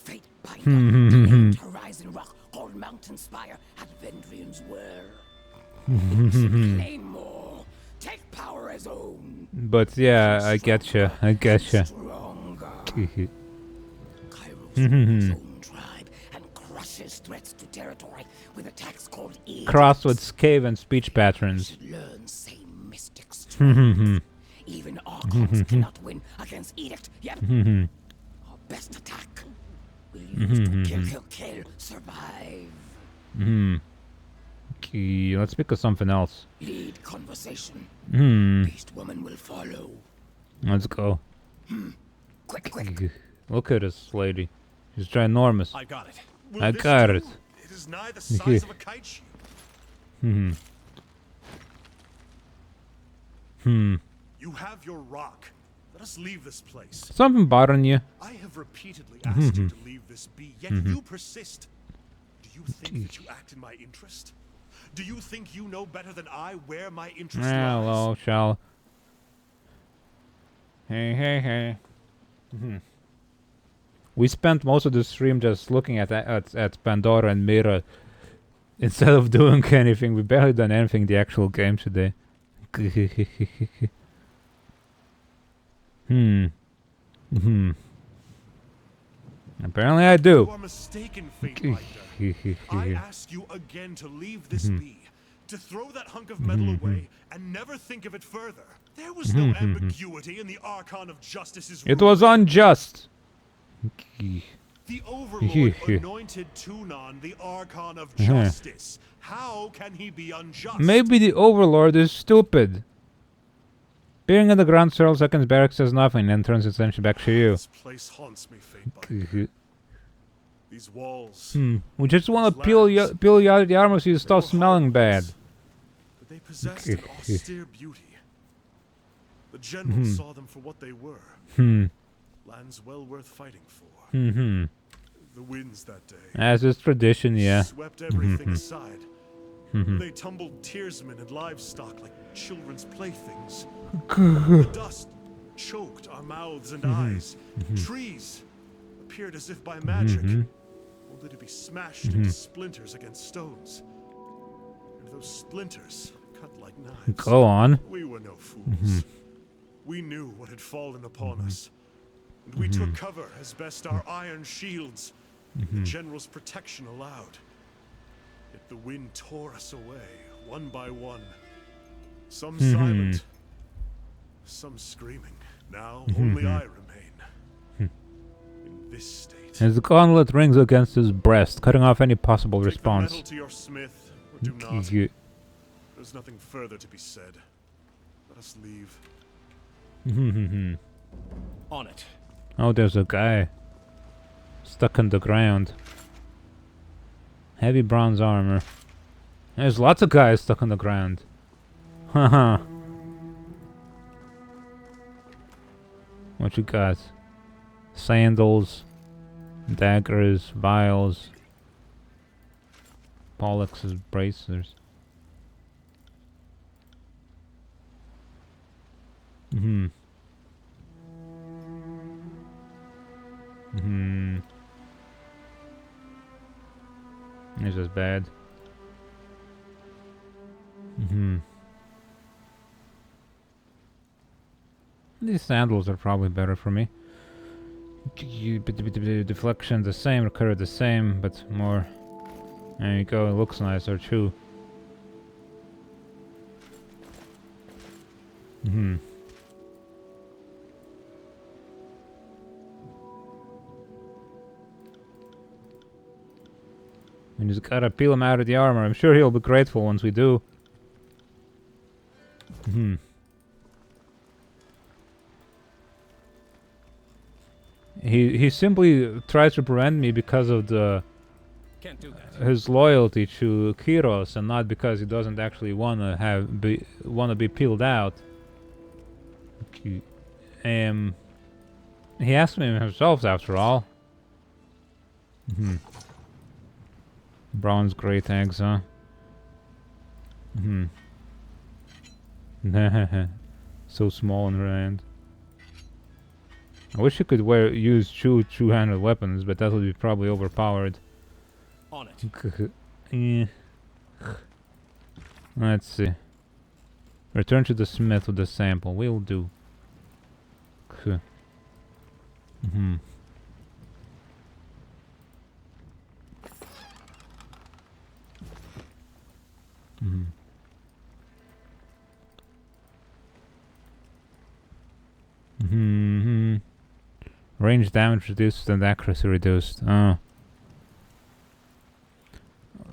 Fatebinder claimed horizon rock called Mountain Spire at Vendrian's where. Claim more. Take power as own. But yeah, I getcha. Stronger. Kairos own tribe and crushes threats to territory with attacks called Crosswoods, cave, and speech patterns. should learn same mystic strength. Even Archons cannot win against Edict, yet our best attack will use to kill, survive. Okay, let's pick of something else. Lead conversation. Beast woman will follow. Let's go. Quick. Look at this lady. She's ginormous. I got it. I got it. It is nigh the size of a kite shield. You have your rock. Let us leave this place. Something bothering you? I have repeatedly asked you to leave this be, yet you persist. Do you think that you act in my interest? Do you think you know better than I where my interest lies? Hello, shall. Hey. We spent most of the stream just looking at Pandora and Mira instead of doing anything. We barely done anything in the actual game today. Apparently I You do. are mistaken, Fate Binder. I ask you again to leave this be, to throw that hunk of metal away, and never think of it further. There was no ambiguity in the Archon of Justice's It ruling. was unjust. The Overlord anointed Tunon the Archon of Justice. How can he be unjust? Maybe the Overlord is stupid. Peering at the ground, several seconds, Barrack says nothing, then turns his attention back to you. This place haunts me, Fate Binder. These walls. We just want to peel you out of the armor so you stop smelling bad. But they possessed an austere beauty. The generals saw them for what they were. Lands well worth fighting for. The winds that day. As is tradition, yeah. Swept everything aside. They tumbled tearsmen and livestock like children's playthings. The dust choked our mouths and eyes. Trees appeared as if by magic, only to be smashed into splinters against stones. And those splinters cut like knives. Go on. We were no fools. We knew what had fallen upon us. And we took cover as best our iron shields and the general's protection allowed. Yet the wind tore us away, one by one. Some silent, some screaming. Now only I remain. In this state. His gauntlet rings against his breast, cutting off any possible Take the response. metal to your smith, or do not. There's nothing further to be said. Let us leave. On it. Oh, there's a guy stuck in the ground. Heavy bronze armor. There's lots of guys stuck on the ground. Haha. What you got? Sandals, daggers, vials, Pollux's bracers. This is bad. These sandals are probably better for me. Deflection the same, recovery the same, but more. There you go, it looks nicer too. We just gotta peel him out of the armor. I'm sure he'll be grateful once we do. He simply tries to prevent me because of Can't do that. his loyalty to Kyros, and not because he doesn't actually wanna be peeled out. He asked me himself after all. Bronze great eggs, huh? So small in her hand. I wish you could use two-handed weapons, but that would be probably overpowered. On it. Yeah. Let's see. Return to the smith with the sample. Will do. Range damage reduced and accuracy reduced. Oh.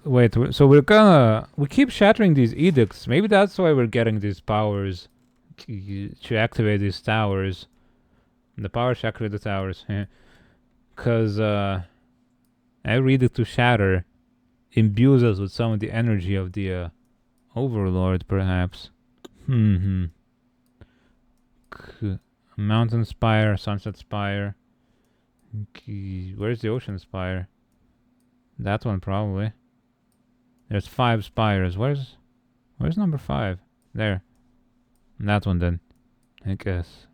Wait, so we keep shattering these edicts. Maybe that's why we're getting these powers to activate these towers. The powers to activate the towers. Because every edict to shatter imbues us with some of the energy of the Overlord, perhaps. Mountain Spire, Sunset Spire. Where's the Ocean Spire? That one probably. There's 5 spires. Where's number 5? There. That one then, I guess.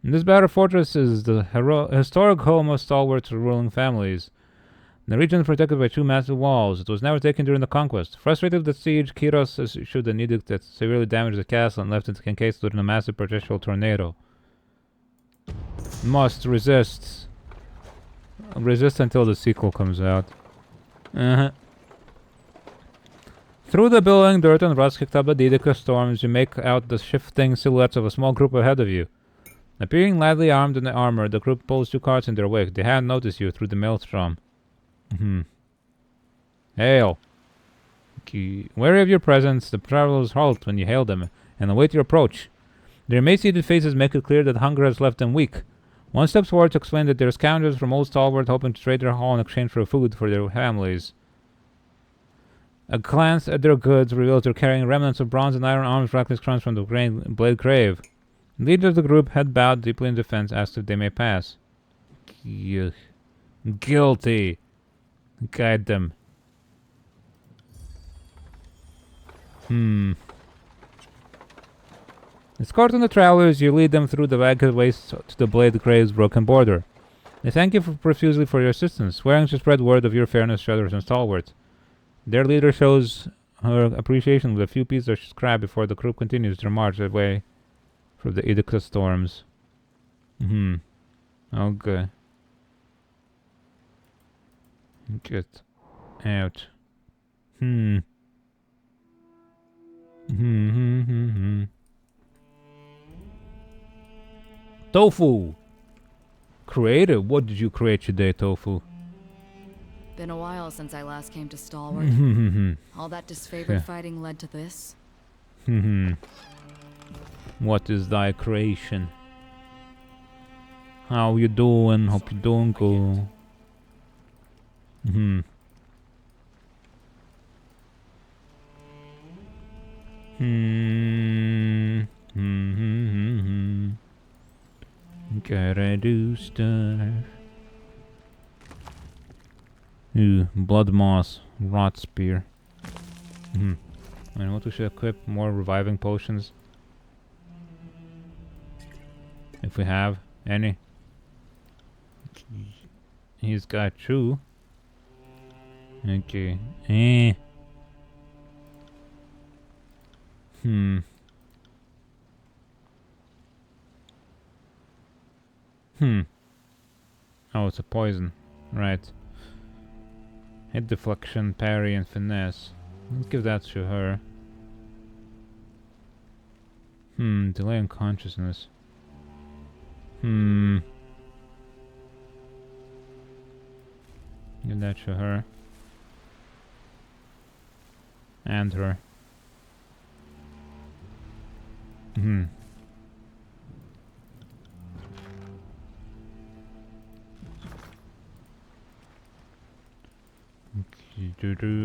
This battle fortress is the historic home of stalwart ruling families. The region is protected by 2 massive walls. It was never taken during the conquest. Frustrated with the siege, Kyros issued an edict that severely damaged the castle and left it encased within a massive perpetual tornado. Must resist. Resist until the sequel comes out. Through the billowing dirt and rust kicked up by the Edicus storms, you make out the shifting silhouettes of a small group ahead of you. Appearing lightly armed in armor, the group pulls 2 carts in their wake. They hadn't noticed you through the maelstrom. Hail. Wary of your presence, the travelers halt when you hail them and await your approach. Their emaciated faces make it clear that hunger has left them weak. One steps forward to explain that they're scoundrels from Old Stalwart hoping to trade their haul in exchange for food for their families. A glance at their goods reveals they're carrying remnants of bronze and iron arms reckless crumbs from the blade grave. The leader of the group, head bowed deeply in defense, asks if they may pass. Guilty. Guide them. Escorting the travelers, you lead them through the ragged waste to the blade grave's broken border. They thank you profusely for your assistance, swearing to spread word of your fairness to others and stalwarts. Their leader shows her appreciation with a few pieces of scrap before the group continues their march away from the Edicus storms. Okay. Get out. Tofu! Creative? What did you create today, Tofu? Been a while since I last came to Stalwart. All that disfavored fighting led to this. What is thy creation? How you doing? Hope you doing good. Gotta do stuff. Ooh, blood moss, rot spear. I want to equip more reviving potions. If we have any. He's got 2. Okay. Oh, it's a poison. Right. Hit deflection, parry, and finesse. Let's give that to her. Delay unconsciousness. Give that to her. And her.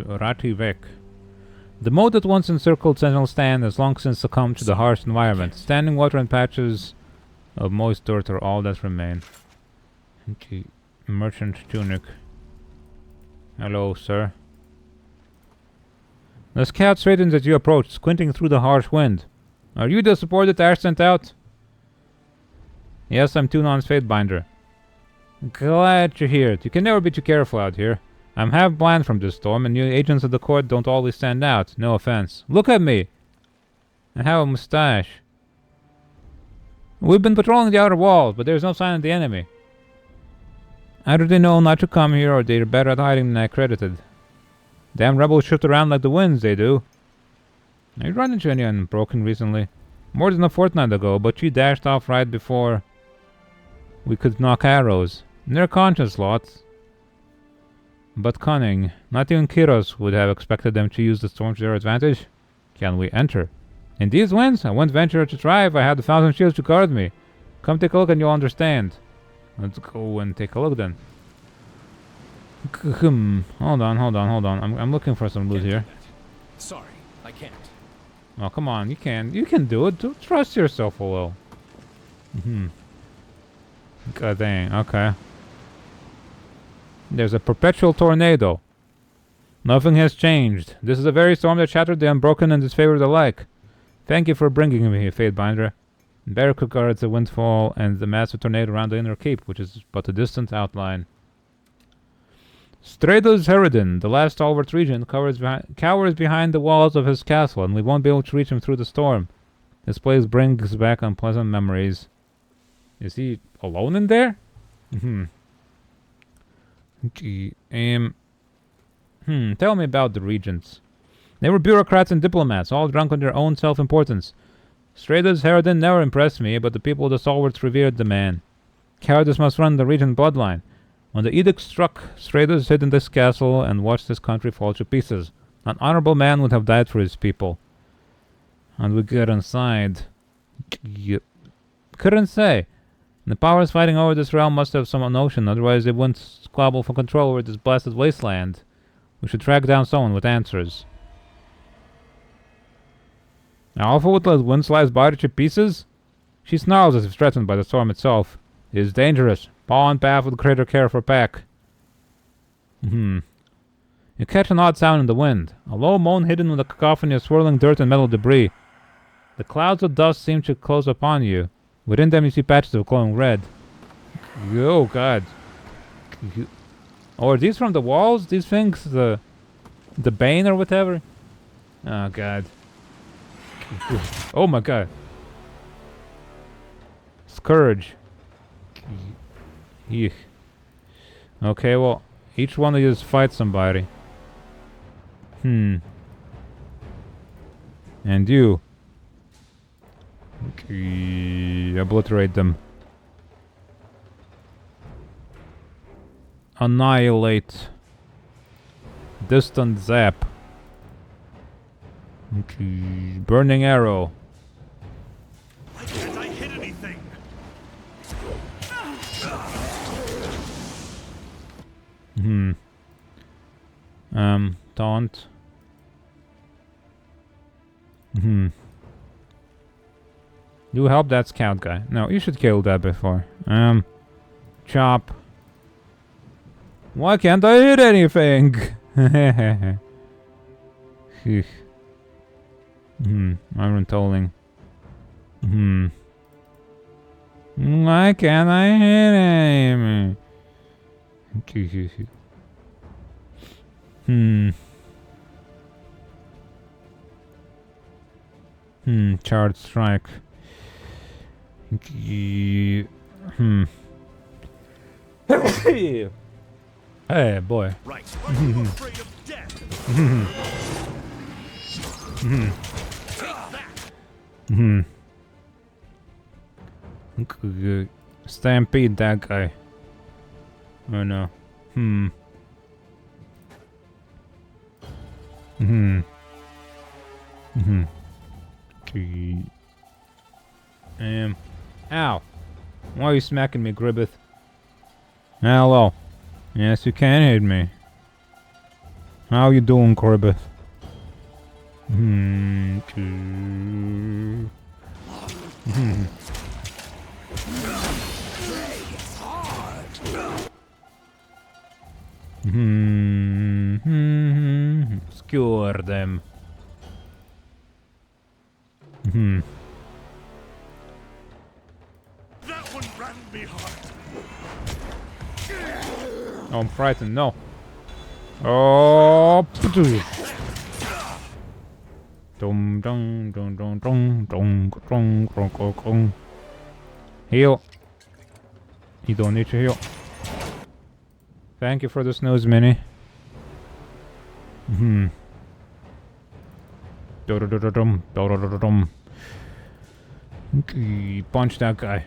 Rati Vek. The moat that once encircled Sentinel Stand has long since succumbed to the harsh environment. Standing water and patches of moist dirt are all that remain. Okay. Merchant tunic. Hello, sir. The scout straightens as you approach, squinting through the harsh wind. Are you the support that Ash sent out? Yes, I'm Tunon's Fatebinder. Glad you're here. You can never be too careful out here. I'm half blind from this storm, and you agents of the court don't always stand out. No offense. Look at me! I have a mustache. We've been patrolling the outer walls, but there's no sign of the enemy. Either they know not to come here, or they're better at hiding than I credited. Damn rebels shift around like the winds, they do. I run into anyone broken recently. More than a fortnight ago, but she dashed off right before we could knock arrows. They're conscious lots. But cunning. Not even Kiros would have expected them to use the storm to their advantage. Can we enter? In these winds, I wouldn't venture to try if I had 1,000 shields to guard me. Come take a look and you'll understand. Let's go and take a look then. Hold on. I'm looking for some loot here. Sorry, I can't. Oh, come on. You can do it. Trust yourself a little. God dang. Okay. There's a perpetual tornado. Nothing has changed. This is the very storm that shattered the unbroken and disfavored alike. Thank you for bringing me here, Fatebinder. Barracuda guards the windfall and the massive tornado around the inner keep, which is but a distant outline. Strados Herodin, the last stalwart regent, cowers behind the walls of his castle, and we won't be able to reach him through the storm. This place brings back unpleasant memories. Is he alone in there? Okay. Tell me about the regents. They were bureaucrats and diplomats, all drunk on their own self-importance. Strader's Harridan never impressed me, but the people of the stalwarts revered the man. Cowardice must run the regent bloodline. When the edict struck, Strader's hid in this castle and watched his country fall to pieces. An honorable man would have died for his people. And we get inside. Couldn't say. The powers fighting over this realm must have some notion, otherwise they wouldn't squabble for control over this blasted wasteland. We should track down someone with answers. Alpha would let Wind slice body to pieces? She snarls as if threatened by the storm itself. It is dangerous. Paw on path with greater care for pack. You catch an odd sound in the wind. A low moan hidden in the cacophony of swirling dirt and metal debris. The clouds of dust seem to close upon you. Within them you see patches of glowing red. Oh god. Oh, are these from the walls? These things? The Bane or whatever? Oh god. Oh my god. Scourge. Eek. Okay, well, each one of you fight somebody. And you. Okay, obliterate them. Annihilate. Distant zap. Okay, burning arrow. Why can't I hit anything? Taunt. You help that scout guy. No, you should kill that before. Chop. Why can't I hit anything? Iron tolling. Why can't I hit him? Charge strike. Hey, boy. Right. Are you afraid of death? Take that. Stampede that guy. Oh no. Okay. Ow. Why are you smacking me, Gribbeth? Hello. Yes, you can hit me. How you doing, Gribbeth? Skewer them. That one rammed me hard. Oh, I'm frightened. No. Oh. Dum dum dum dum dum dum dum dum. Heal. You don't need to heal. Thank you for the snooze, Mini. Okay, punch that guy.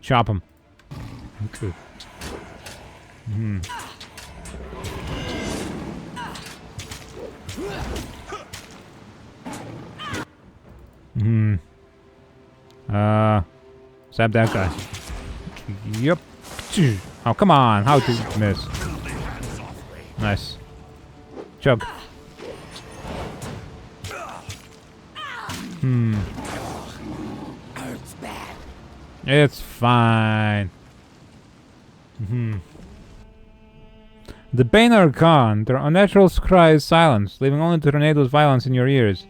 Chop him. Okay. Stab that guy. Yep. Oh, come on. How did you miss? Nice. Chug. Hurts bad. It's fine. The Bane are gone. Their unnatural cry is silenced, leaving only tornado's violence in your ears.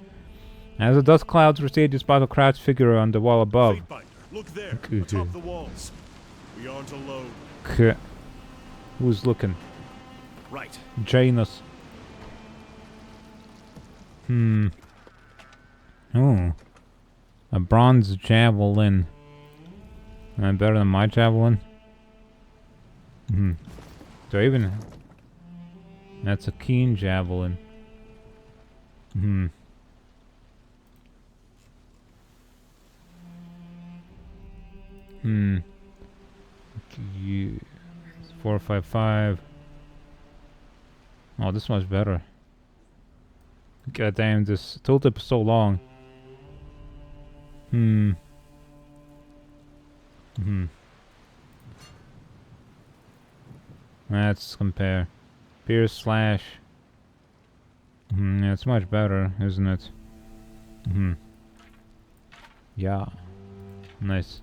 As the dust clouds recede, you spot a crouched figure on the wall above. Fatebinder, look there, atop the walls. We aren't alone. Who's looking? Right. Janus. Oh. A bronze javelin. Am I better than my javelin? Do I even... That's a keen javelin. You 455. Oh, this one's better. God damn, this tooltip is so long. Let's compare. Pierce slash. Yeah, it's much better, isn't it? Yeah. Nice.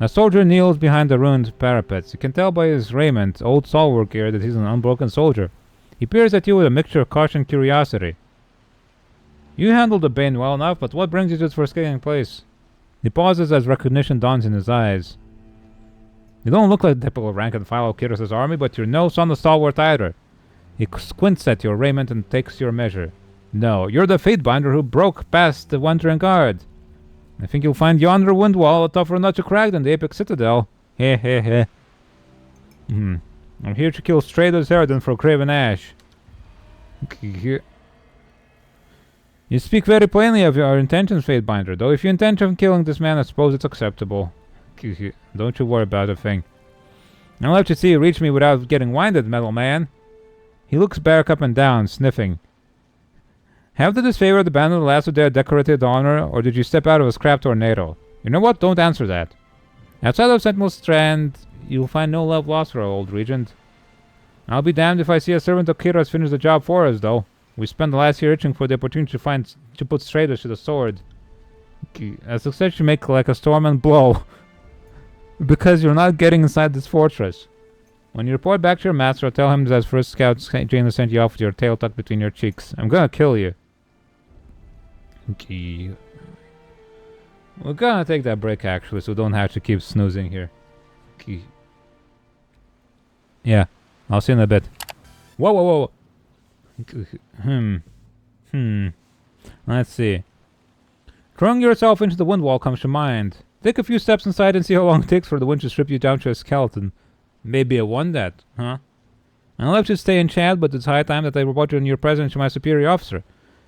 A soldier kneels behind the ruined parapets. You can tell by his raiment, old stalwart gear, that he's an unbroken soldier. He peers at you with a mixture of caution and curiosity. You handled the bane well enough, but what brings you to this forsaken place? He pauses as recognition dawns in his eyes. You don't look like the typical rank and file of Kiros's army, but you're no son of stalwart either. He squints at your raiment and takes your measure. No, you're the Fatebinder who broke past the Wandering Guard. I think you'll find yonder wind wall a tougher nut to crack than the Apex Citadel. Heh heh heh. I'm here to kill Strader's Harridan for Craven Ash. You speak very plainly of your intentions, Fatebinder, though if you intend on killing this man, I suppose it's acceptable. Don't you worry about a thing. I'll let you see you reach me without getting winded, metal man. He looks back up and down, sniffing. Have the disfavored abandoned the last of their decorated honor, or did you step out of a scrap tornado? You know what? Don't answer that. Outside of Sentinel Strand, you'll find no love lost for our old regent. I'll be damned if I see a servant of Kira's finish the job for us, though. We spent the last year itching for the opportunity to put Stratus to the sword. A success you make like a storm and blow. Because you're not getting inside this fortress. When you report back to your master, tell him that as first scout Jaina sent you off with your tail tucked between your cheeks. I'm gonna kill you. Okay. We're gonna take that break actually, so we don't have to keep snoozing here. Okay. Yeah, I'll see you in a bit. Whoa, whoa, whoa. Let's see. Throwing yourself into the wind wall comes to mind. Take a few steps inside and see how long it takes for the wind to strip you down to a skeleton. Maybe I won that, huh? I'll let you stay in chat, but it's high time that I report you in your presence to my superior officer.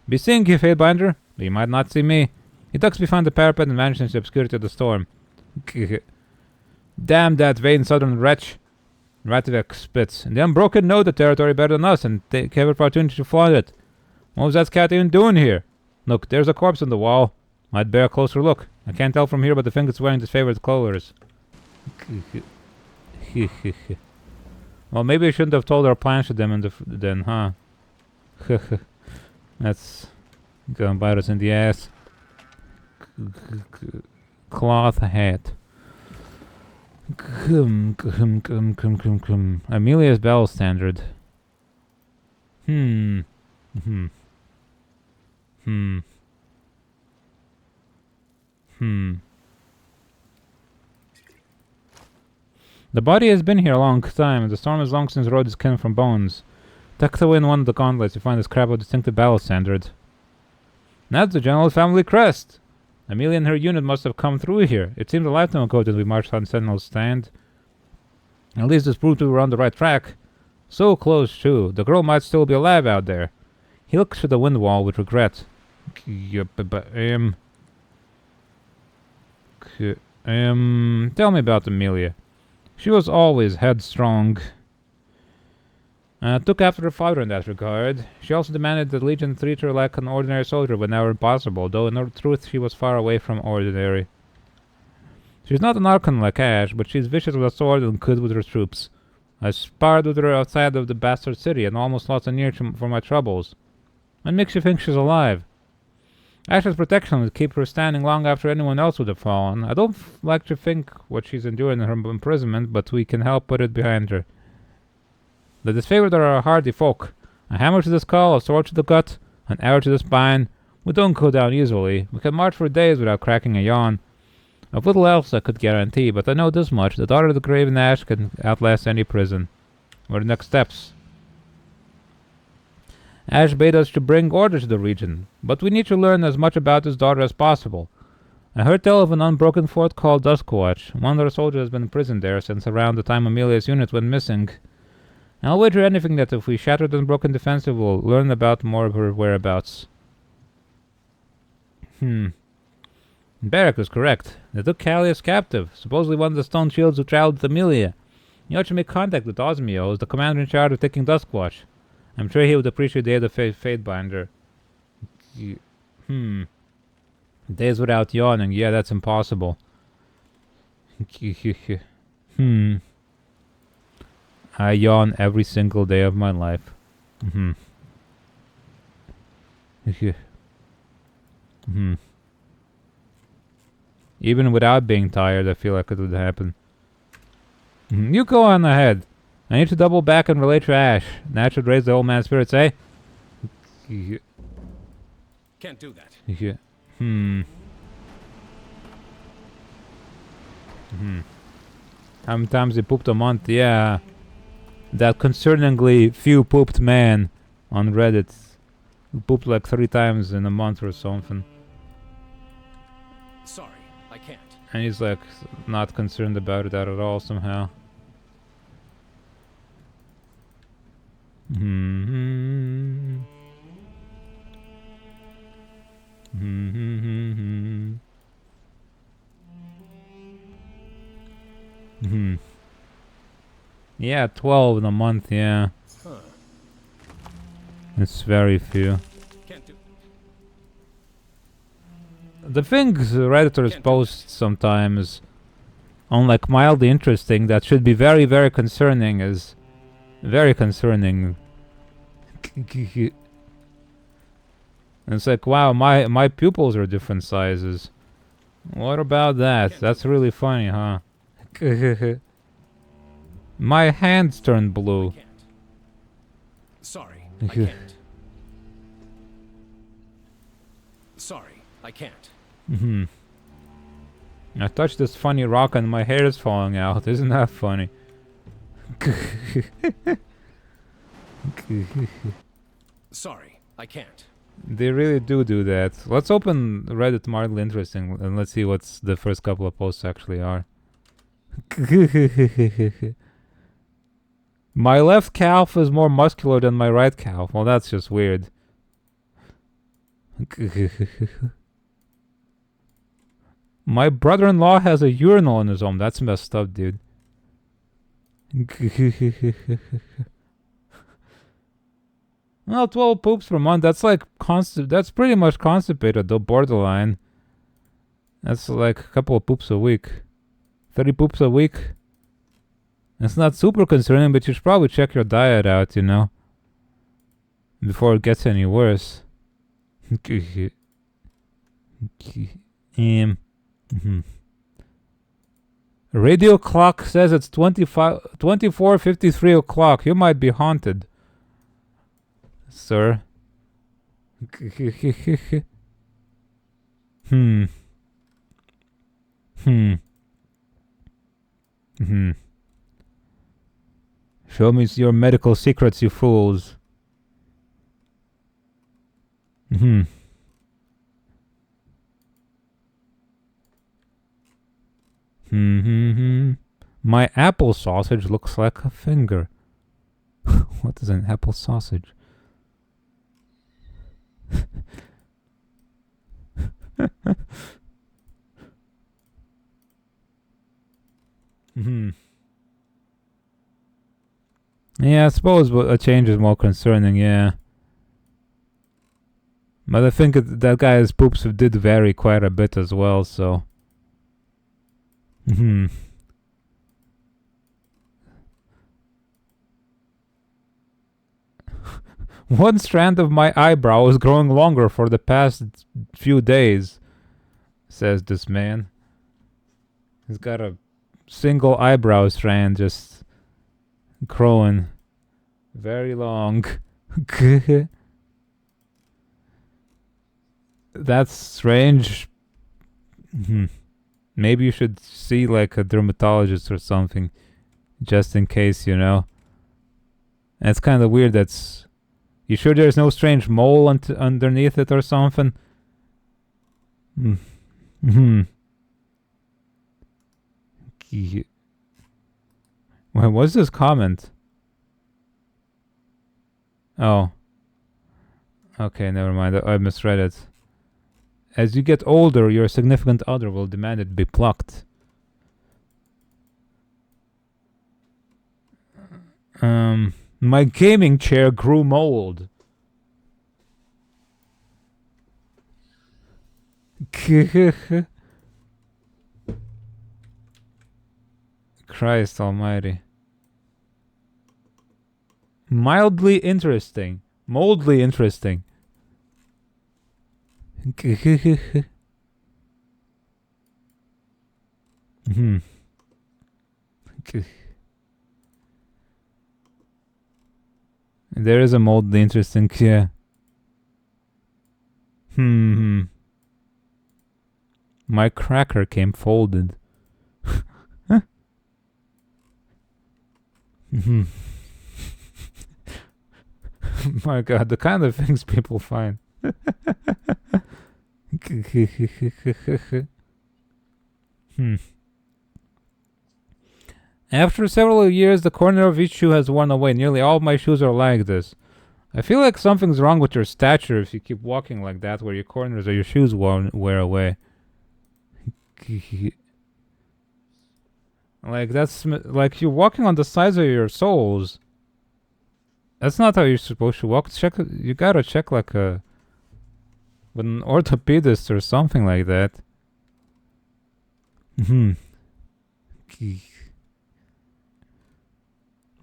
Be seeing you, Fatebinder, but you might not see me. He ducks behind the parapet and vanishes into the obscurity of the storm. Damn that vain southern wretch. Rativek spits. And the Unbroken know the territory better than us and take every opportunity to flaunt it. What was that cat even doing here? Look, there's a corpse on the wall. Might bear a closer look. I can't tell from here, but I think it's wearing his favorite colors. Well, maybe I shouldn't have told our plans to them then, huh? That's gonna bite us in the ass. Cloth hat. Amelia's Bell Standard. The body has been here a long time, and the storm has long since rotted its skin from bones. Tucked away in one of the gauntlets, you find a scrap of distinctive battle standard. That's the general's family crest! Amelia and her unit must have come through here. It seemed a lifetime ago that we marched on Sentinel's stand. At least this proved we were on the right track. So close, too. The girl might still be alive out there. He looks to the wind wall with regret. Tell me about Amelia. She was always headstrong. Took after her father in that regard. She also demanded that Legion treat her like an ordinary soldier whenever impossible, though in truth she was far away from ordinary. She's not an Archon like Ash, but she's vicious with a sword and good with her troops. I sparred with her outside of the bastard city and almost lost an ear for my troubles. What makes you think she's alive? Ash's protection would keep her standing long after anyone else would have fallen. I don't like to think what she's enduring in her imprisonment, but we can help put it behind her. The disfavored are a hardy folk. A hammer to the skull, a sword to the gut, an arrow to the spine. We don't go down easily. We can march for days without cracking a yawn. Of little else I could guarantee, but I know this much. The daughter of the Graven Ash can outlast any prison. What are the next steps? Ash bade us to bring order to the region, but we need to learn as much about his daughter as possible. I heard tell of an unbroken fort called Duskwatch. One of our soldiers has been imprisoned there since around the time Amelia's unit went missing. I'll wager anything that if we shatter the unbroken defensive, we'll learn about more of her whereabouts. Barrack was correct. They took Callius captive, supposedly one of the stone shields who traveled with Amelia. You ought to make contact with Osmio, who's the commander in charge of taking Duskwatch. I'm sure he would appreciate the aid of Fatebinder. Days without yawning. Yeah, that's impossible. I yawn every single day of my life. Even without being tired, I feel like it would happen. You go on ahead. I need to double back and relate to Ash. That should raise the old man's spirits, eh? Can't do that. How many times he pooped a month? Yeah. That concerningly few pooped man on Reddit. He pooped like 3 times in a month or something. Sorry, I can't. And he's like not concerned about that at all somehow. Yeah, 12 in a month, yeah. It's very few. Can't do. The things Redditors post sometimes on like mildly interesting that should be very, very concerning is very concerning. It's like, wow, my pupils are different sizes. What about that? That's really funny, huh? My hands turned blue. Can't. Sorry, I can't. Sorry, I can't. I touched this funny rock and my hair is falling out. Isn't that funny? Sorry, I can't. They really do that. Let's open Reddit mildly interesting and let's see what's the first couple of posts actually are. My left calf is more muscular than my right calf. Well, that's just weird. My brother-in-law has a urinal in his home. That's messed up, dude. Well, 12 poops per month. That's like that's pretty much constipated, though, borderline. That's like a couple of poops a week. 30 poops a week. It's not super concerning, but you should probably check your diet out, you know, before it gets any worse. Radio clock says it's 24:53 o'clock. You might be haunted, sir. Show me your medical secrets, you fools. My apple sausage looks like a finger. What is an apple sausage? Yeah, I suppose a change is more concerning, yeah. But I think that guy's poops did vary quite a bit as well, so... One strand of my eyebrow is growing longer for the past few days, says this man. He's got a single eyebrow strand just growing very long. That's strange. Maybe you should see like a dermatologist or something, just in case, you know. And it's kind of weird. That's. You sure there's no strange mole underneath it or something? Hmm. What was this comment? Oh. Okay, never mind. I misread it. As you get older, your significant other will demand it be plucked. My gaming chair grew mold. Christ almighty. Mildly interesting. Moldly interesting. There is a mildly interesting, yeah. My cracker came folded. My god, the kind of things people find. After several years, the corner of each shoe has worn away. Nearly all of my shoes are like this. I feel like something's wrong with your stature if you keep walking like that, where your corners of your shoes wear away. Like, that's like you're walking on the sides of your soles. That's not how you're supposed to walk. You gotta check like with an orthopedist or something like that.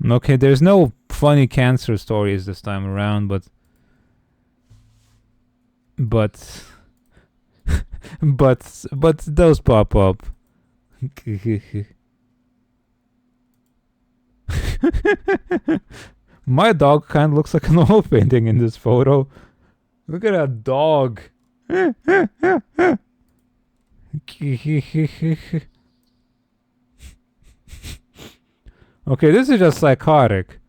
Okay, there's no funny cancer stories this time around, but those pop up. My dog kind of looks like an oil painting in this photo. Look at that dog. Okay, this is just psychotic.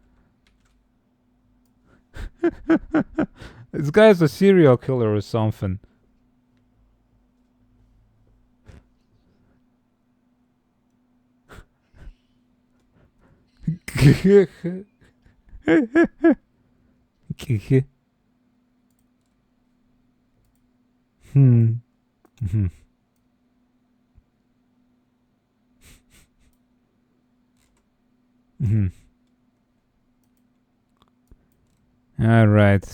This guy's a serial killer or something. All right.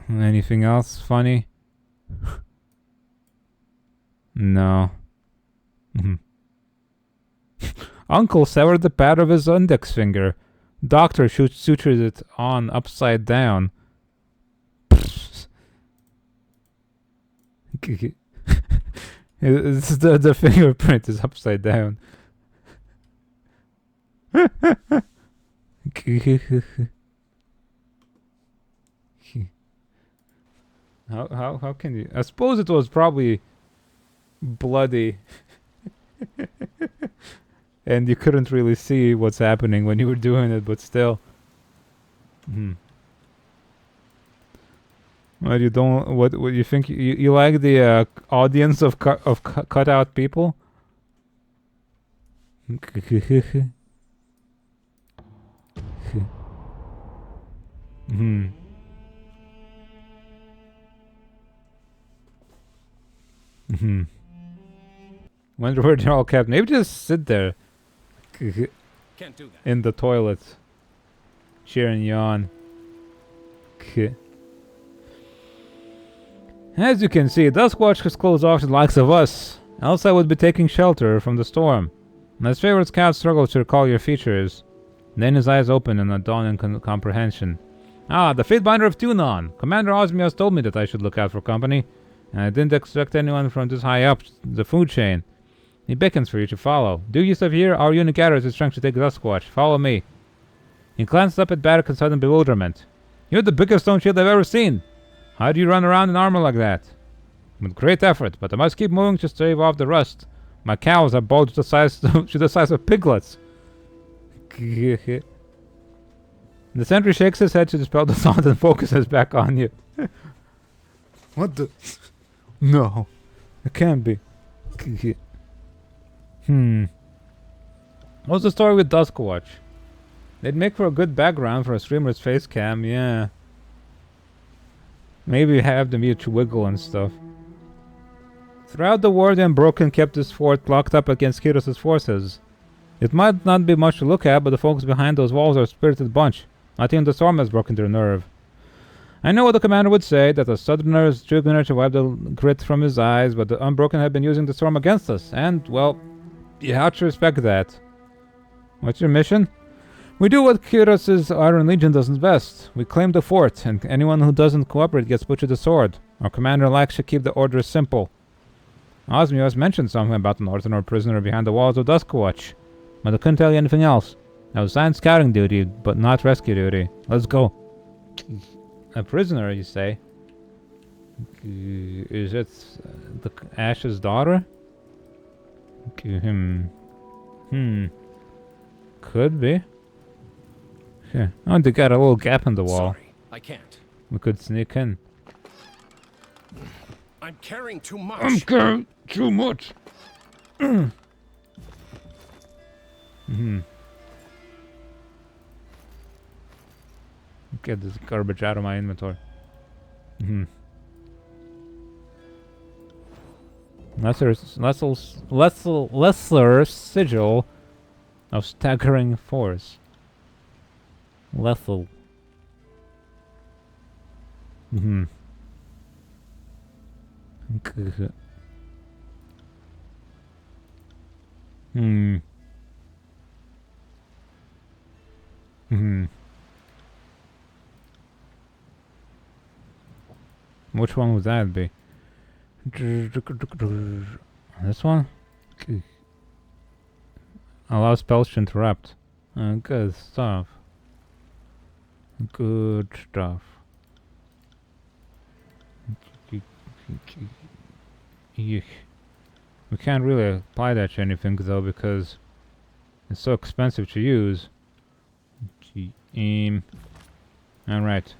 Anything else funny? No. Uncle severed the pad of his index finger. Doctor sutured it on upside down. The fingerprint is upside down. How can you? I suppose it was probably bloody. And you couldn't really see what's happening when you were doing it, but still. What you don't? What you think? You like the audience of cut out people? Wonder where they're all kept. Maybe just sit there. Can't do that. In the toilet. Cheer and yawn. As you can see, Duskwatch has closed off to the likes of us. Else I would be taking shelter from the storm. His favorite scout struggles to recall your features. Then his eyes open in a dawning comprehension. Ah, the Fatebinder of Tunon. Commander Osmios told me that I should look out for company, and I didn't expect anyone from this high up the food chain. He beckons for you to follow. Due east of here, our unit gathers its strength to take Duskwatch. Follow me. He glanced up at Barrack in sudden bewilderment. You're the biggest stone shield I've ever seen. How do you run around in armor like that? With great effort, but I must keep moving to stave off the rust. My cows are both to the size of piglets. The sentry shakes his head to dispel the thought and focuses back on you. What the? No, it can't be. What's the story with Duskwatch? They'd make for a good background for a streamer's face cam, yeah. Maybe have them each wiggle and stuff. Throughout the war, the Unbroken kept his fort locked up against Kiros' forces. It might not be much to look at, but the folks behind those walls are a spirited bunch. Not even the storm has broken their nerve. I know what the commander would say, that the Southerner is jugular to wipe the grit from his eyes, but the Unbroken have been using the storm against us, and, well, you have to respect that. What's your mission? We do what Kiros' Iron Legion does best. We claim the fort, and anyone who doesn't cooperate gets put to the sword. Our commander likes to keep the orders simple. Osmios mentioned something about an Northerner prisoner behind the walls of Duskwatch, but I couldn't tell you anything else. I was assigned scouting duty, but not rescue duty. Let's go. A prisoner, you say? Is it the Ash's daughter? Could be. Yeah. Oh, they got a little gap in the wall. Sorry, I can't. We could sneak in. I'm carrying too much. I'm carrying too much. Get this garbage out of my inventory. Lesser sigil of staggering force. Lethal. Which one would that be? This one? Allow spells to interrupt. Good stuff. Good stuff. We can't really apply that to anything though because it's so expensive to use. Alright.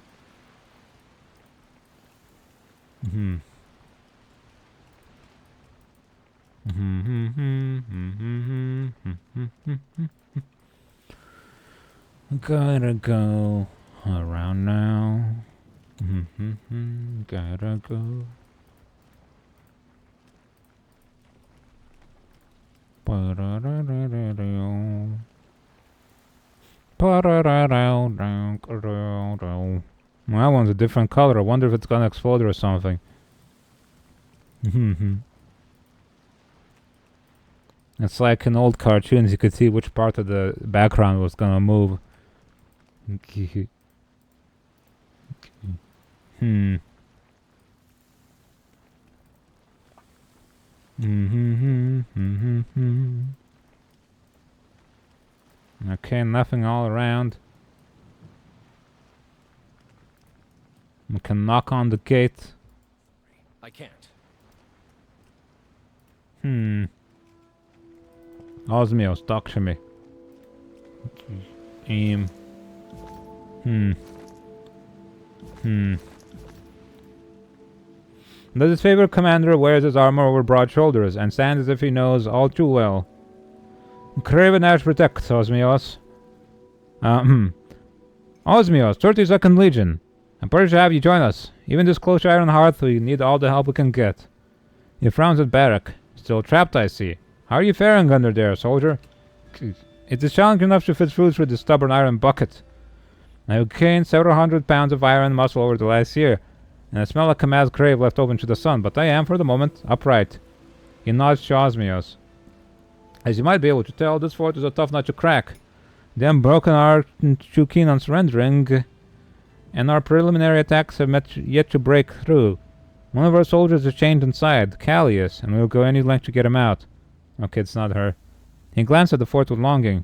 Gotta go around now. Gotta go. Well, that one's a different color. I wonder if it's gonna explode or something. It's like in old cartoons, you could see which part of the background was gonna move. Okay, nothing all around. We can knock on the gate. I can't. Osmios, talk to me. Does his favorite commander wears his armor over broad shoulders and stands as if he knows all too well. Craven Ash protects Osmios. Osmios, 32nd Legion. I'm pretty to have you join us. Even this close to Iron Hearth, we need all the help we can get. He frowns at Barrack. Still trapped, I see. How are you faring under there, soldier? It is challenging enough to fit through this stubborn iron bucket. I've gained several hundred pounds of iron muscle over the last year, and I smell like a mass grave left open to the sun, but I am, for the moment, upright. He nods to Osmios. As you might be able to tell, this fort is a tough nut to crack. The Unbroken aren't too keen on surrendering, and our preliminary attacks have yet to break through. One of our soldiers is chained inside, Callius, and we'll go any length to get him out. Okay, it's not her. He glanced at the fort with longing.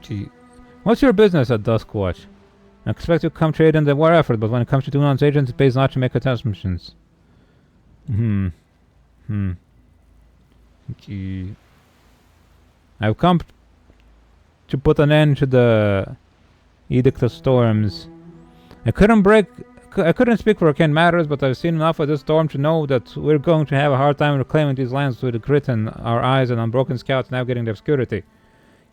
Gee. What's your business at Duskwatch? I expect you to come trade in the war effort, but when it comes to doing on agents, it pays not to make assumptions. Okay. I've come to put an end to the Edict of Storms. I couldn't speak for Ken Matters, but I've seen enough of this storm to know that we're going to have a hard time reclaiming these lands with the grit in our eyes and unbroken scouts navigating the obscurity.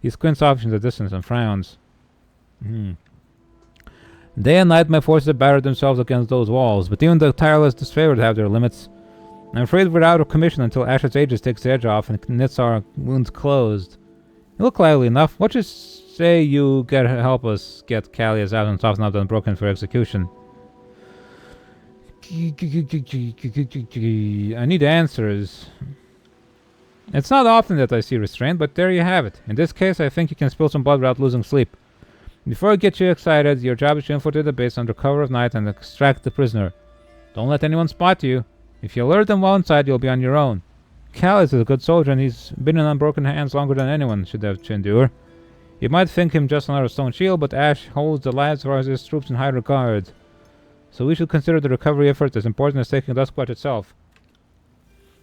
He squints off in the distance and frowns. Day and night my forces have battered themselves against those walls, but even the tireless disfavored have their limits. I'm afraid we're out of commission until Ash's Aegis takes the edge off and knits our wounds closed. You look lively enough. What you say you help us get Callias out and soften up the unbroken for execution? I need answers. It's not often that I see restraint, but there you have it. In this case, I think you can spill some blood without losing sleep. Before I get you excited, your job is to infiltrate the base under cover of night and extract the prisoner. Don't let anyone spot you. If you alert them while inside, you'll be on your own. Callias is a good soldier, and he's been in unbroken hands longer than anyone should have to endure. You might think him just another stone shield, but Ash holds the lives of his troops in high regard. So we should consider the recovery effort as important as taking Duskwatch itself.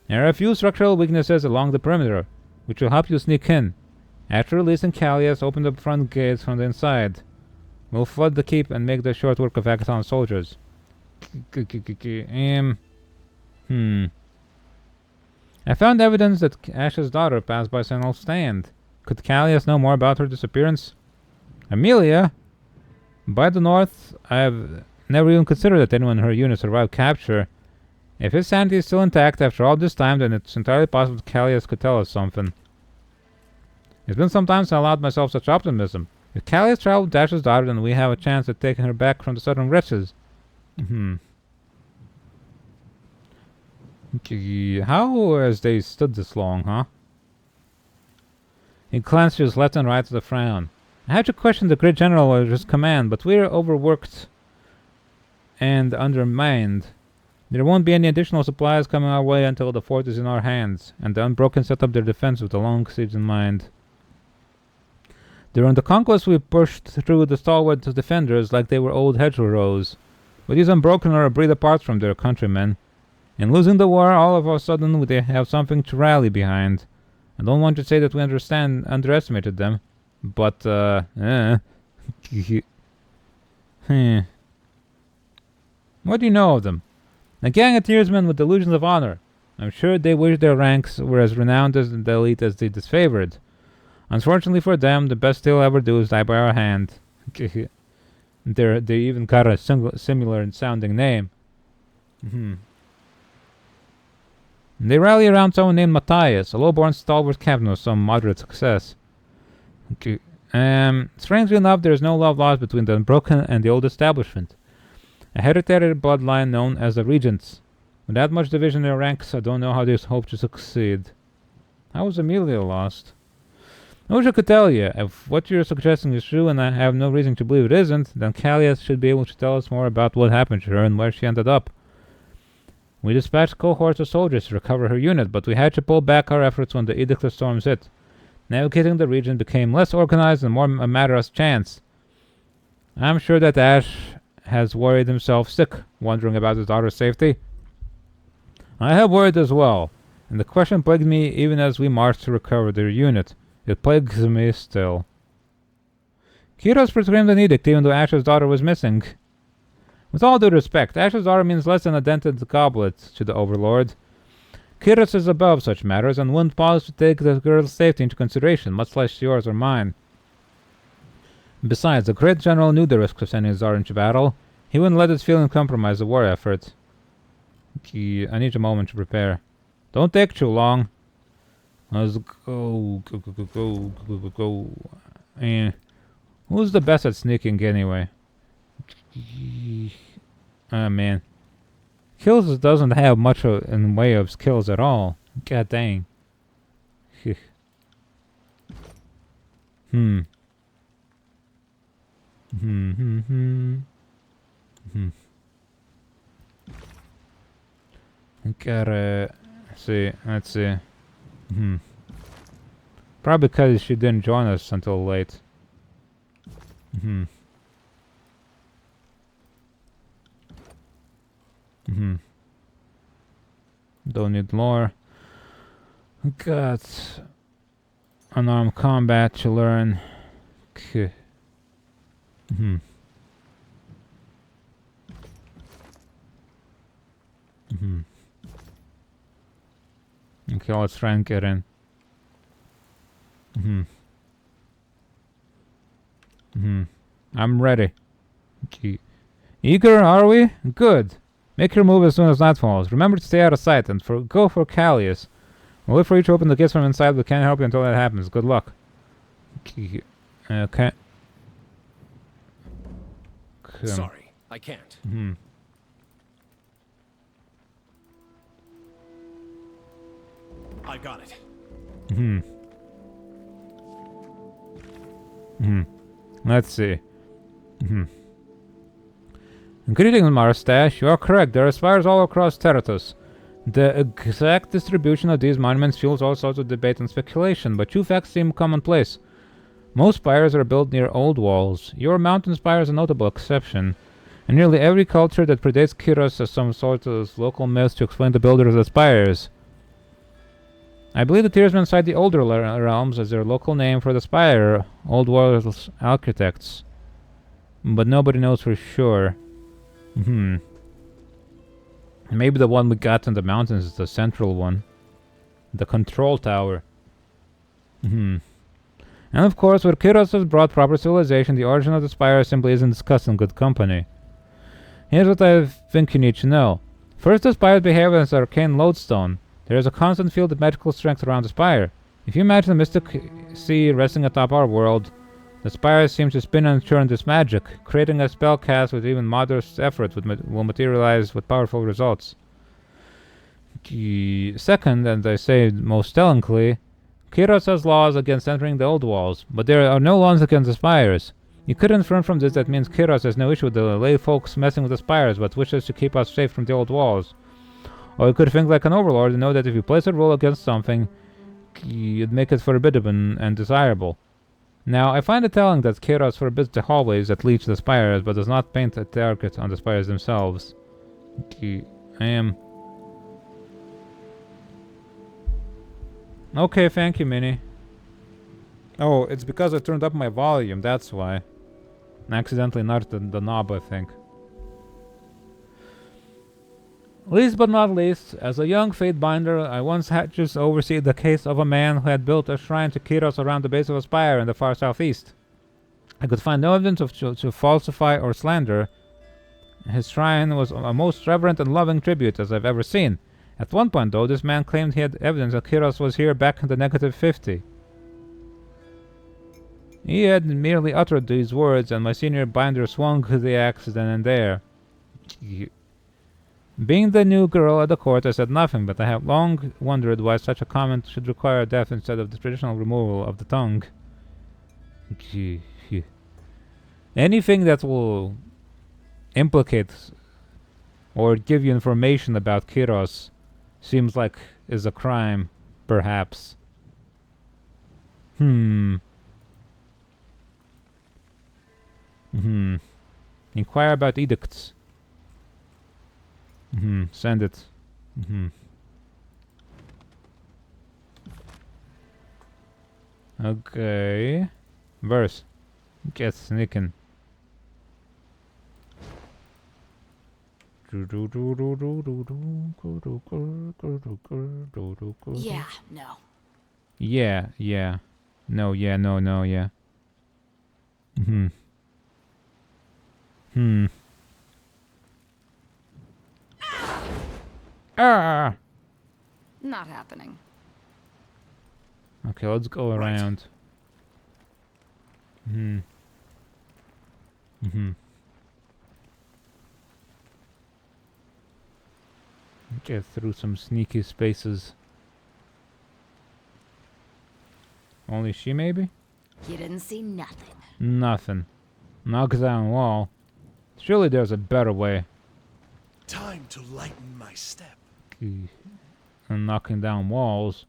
There are a few structural weaknesses along the perimeter, which will help you sneak in. After releasing Callias, open the front gates from the inside. We'll flood the keep and make the short work of Akaton soldiers. I found evidence that Ash's daughter passed by Sentinel's stand. Could Callias know more about her disappearance? Amelia? By the north, I have never even considered that anyone in her unit survived capture. If his sanity is still intact after all this time, then it's entirely possible that Callias could tell us something. It's been some time since I allowed myself such optimism. If Callias traveled with Ash's daughter, then we have a chance at taking her back from the southern wretches. How has they stood this long, huh? He glanced to his left and right with a frown. I had to question the great general of his command, but we're overworked and undermined. There won't be any additional supplies coming our way until the fort is in our hands, and the Unbroken set up their defense with a long siege in mind. During the conquest, we pushed through the stalwart defenders like they were old hedgerows, but these Unbroken are a breed apart from their countrymen. In losing the war, all of a sudden they have something to rally behind. I don't want to say that we underestimated them, but, What do you know of them? A gang of tearsmen with delusions of honor. I'm sure they wish their ranks were as renowned as the elite as the disfavored. Unfortunately for them, the best they'll ever do is die by our hand. They even got a similar sounding name. They rally around someone named Matthias, a low-born stalwart captain of some moderate success. Strangely enough, there is no love lost between the Unbroken and the old establishment. A hereditary bloodline known as the Regents. With that much division in their ranks, I don't know how they hope to succeed. How was Amelia lost? I wish I could tell you. If what you're suggesting is true, and I have no reason to believe it isn't, then Callias should be able to tell us more about what happened to her and where she ended up. We dispatched cohorts of soldiers to recover her unit, but we had to pull back our efforts when the Edict of Storms hit. Navigating the region became less organized and more a matter of chance. I'm sure that Ash has worried himself sick, wondering about his daughter's safety. I have worried as well, and the question plagued me even as we marched to recover their unit. It plagues me still. Kiros proclaimed an edict even though Ash's daughter was missing. With all due respect, Ash's daughter means less than a dented goblet to the Overlord. Kiros is above such matters and wouldn't pause to take the girl's safety into consideration, much less yours or mine. Besides, the great general knew the risks of sending his daughter into battle. He wouldn't let his feelings compromise the war effort. I need a moment to prepare. Don't take too long. Let's go. Who's the best at sneaking anyway? Ah, man. Kills doesn't have much in way of skills at all. God dang. Gotta see. Let's see. Probably because she didn't join us until late. Don't need lore. Got unarmed combat to learn. Okay. Okay, let's try and get in. I'm ready. Okay. Eager, are we? Good. Make your move as soon as night falls. Remember to stay out of sight and go for Callius. We'll wait for you to open the gates from inside, but can't help you until that happens. Good luck. Okay. Sorry, I can't. I got it. Let's see. Greetings, Marstache. You are correct. There are spires all across Terratus. The exact distribution of these monuments fuels all sorts of debate and speculation, but two facts seem commonplace. Most spires are built near old walls. Your mountain spire is a notable exception. And nearly every culture that predates Kiros has some sort of local myth to explain the builders of the spires. I believe the Tearsmen cite the older realms as their local name for the spire, Old World architects. But nobody knows for sure. Maybe the one we got in the mountains is the central one. The control tower. And of course, with Kiros has brought proper civilization, the origin of the spire simply isn't discussed in good company. Here's what I think you need to know. First, the spires behave as an arcane lodestone. There is a constant field of magical strength around the spire. If you imagine a mystic sea resting atop our world, the spires seem to spin and churn this magic. Creating a spell cast with even modest effort will materialize with powerful results. Second, and I say most tellingly, Kiros has laws against entering the old walls, but there are no laws against the spires. You could infer from this that means Kiros has no issue with the lay folks messing with the spires, but wishes to keep us safe from the old walls. Or you could think like an overlord and know that if you place a rule against something, you'd make it forbidden and desirable. Now, I find it telling that Kiros forbids the hallways that lead to the spires, but does not paint a target on the spires themselves. I am... Okay, thank you, Minnie. Oh, it's because I turned up my volume, that's why. I accidentally knocked the knob, I think. Least but not least, as a young fate binder, I once had to oversee the case of a man who had built a shrine to Kiros around the base of a spire in the far southeast. I could find no evidence to falsify or slander. His shrine was a most reverent and loving tribute as I've ever seen. At one point, though, this man claimed he had evidence that Kiros was here back in the -50. He had merely uttered these words, and my senior binder swung the axe then and there. Being the new girl at the court, I said nothing, but I have long wondered why such a comment should require death instead of the traditional removal of the tongue. Anything that will implicate or give you information about Kiros seems like is a crime, perhaps. Inquire about edicts. Send it. Okay. Verse. Get sneaking. Yeah, no. Yeah. No, yeah, no, yeah. Ah! Not happening. Okay, let's go around. Get through some sneaky spaces. Only she, maybe? You didn't see nothing. Nothing. Knock down wall. Surely there's a better way. Time to lighten my step. And knocking down walls.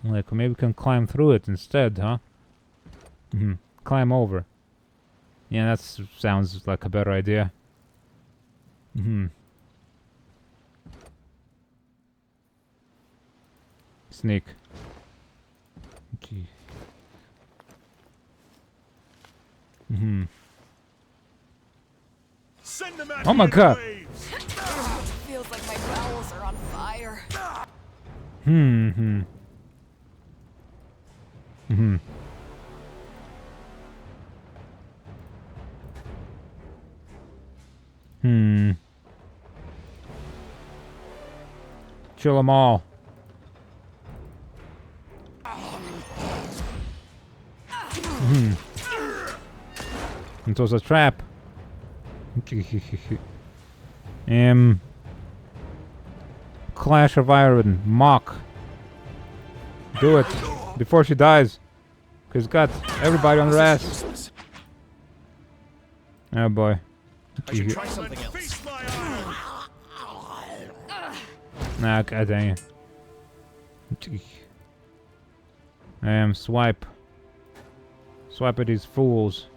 Like, maybe we can climb through it instead, huh? Climb over. Yeah, that sounds like a better idea. Sneak. Gee. Send them at Oh me my in God. waves. Feels like my bowels are on fire. Kill them all. It was a trap. Clash of Iron. Mock. Do it. Before she dies. Cause got everybody on their ass. Useless. Oh boy. I should try something else. Feast my iron. Nah, god dang it. Swipe. Swipe at these fools.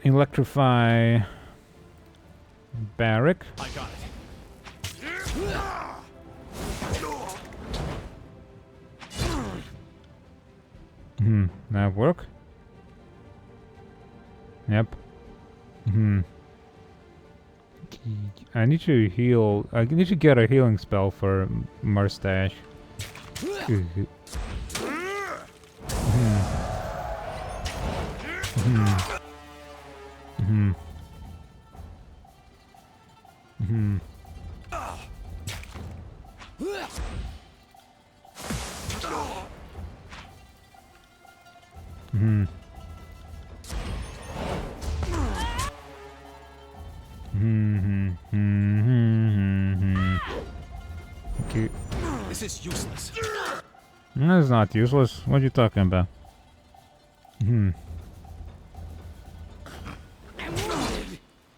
Electrify. Barrack. I got it. That work? Yep. I need to heal. I need to get a healing spell for Mustache. Okay. This is useless. That's not useless. What are you talking about?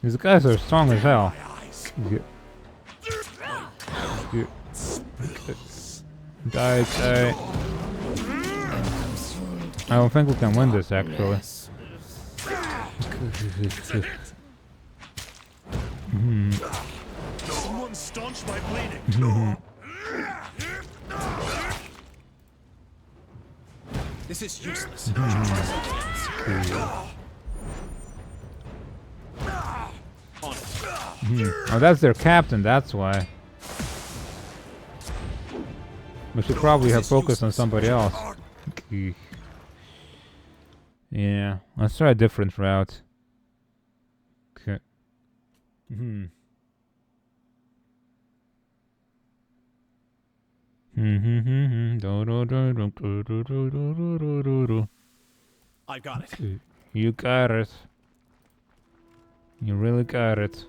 These guys are strong as hell. Yeah. Die. I don't think we can win this actually. Someone staunch my bleeding. This is useless. I should try something else. On it. Oh, that's their captain, that's why. We should probably have focused on somebody else. Yeah, let's try a different route. Okay. I got it. You got it. You really got it.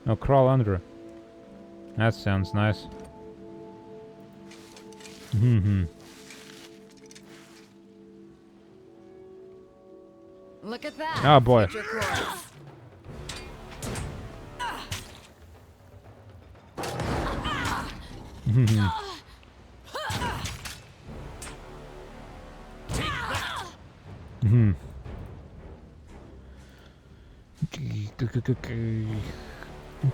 Oh, crawl under. That sounds nice. Look at that. Oh boy. Future chorus.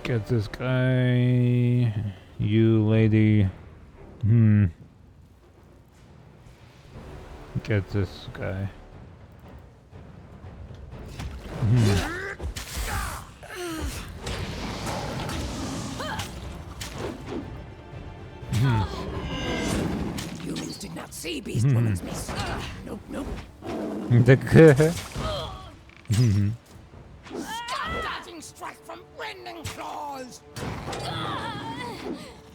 Get this guy. You lady. Get this guy. Humans did not see Beast Woman's miss. Nope, nope. Stop dodging strike from rending claws.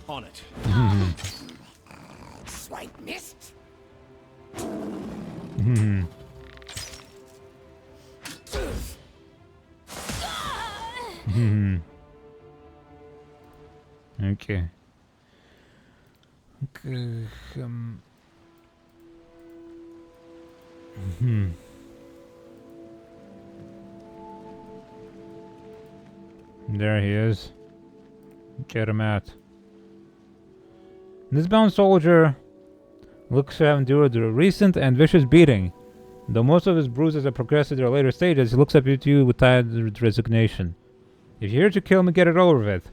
On it. Swipe missed. Okay. There he is. Get him out. This bound soldier looks to have endured a recent and vicious beating. Though most of his bruises have progressed to their later stages, he looks up at you with tired resignation. If you're here to kill me, get it over with.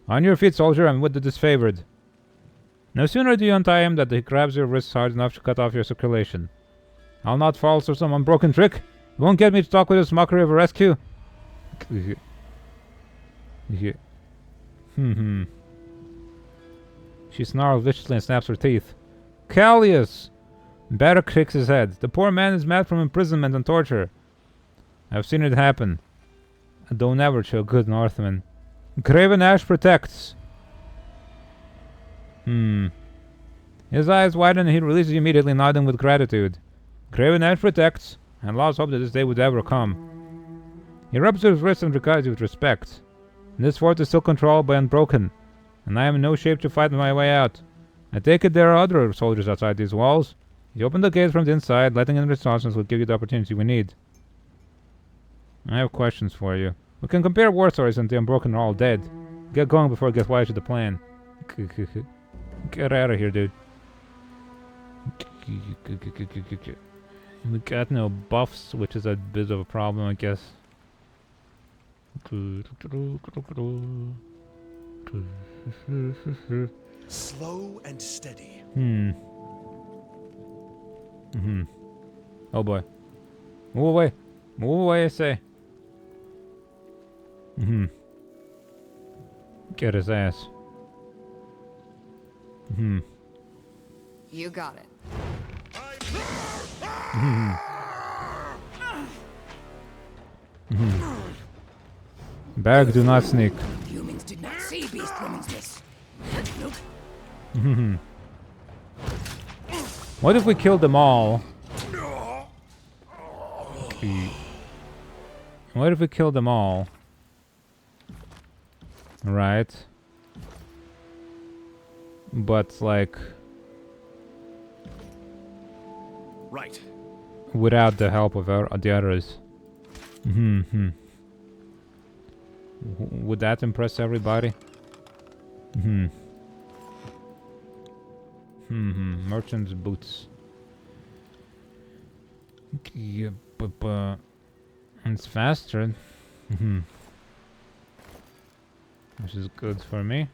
On your feet, soldier, I'm with the disfavored. No sooner do you untie him than he grabs your wrists hard enough to cut off your circulation. I'll not fall for some unbroken trick. You won't get me to talk with this mockery of a rescue. She snarls viciously and snaps her teeth. Callius! Barrack shakes his head. The poor man is mad from imprisonment and torture. I've seen it happen. Don't ever show good Northman. Graven Ash protects. His eyes widen and he releases you immediately, nodding with gratitude. Graven Ash protects, and Laws hope that this day would ever come. He rubs his wrist and regards you with respect. This fort is still controlled by Unbroken, and I am in no shape to fight my way out. I take it there are other soldiers outside these walls. You open the gates from the inside, letting in reinforcements will give you the opportunity we need. I have questions for you. We can compare war stories and the Unbroken are all dead. Get going before it gets wise to the plan. Get out of here, dude. We got no buffs, which is a bit of a problem, I guess. Slow and steady. Oh boy. Move away. Move away, I say. Get his ass. You got it. Bag, do not sneak. Humans did not see Beast Woman's miss. Nope. What if we killed them all? What if we killed them all? Right. But like... Right. Without the help of the others. Would that impress everybody? Merchant's boots. Yeah, but it's faster. Which is good for me.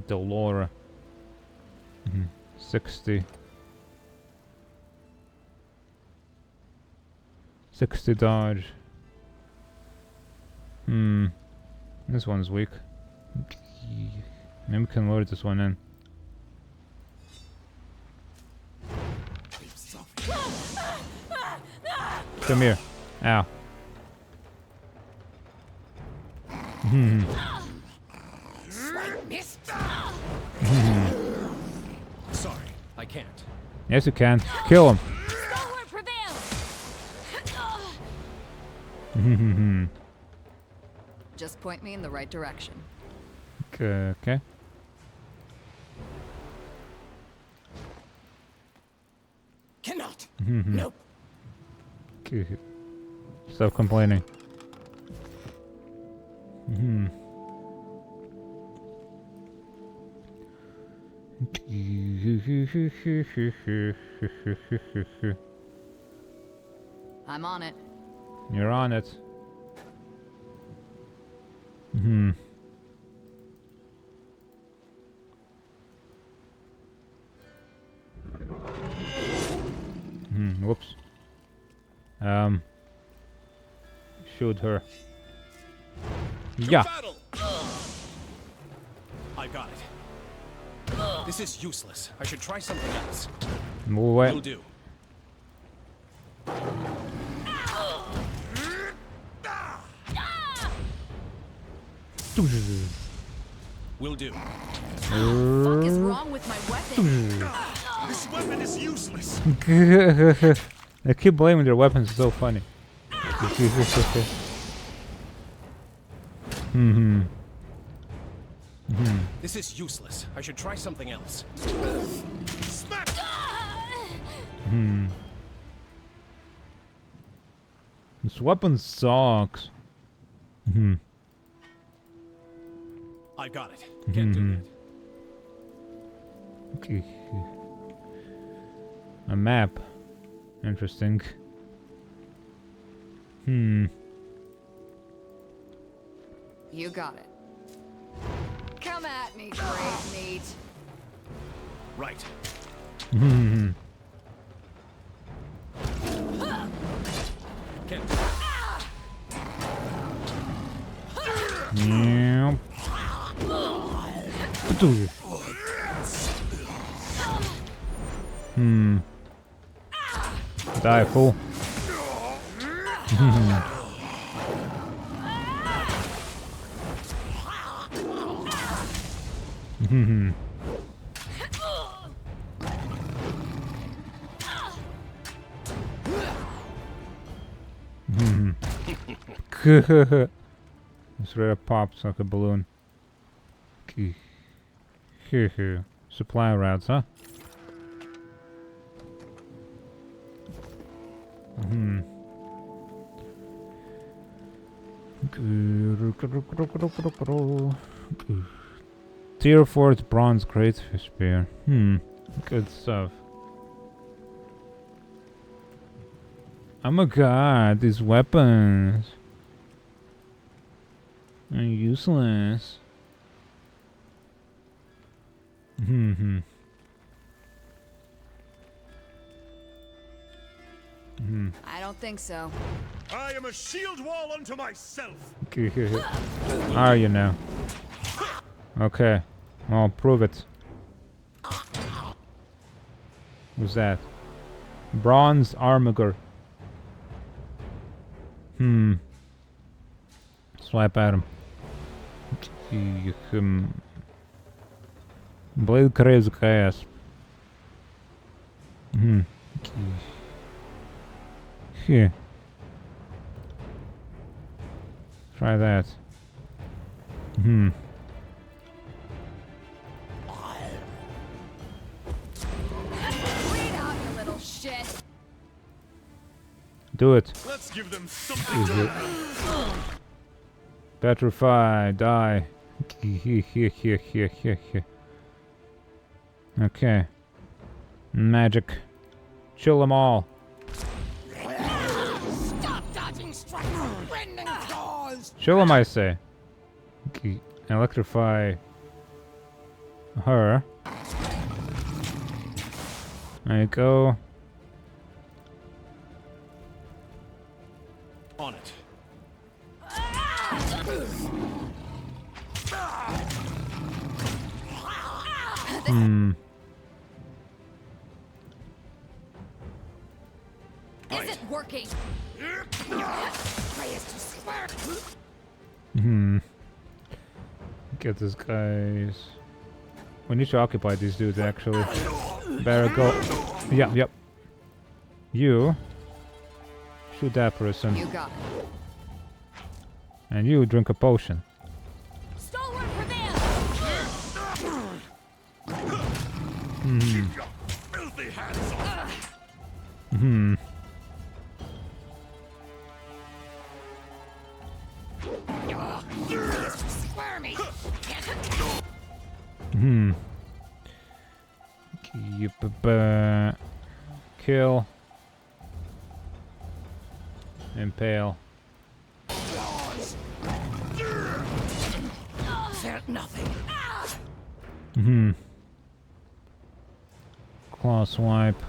Delora. 60. 60 dodge. This one's weak. Maybe we can load this one in. Come here. Ow. Swipe missed. Sorry, I can't. Yes, you can. Kill him. Doer prevails. Just point me in the right direction. Okay. Cannot. Nope. Stop complaining. I'm on it. You're on it. Whoops. Shoot her. Yeah. I got it. This is useless. I should try something else. Move away. Will do. Will do. What is wrong with my weapon? This weapon is useless. I keep blaming their weapons. It's so funny. This is useless. I should try something else. Smack! This weapon sucks. I got it. Can't do that. Okay. A map. Interesting. You got it. Come at me, great meat. Right. Can't do Yep. Die, fool. This rare pops like a balloon. Supply routes, huh? Tier 4 bronze crayfish spear. Good stuff. Oh my god, these weapons are useless. I don't think so. I am a shield wall unto myself. Are you now? Okay. I'll prove it. Who's that? Bronze armor. Swipe at him. Blade crazy cast. Here. Try that. Bleed out, you little shit. Do it. Let's give them something to Petrify. Die. Okay. Magic. Chill them all. Stop dodging strikes! Rending claws! Chill them, I say. Okay. Electrify her. There you go. On it. Isn't working. Try is to swear. Get these guys. We need to occupy these dudes, actually. Better go. Yep. You. Shoot that person. You got it. And you drink a potion. Stalwart prevail. keep your filthy hands off. Squirmy! Kill. Impale. Felt nothing. Claw swipe.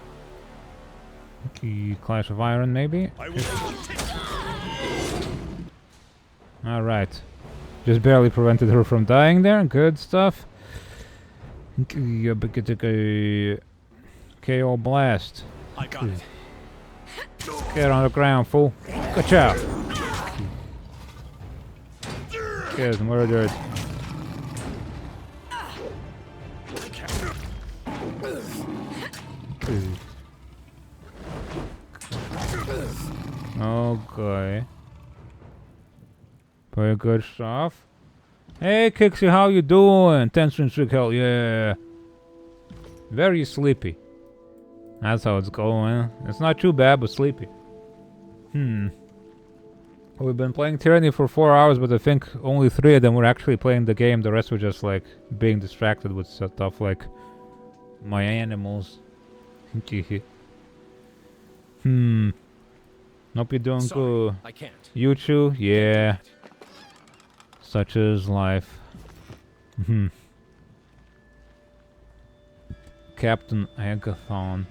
Clash of Iron, maybe? I will Alright. Just barely prevented her from dying there. Good stuff. KO blast. I got it. Get on the ground, fool. Good job. Get murdered. Okay. Pretty good stuff. Hey, Kixie, how you doing? 10 string trick hell, yeah. Very sleepy. That's how it's going. It's not too bad, but sleepy. We've been playing Tyranny for 4 hours, but I think only 3 of them were actually playing the game. The rest were just like being distracted with stuff like my animals. Hope you're doing Sorry, good. I can't. You too? Yeah. Such is life. Captain Agathon.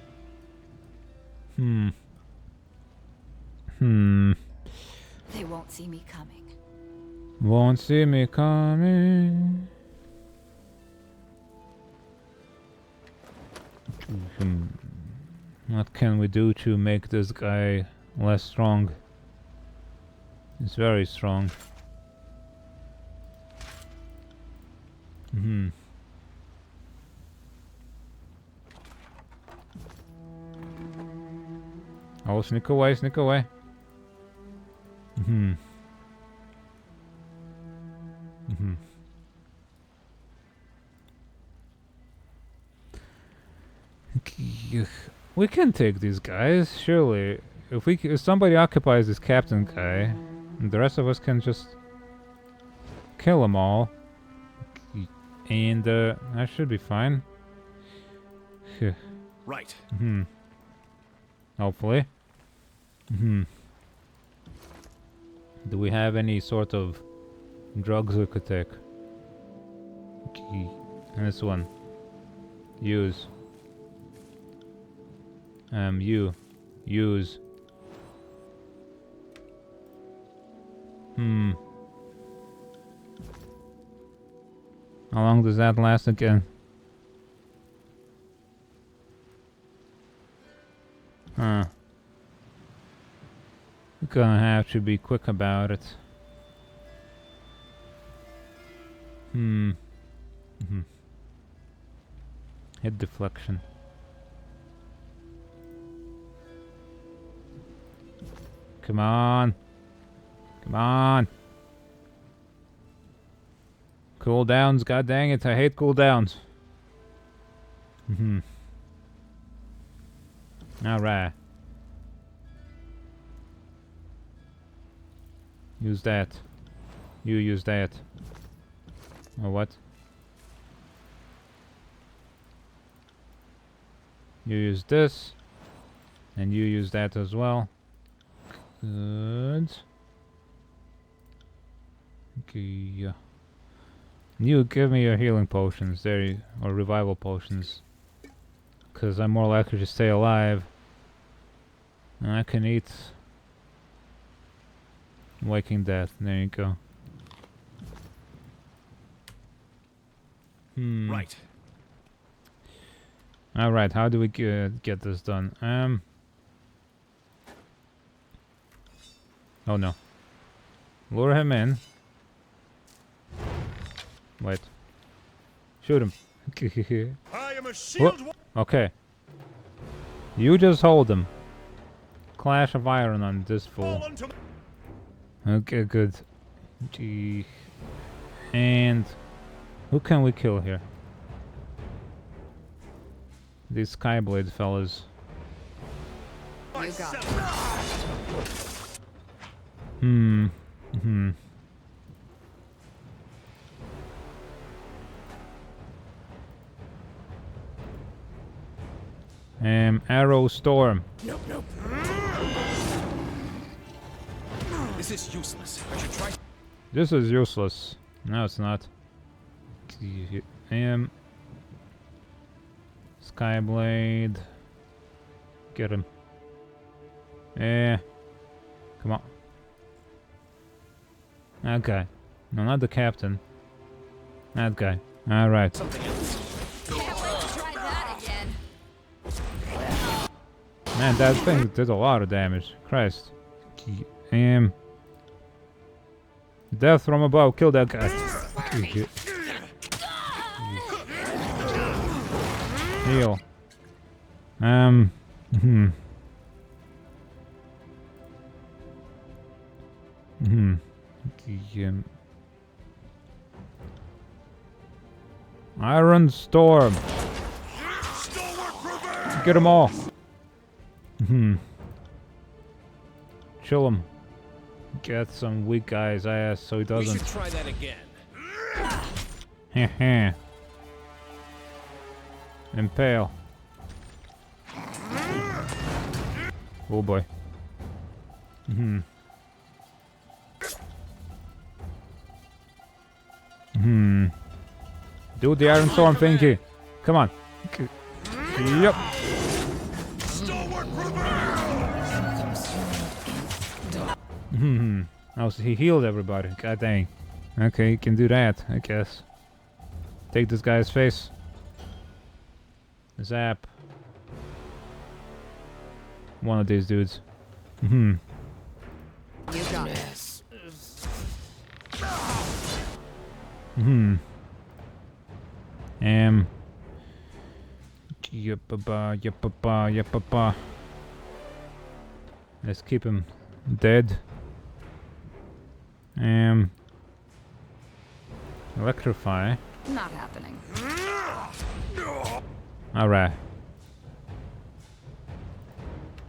They won't see me coming. Won't see me coming. What can we do to make this guy less strong? He's very strong. Oh, sneak away, sneak away. We can take these guys, surely. If somebody occupies this captain guy, the rest of us can just kill them all. And that should be fine. Right. Hopefully. Do we have any sort of drugs we could take? This one. Use. Use. How long does that last again? We're gonna have to be quick about it. Hit deflection. Come on. Come on. Cooldowns, god dang it, I hate cooldowns. Alright. Use that. You use that. Or what? You use this. And you use that as well. Good. Okay. You give me your healing potions there, or revival potions. Because I'm more likely to stay alive. And I can eat Waking Death. There you go. Right. Alright, how do we get this done? Oh no. Lure him in. Wait. Shoot him. I am a shield. Okay. You just hold him. Clash of Iron on this fool. Okay, good. Gee. And who can we kill here? These Skyblade fellas. You got it. Arrow Storm. Nope, nope. This is useless. I should try. This is useless. No, it's not. Skyblade. Get him. Come on. That guy. No, not the captain. That guy. Alright. Something else. Can't wait to try that again. Man, that thing did a lot of damage. Christ. Death from above. Kill that guy. Heal. Iron Storm. Get them all. Chill him. Get some weak guy's ass so he We doesn't. should try that again. Heh. Impale. Oh boy. Do the Iron Storm thingy. Come on. Yep. Oh, so he healed everybody. God dang. Okay, he can do that, I guess. Take this guy's face. Zap. One of these dudes. You got it. Yep. Let's keep him dead. Electrify. Not happening. Alright.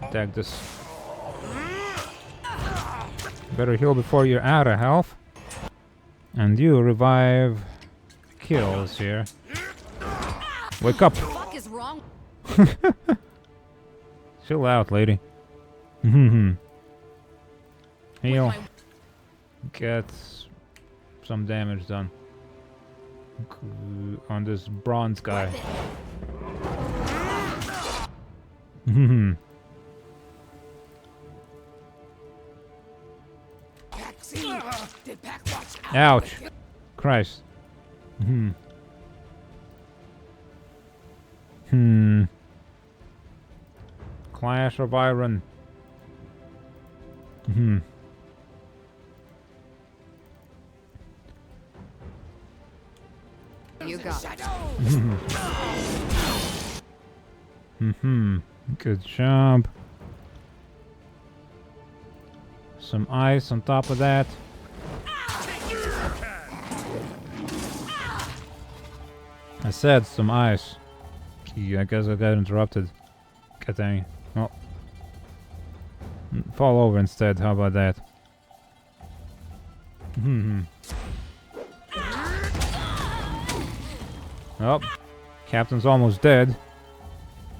Attack this. Better heal before you're out of health. And you revive kills here. Wake up! What the fuck is wrong? Chill out, lady. Heal. Get some damage done on this bronze guy. Ouch! Christ. Clash of Iron. You got it. Good job. Some ice on top of that. I said some ice. I guess I got interrupted. God dang. Well, fall over instead. How about that? Oh, Captain's almost dead.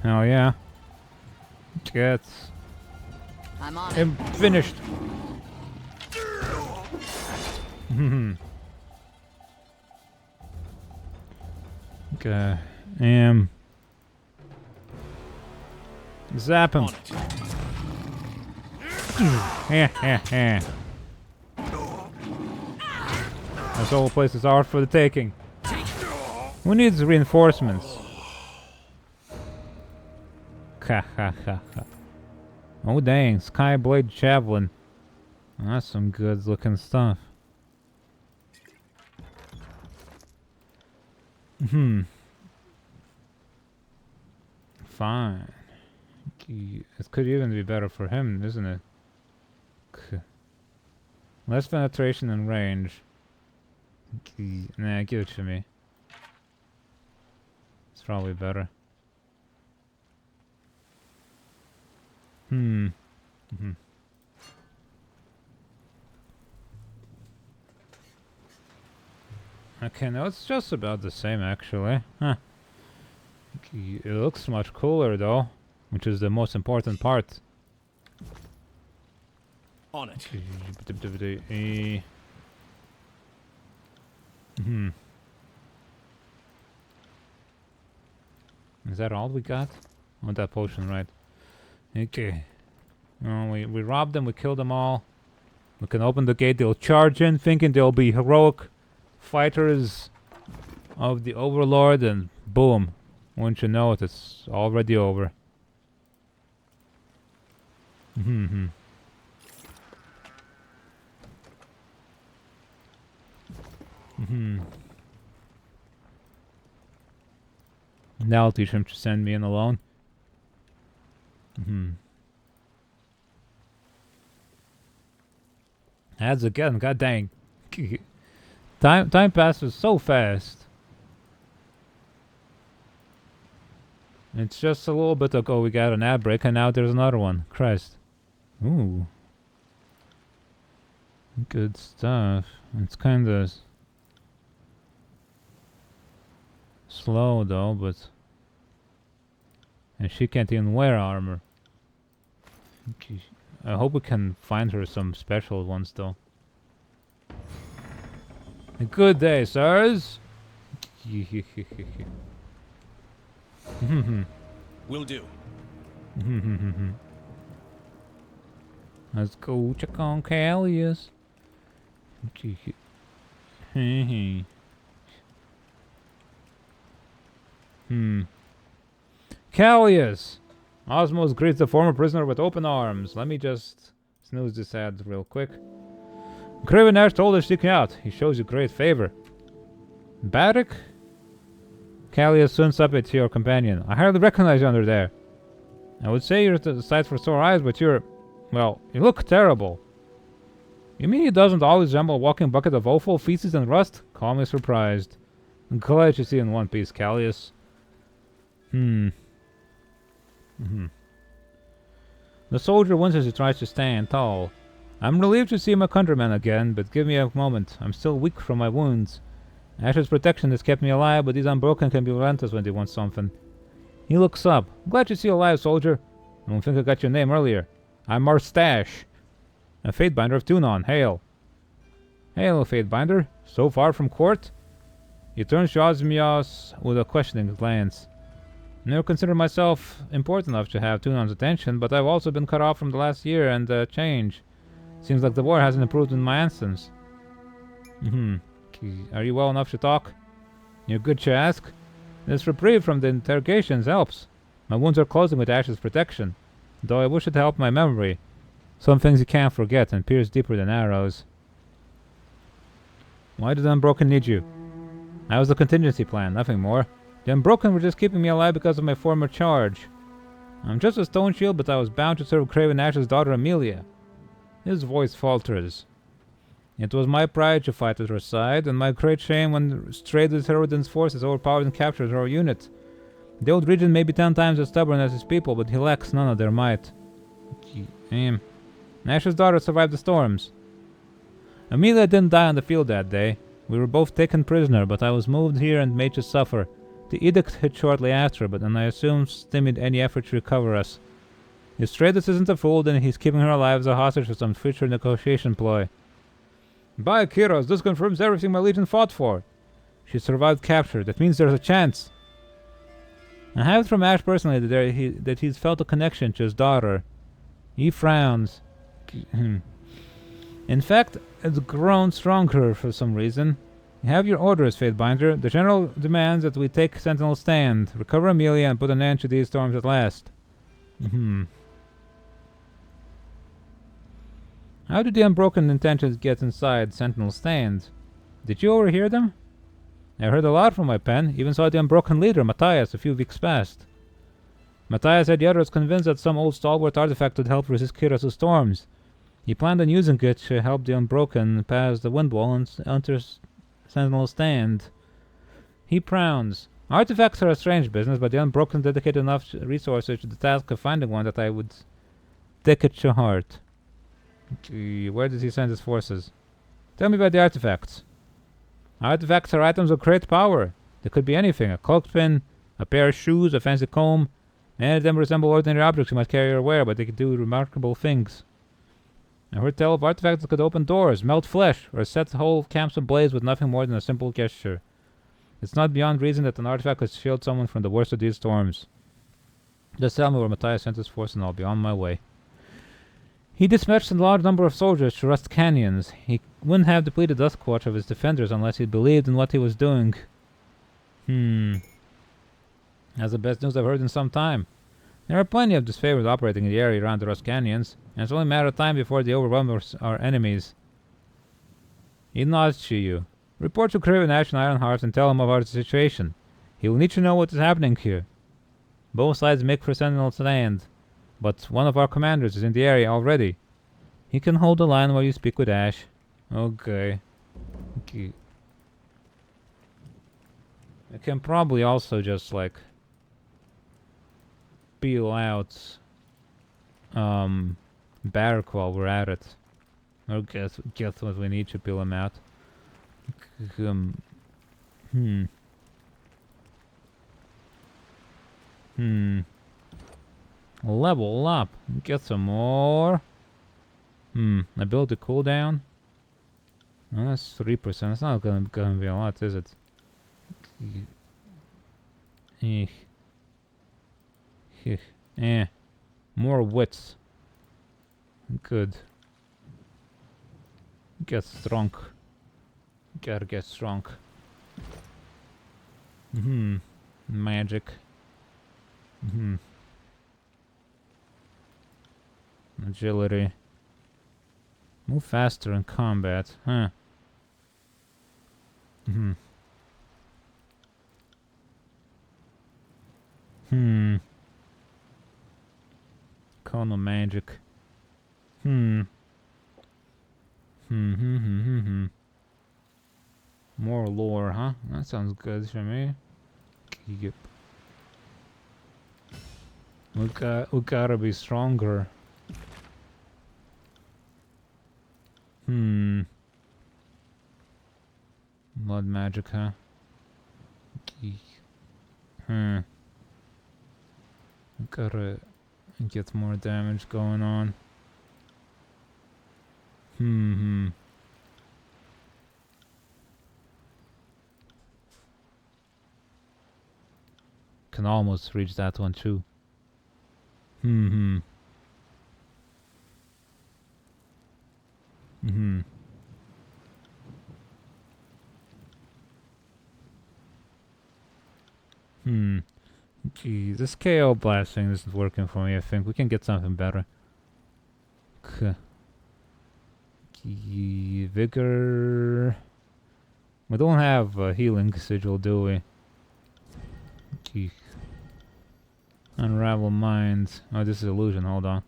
Hell yeah. Gets I'm on it. him finished. Okay. Zap him. This whole place is ours for the taking. Who needs reinforcements? Oh dang, Skyblade Javelin. That's some good looking stuff. Fine. It could even be better for him, isn't it? Less penetration and range. Nah, give it to me. It's probably better. Okay, no, it's just about the same actually. Huh. It looks much cooler though, which is the most important part. On it. Is that all we got? Oh, that potion, right? Okay. Oh, we robbed them, we killed them all. We can open the gate, they'll charge in, thinking they'll be heroic fighters of the Overlord, and boom. Wouldn't you know it, it's already over. Now I'll teach him to send me in alone. Ads again, god dang. Time passes so fast. It's just a little bit ago we got an ad break and now there's another one. Christ. Ooh. Good stuff. It's kinda slow though, but... And she can't even wear armor. I hope we can find her some special ones though. Good day, sirs. Will do. Let's go check on Callius. Callius! Osmos greets the former prisoner with open arms. Let me just snooze this ad real quick. Craven Ash told us to seek you out. He shows you great favor. Barrack? Callius soon submit to your companion. I hardly recognize you under there. I would say you're a sight for sore eyes, but you're... Well, you look terrible. You mean he doesn't always resemble a walking bucket of offal, feces, and rust? Call me surprised. I'm glad you see in one piece, Callius. The soldier wins as he tries to stand tall. I'm relieved to see my countrymen again, but give me a moment. I'm still weak from my wounds. Ash's protection has kept me alive, but these unbroken can be relentless when they want something. He looks up. Glad to see you alive, soldier. I don't think I got your name earlier. I'm Marstache, a Fatebinder of Tunon. Hail. Hail, Fatebinder. So far from court? He turns to Osmios with a questioning glance. I never considered myself important enough to have Tunon's attention, but I've also been cut off from the last year and change. Seems like the war hasn't improved in my instance. Are you well enough to talk? You're good to ask. This reprieve from the interrogations helps. My wounds are closing with Ash's protection, though I wish it helped my memory. Some things you can't forget and pierce deeper than arrows. Why did the Unbroken need you? That was the contingency plan, nothing more. The Unbroken were just keeping me alive because of my former charge. I'm just a stone shield, but I was bound to serve Craven Ash's daughter Amelia. His voice falters. It was my pride to fight at her side, and my great shame when Strayd's Herodin's forces overpowered and captured her unit. The old regent may be 10 times as stubborn as his people, but he lacks none of their might. Ash's daughter survived the storms. Amelia didn't die on the field that day. We were both taken prisoner, but I was moved here and made to suffer. The edict hit shortly after, but I assume stymied any effort to recover us. If Straydus isn't a fool, then he's keeping her alive as a hostage for some future negotiation ploy. By Kyros, this confirms everything my legion fought for. She survived capture. That means there's a chance. I have it from Ash personally that he's felt a connection to his daughter. He frowns. In fact, it's grown stronger for some reason. You have your orders, Fatebinder. The general demands that we take Sentinel stand, recover Amelia, and put an end to these storms at last. How did the Unbroken intentions get inside Sentinel stand? Did you overhear them? I heard a lot from my pen, even saw the Unbroken leader, Matthias, a few weeks past. Matthias had the others convinced that some old stalwart artifact would help resist Kyros' storms. He planned on using it to help the Unbroken pass the wind wall and enter Sentinel stand. He frowns. Artifacts are a strange business, but the Unbroken dedicated enough resources to the task of finding one that I would take it to heart. Where did he send his forces? Tell me about the artifacts. Artifacts are items of great power. They could be anything. A clothespin, a pair of shoes, a fancy comb. Many of them resemble ordinary objects you might carry or wear, but they could do remarkable things. I heard tell of artifacts that could open doors, melt flesh, or set whole camps ablaze with nothing more than a simple gesture. It's not beyond reason that an artifact could shield someone from the worst of these storms. Just tell me where Matthias sent his force and I'll be on my way. He dispatched a large number of soldiers to Rust Canyons. He wouldn't have depleted Duskwatch of his defenders unless he believed in what he was doing. That's the best news I've heard in some time. There are plenty of disfavors operating in the area around the Rust Canyons, and it's only a matter of time before they overwhelm our enemies. He nods to you. Report to Craven Ash and Ironheart and tell him about the situation. He will need to know what is happening here. Both sides make for Sentinel stand, but one of our commanders is in the area already. He can hold the line while you speak with Ash. Okay. I can probably also just, like, peel out bark while we're at it. Or guess what we need to peel him out. Level up. Get some more. Ability cooldown. Oh, that's 3%. That's not gonna be a lot, is it? More wits. Good. Get strong. Gotta get strong. Magic. Agility. Move faster in combat, huh? Cone of magic. More lore, huh? That sounds good for me. Yep. We gotta be stronger. Blood magic, huh? Gotta get more damage going on. Can almost reach that one too. Gee, this KO blast thing isn't working for me. I think we can get something better. Vigor. We don't have a healing sigil, do we? Gee. Unravel minds. Oh, this is illusion. Hold on.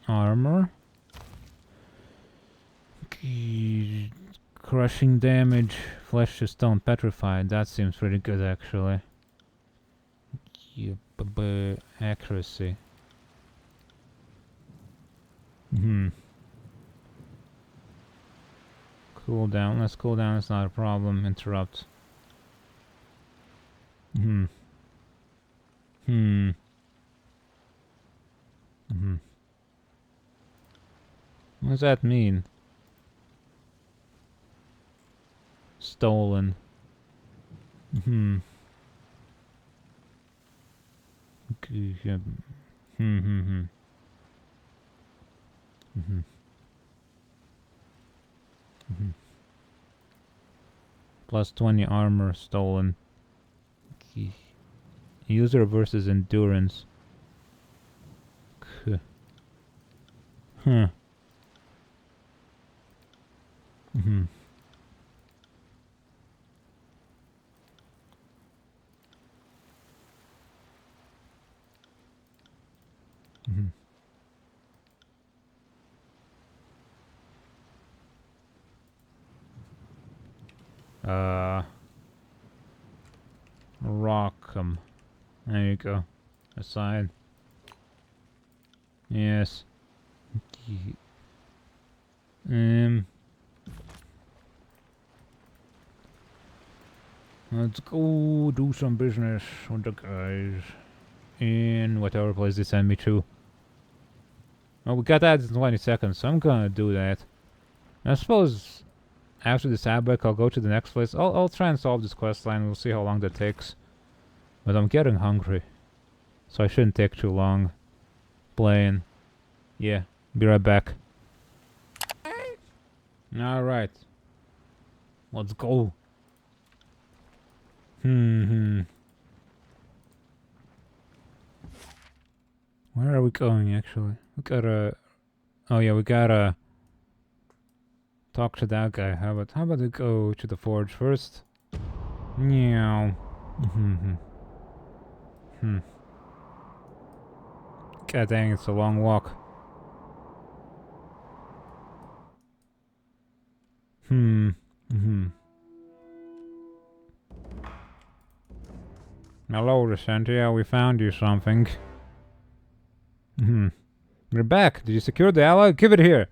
Armor. Crushing damage. Flesh to stone petrified. That seems pretty good, actually. Accuracy. Cooldown. Let's cool down. It's not a problem. Interrupt. What does that mean? Stolen. Plus 20 armor stolen. User versus endurance. Rock 'em. There you go. Aside. Yes. Let's go do some business with the guys in whatever place they send me to. Oh, we got that in 20 seconds, so I'm gonna do that. I suppose after this outbreak, I'll go to the next place. I'll try and solve this quest line. We'll see how long that takes. But I'm getting hungry, so I shouldn't take too long playing. Yeah, be right back. Alright. Let's go. Where are we going, actually? We gotta... Oh yeah, we gotta talk to that guy. How about we go to the forge first? Meow. God dang, it's a long walk. Hello, Resentia. We found you something. You're back. Did you secure the ally? Give it here.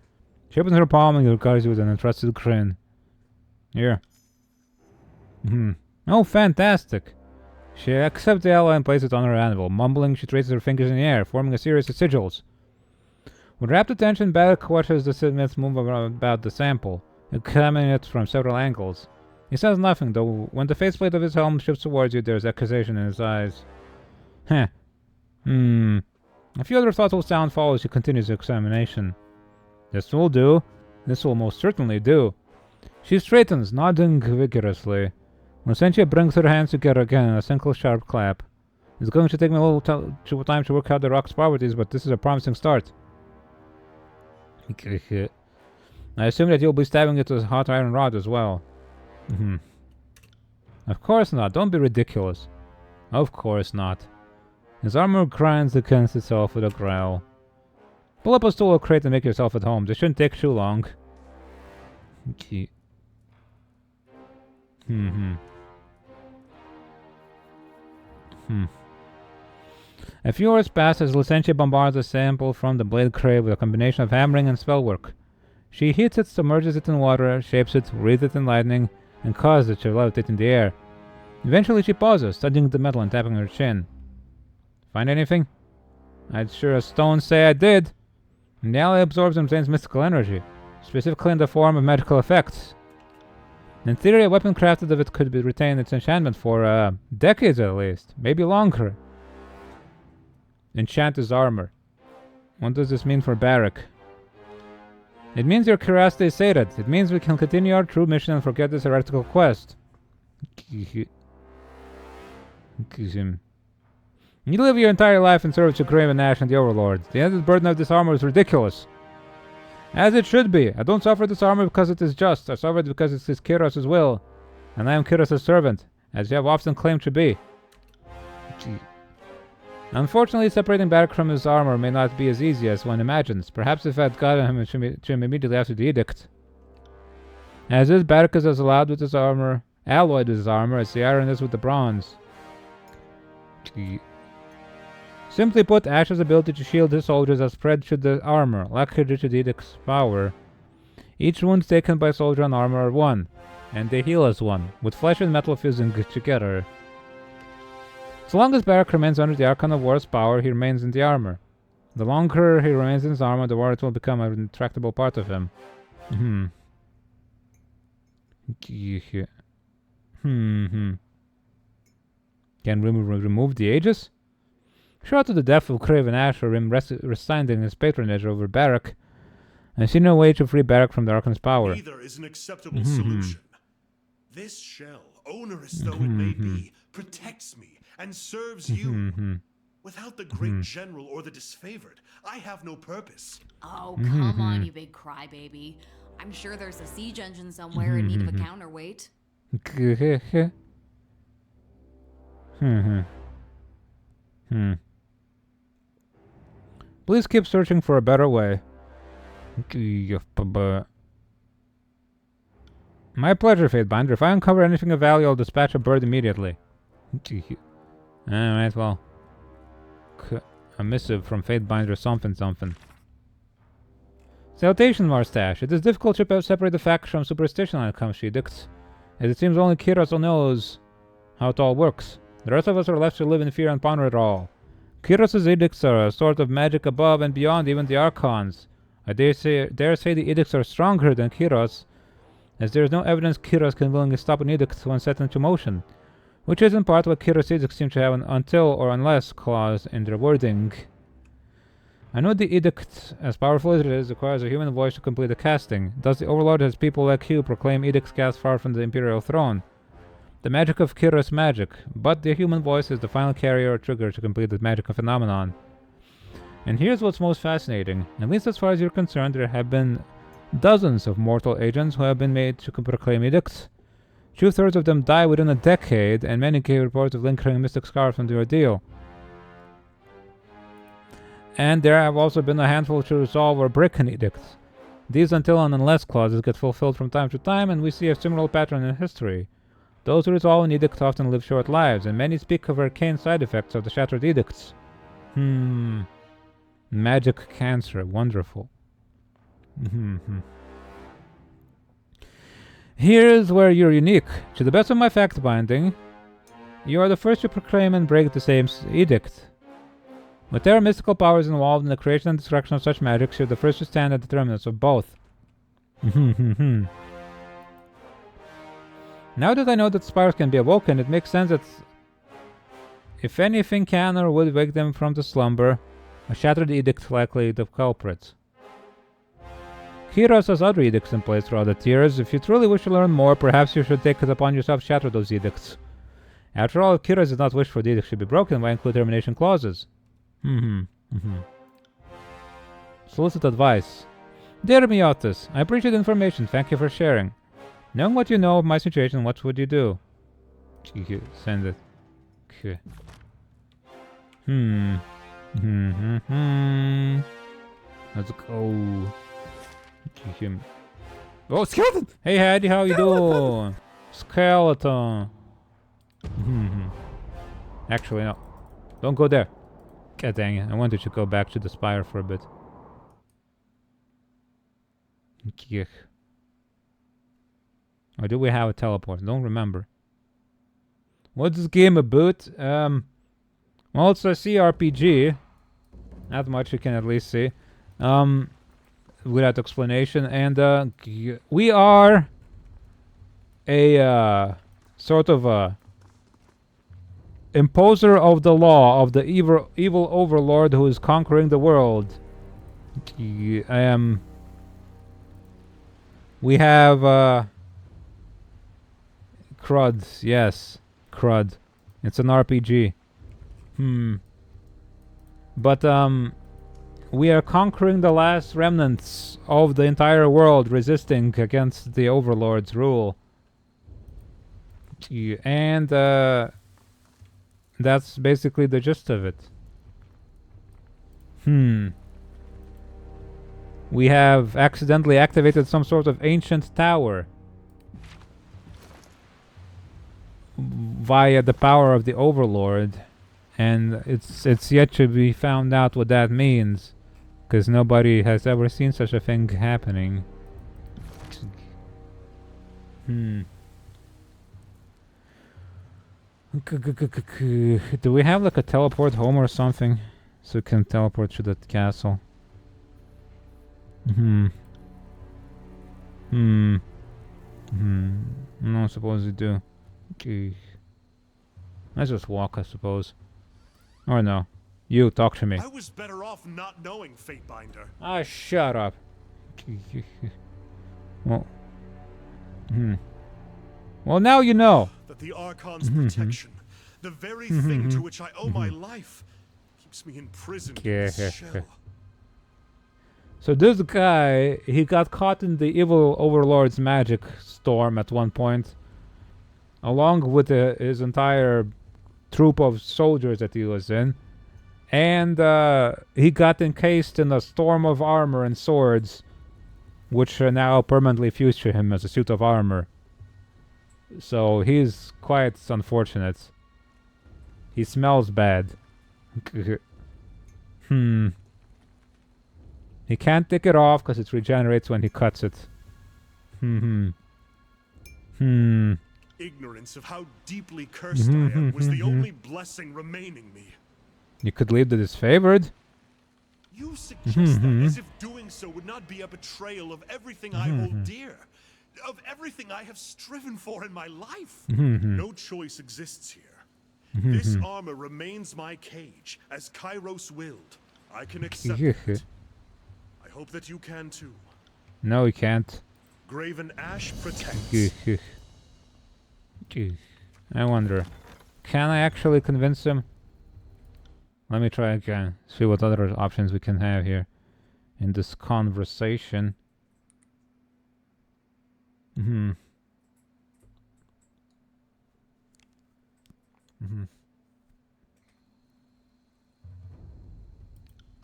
She opens her palm and regards you with an entrusted grin. Here. Oh, fantastic. She accepts the ally and places it on her anvil. Mumbling, she traces her fingers in the air, forming a series of sigils. With rapt attention, Baddock watches the smith move about the sample, examining it from several angles. He says nothing, though when the faceplate of his helm shifts towards you, there's accusation in his eyes. A few other thoughtful sound follows as he continues the examination. This will do. This will most certainly do. She straightens, nodding vigorously. When Sentia brings her hands together again in a single sharp clap. It's going to take me a little time to work out the rock's properties, but this is a promising start. I assume that you'll be stabbing it with a hot iron rod as well. Of course not. Don't be ridiculous. Of course not. His armor grinds against itself with a growl. Pull up a stool or crate and make yourself at home. This shouldn't take too long. A few hours pass as Licentia bombards a sample from the blade crave with a combination of hammering and spellwork. She heats it, submerges it in water, shapes it, wreathes it in lightning, and causes it to levitate in the air. Eventually she pauses, studying the metal and tapping her chin. Find anything? I'd sure as stones say I did. And the ally absorbs and drains mystical energy, specifically in the form of magical effects. In theory, a weapon crafted of it could retain its enchantment for, decades at least, maybe longer. Enchant his armor. What does this mean for Barak? It means your curiosity is sated. It means we can continue our true mission and forget this heretical quest. You live your entire life in service to Graven Ash and the Overlord. The added burden of this armor is ridiculous. As it should be. I don't suffer this armor because it is just. I suffer it because it is Kiros' will. And I am Kiros' servant, as you have often claimed to be. Unfortunately, separating Barak from his armor may not be as easy as one imagines. Perhaps if I had gotten him to him immediately after the edict. As is, Barak is as alloyed with his armor as the iron is with the bronze. Simply put, Ash's ability to shield his soldiers has spread to the armor, likely due to the edict's power. Each wound taken by soldier on armor are one, and they heal as one, with flesh and metal fusing together. So long as Barak remains under the Archon of War's power, he remains in the armor. The longer he remains in his armor, the more it will become an intractable part of him. Can we remove the Aegis? Short of the death of Craven Ash or him resigning his patronage over Barak, I see no way to free Barak from the Archon's power. Neither is an acceptable solution. This shell, onerous though it may be, protects me and serves you. Without the great general or the disfavored, I have no purpose. Oh, come on, you big crybaby. I'm sure there's a siege engine somewhere in need of a counterweight. Please keep searching for a better way. My pleasure, Fatebinder. If I uncover anything of value, I'll dispatch a bird immediately. Alright, well. A missive from Fatebinder something. Salutation, Marstache. It is difficult to separate the fact from superstition when it comes to edicts, as it seems only Kiros knows how it all works. The rest of us are left to live in fear and ponder it all. Kiros' edicts are a sort of magic above and beyond even the Archons. I dare say the edicts are stronger than Kiros, as there is no evidence Kiros can willingly stop an edict when set into motion, which is in part what Kiros edicts seem to have an until or unless clause in their wording. I know the edict, as powerful as it is, requires a human voice to complete the casting. Thus the Overlord has people like you proclaim edicts cast far from the Imperial throne. The magic of Kiros magic, but the human voice is the final carrier or trigger to complete the magical phenomenon. And here's what's most fascinating. At least as far as you're concerned, there have been Dozens of mortal agents who have been made to proclaim edicts. 2/3 of them die within a decade, and many gave reports of lingering mystic scars from the ordeal. And there have also been a handful to resolve or break an edict. These until and unless clauses get fulfilled from time to time, and we see a similar pattern in history. Those who resolve an edict often live short lives, and many speak of arcane side effects of the shattered edicts. Magic cancer, wonderful. Here's where you're unique. To the best of my fact-binding, you are the first to proclaim and break the same edict. But there are mystical powers involved in the creation and destruction of such magic, you're the first to stand at the terminus of both. Now that I know that spires can be awoken, it makes sense that if anything can or would wake them from the slumber, a shattered edict likely the culprit. Kyros has other edicts in place throughout the tiers. If you truly wish to learn more, perhaps you should take it upon yourself to shatter those edicts. After all, Kyros does not wish for the edict to be broken, why include termination clauses? Solicit advice. Dear Miotis, I appreciate the information, thank you for sharing. Knowing what you know of my situation, what would you do? Send it. Okay. Let's go. Oh, skeleton! Hey, Hattie, how you doing? Skeleton. Actually, no. Don't go there. God dang it. I wanted to go back to the spire for a bit. Or do we have a teleport? Don't remember. What's this game about? Well, it's a CRPG. Not much you can at least see. Without explanation. And we are a sort of a imposer of the law of the evil overlord who is conquering the world. We have Crud, yes. Crud. It's an RPG. But we are conquering the last remnants of the entire world, resisting against the overlord's rule. And that's basically the gist of it. We have accidentally activated some sort of ancient tower via the power of the overlord, and it's yet to be found out what that means, because nobody has ever seen such a thing happening. Do we have like a teleport home or something, so we can teleport to the castle? No, I suppose we do. Okay. Let's just walk, I suppose. Or no. You, talk to me. I was better off not knowing, Fatebinder. Ah, shut up. Well. Well, now you know. That the Archon's protection, the very thing to which I owe my life, keeps me imprisoned in this shell. So this guy, he got caught in the evil overlord's magic storm at one point, along with his entire troop of soldiers that he was in. And he got encased in a storm of armor and swords, which are now permanently fused to him as a suit of armor. So he's quite unfortunate. He smells bad. He can't take it off because it regenerates when he cuts it. Ignorance of how deeply cursed I am was the only blessing remaining me. You could leave the disfavored. You suggest that as if doing so would not be a betrayal of everything I hold dear, of everything I have striven for in my life. No choice exists here. This armor remains my cage, as Kairos willed. I can accept it. I hope that you can too. No, he can't. Graven Ash protects. I wonder, can I actually convince him? Let me try again. See what other options we can have here in this conversation.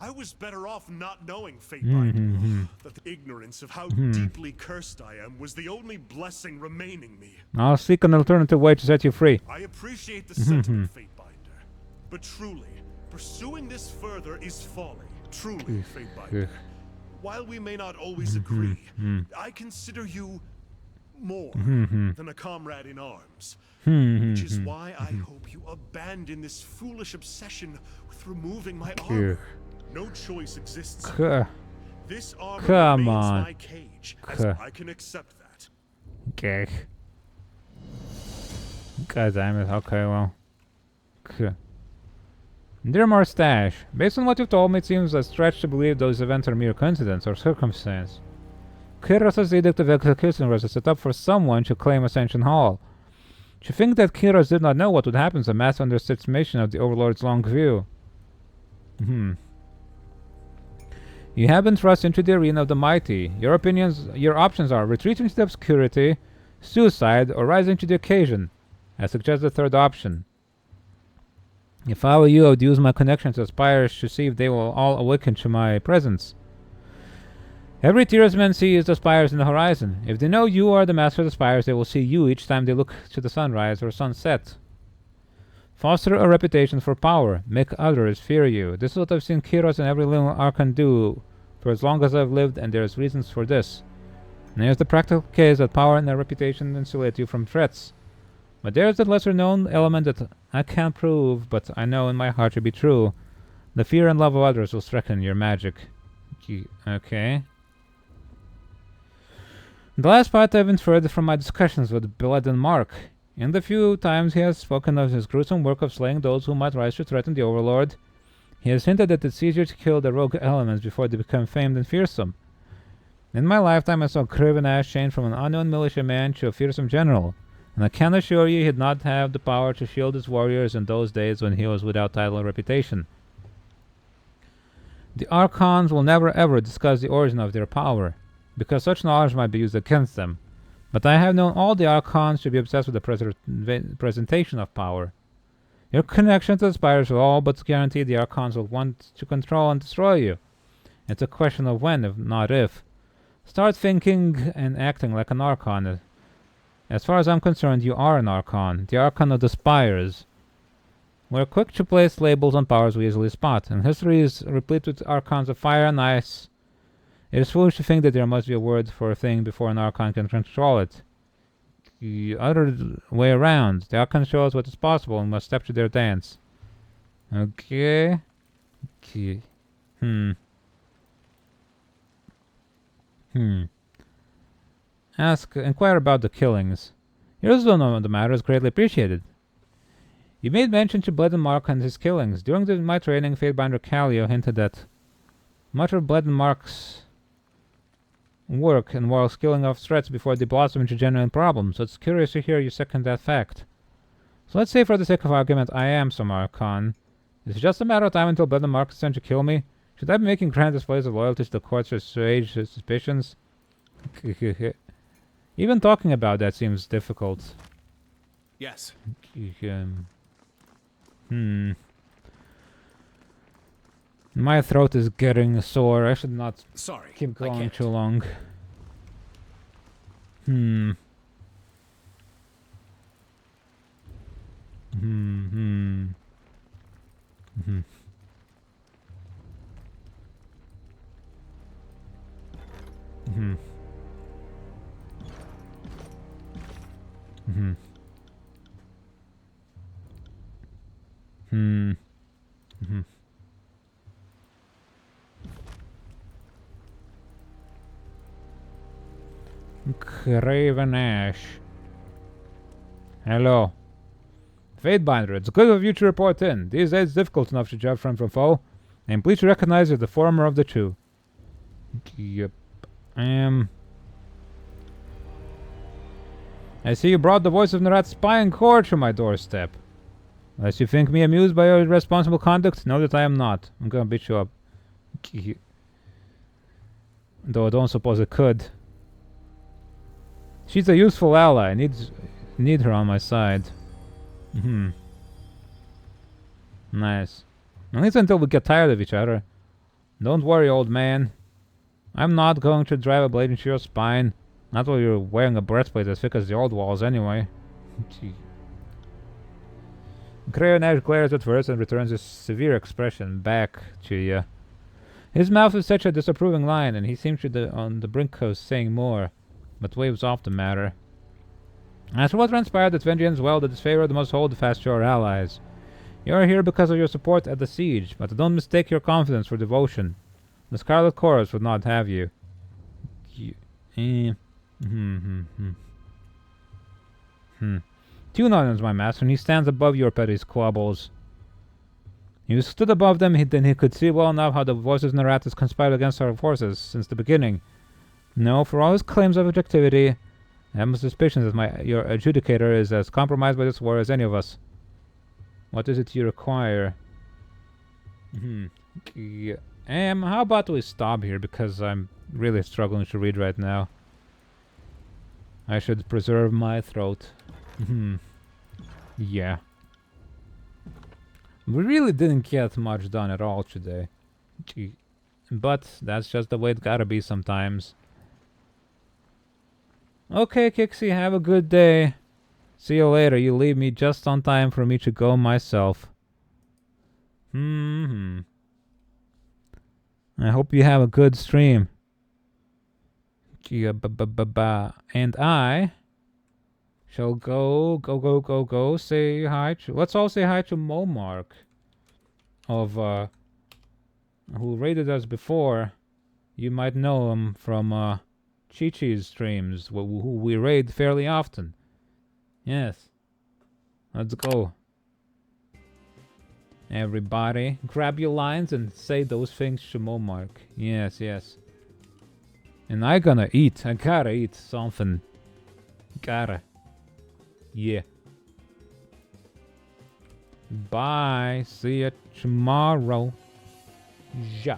I was better off not knowing Fatebinder. That the ignorance of how deeply cursed I am was the only blessing remaining me. I'll seek an alternative way to set you free. I appreciate the sentiment, Fatebinder. But truly, pursuing this further is folly. Truly, Fatebinder. While we may not always agree, I consider you more than a comrade in arms. Which is why I hope you abandon this foolish obsession with removing my armor. No choice exists. This armor Come remains on. my cage, as I can accept that. Okay. God damn it. Okay, well. Dear Mustache, based on what you've told me, it seems a stretch to believe those events are mere coincidence or circumstance. Kyros' edict of execution was set up for someone to claim Ascension Hall. To think that Kyros did not know what would happen is a massive underestimation of the Overlord's long view. You have been thrust into the arena of the mighty. Your options are retreat into the obscurity, suicide, or rising to the occasion. I suggest the third option. If I were you, I would use my connection to Aspires to see if they will all awaken to my presence. Every Tearsman sees the spires in the horizon. If they know you are the master of the spires, they will see you each time they look to the sunrise or sunset. Foster a reputation for power. Make others fear you. This is what I've seen Kyros and every little Archon do for as long as I've lived, and there's reasons for this. And here's the practical case that power and a reputation insulate you from threats. But there's that lesser-known element that I can't prove, but I know in my heart to be true. The fear and love of others will strengthen your magic. Okay. The last part I've inferred from my discussions with Blood and Mark. In the few times he has spoken of his gruesome work of slaying those who might rise to threaten the Overlord, he has hinted that it's easier to kill the rogue elements before they become famed and fearsome. In my lifetime I saw Craven Ash change from an unknown militiaman to a fearsome general, and I can assure you he did not have the power to shield his warriors in those days when he was without title or reputation. The Archons will never ever discuss the origin of their power, because such knowledge might be used against them. But I have known all the Archons to be obsessed with the presentation of power. Your connection to the spires will all but guarantee the Archons will want to control and destroy you. It's a question of when, if not if. Start thinking and acting like an Archon. As far as I'm concerned, you are an Archon, the Archon of the Spires. We're quick to place labels on powers we easily spot, and history is replete with Archons of fire and ice. It is foolish to think that there must be a word for a thing before an Archon can control it. The other way around. The Archon show us what is possible and must step to their dance. Okay. Inquire about the killings. Your wisdom on the matter is greatly appreciated. You made mention to Blood and Mark and his killings. During my training, Fatebinder Callio hinted that much of Blood and Mark's work involves killing off threats before they blossom into genuine problems, so it's curious to hear you second that fact. So let's say for the sake of argument I am some Archon. Is it just a matter of time until Blood and Mark is sent to kill me? Should I be making grand displays of loyalty to the courts to assuage his suspicions? Even talking about that seems difficult. Yes. My throat is getting sore. I should not Sorry, keep I going can't. too long. Craven Ash. Hello. Fatebinder, it's good of you to report in. These days it's difficult enough to judge friend from foe. I am pleased to recognize you're the former of the two. Yep. I see you brought the voice of Narat's spying court to my doorstep. Unless you think me amused by your irresponsible conduct, know that I am not. I'm gonna beat you up. Though I don't suppose it could. She's a useful ally. I need her on my side. Nice. At least until we get tired of each other. Don't worry, old man. I'm not going to drive a blade into your spine. Not while you're wearing a breastplate as thick as the old walls, anyway. Gee. Crayonash glares at first and returns a severe expression back to you. His mouth is such a disapproving line, and he seems to be on the brink of saying more, but waves off the matter. As for what transpired at Vengeance, well, the disfavor must hold fast to our allies. You are here because of your support at the siege, but don't mistake your confidence for devotion. The Scarlet Chorus would not have you. Tune on is my master, and he stands above your petty squabbles. You stood above them, then he could see well enough how the voices in the Ratus conspired against our forces since the beginning. No, for all his claims of objectivity, I have suspicions that your adjudicator is as compromised by this war as any of us. What is it you require? How about we stop here, because I'm really struggling to read right now. I should preserve my throat. Yeah. We really didn't get much done at all today. But that's just the way it gotta be sometimes. Okay, Kixie, have a good day. See you later. You leave me just on time for me to go myself. I hope you have a good stream. And I shall go say hi to... Let's all say hi to Momark of, who raided us before. You might know him from, Chi-Chi's streams, who we raid fairly often. Yes. Let's go. Everybody, grab your lines and say those things to Momark. Yes, yes. And I gotta eat. I gotta eat something. Gotta. Yeah. Bye. See you tomorrow. Ja.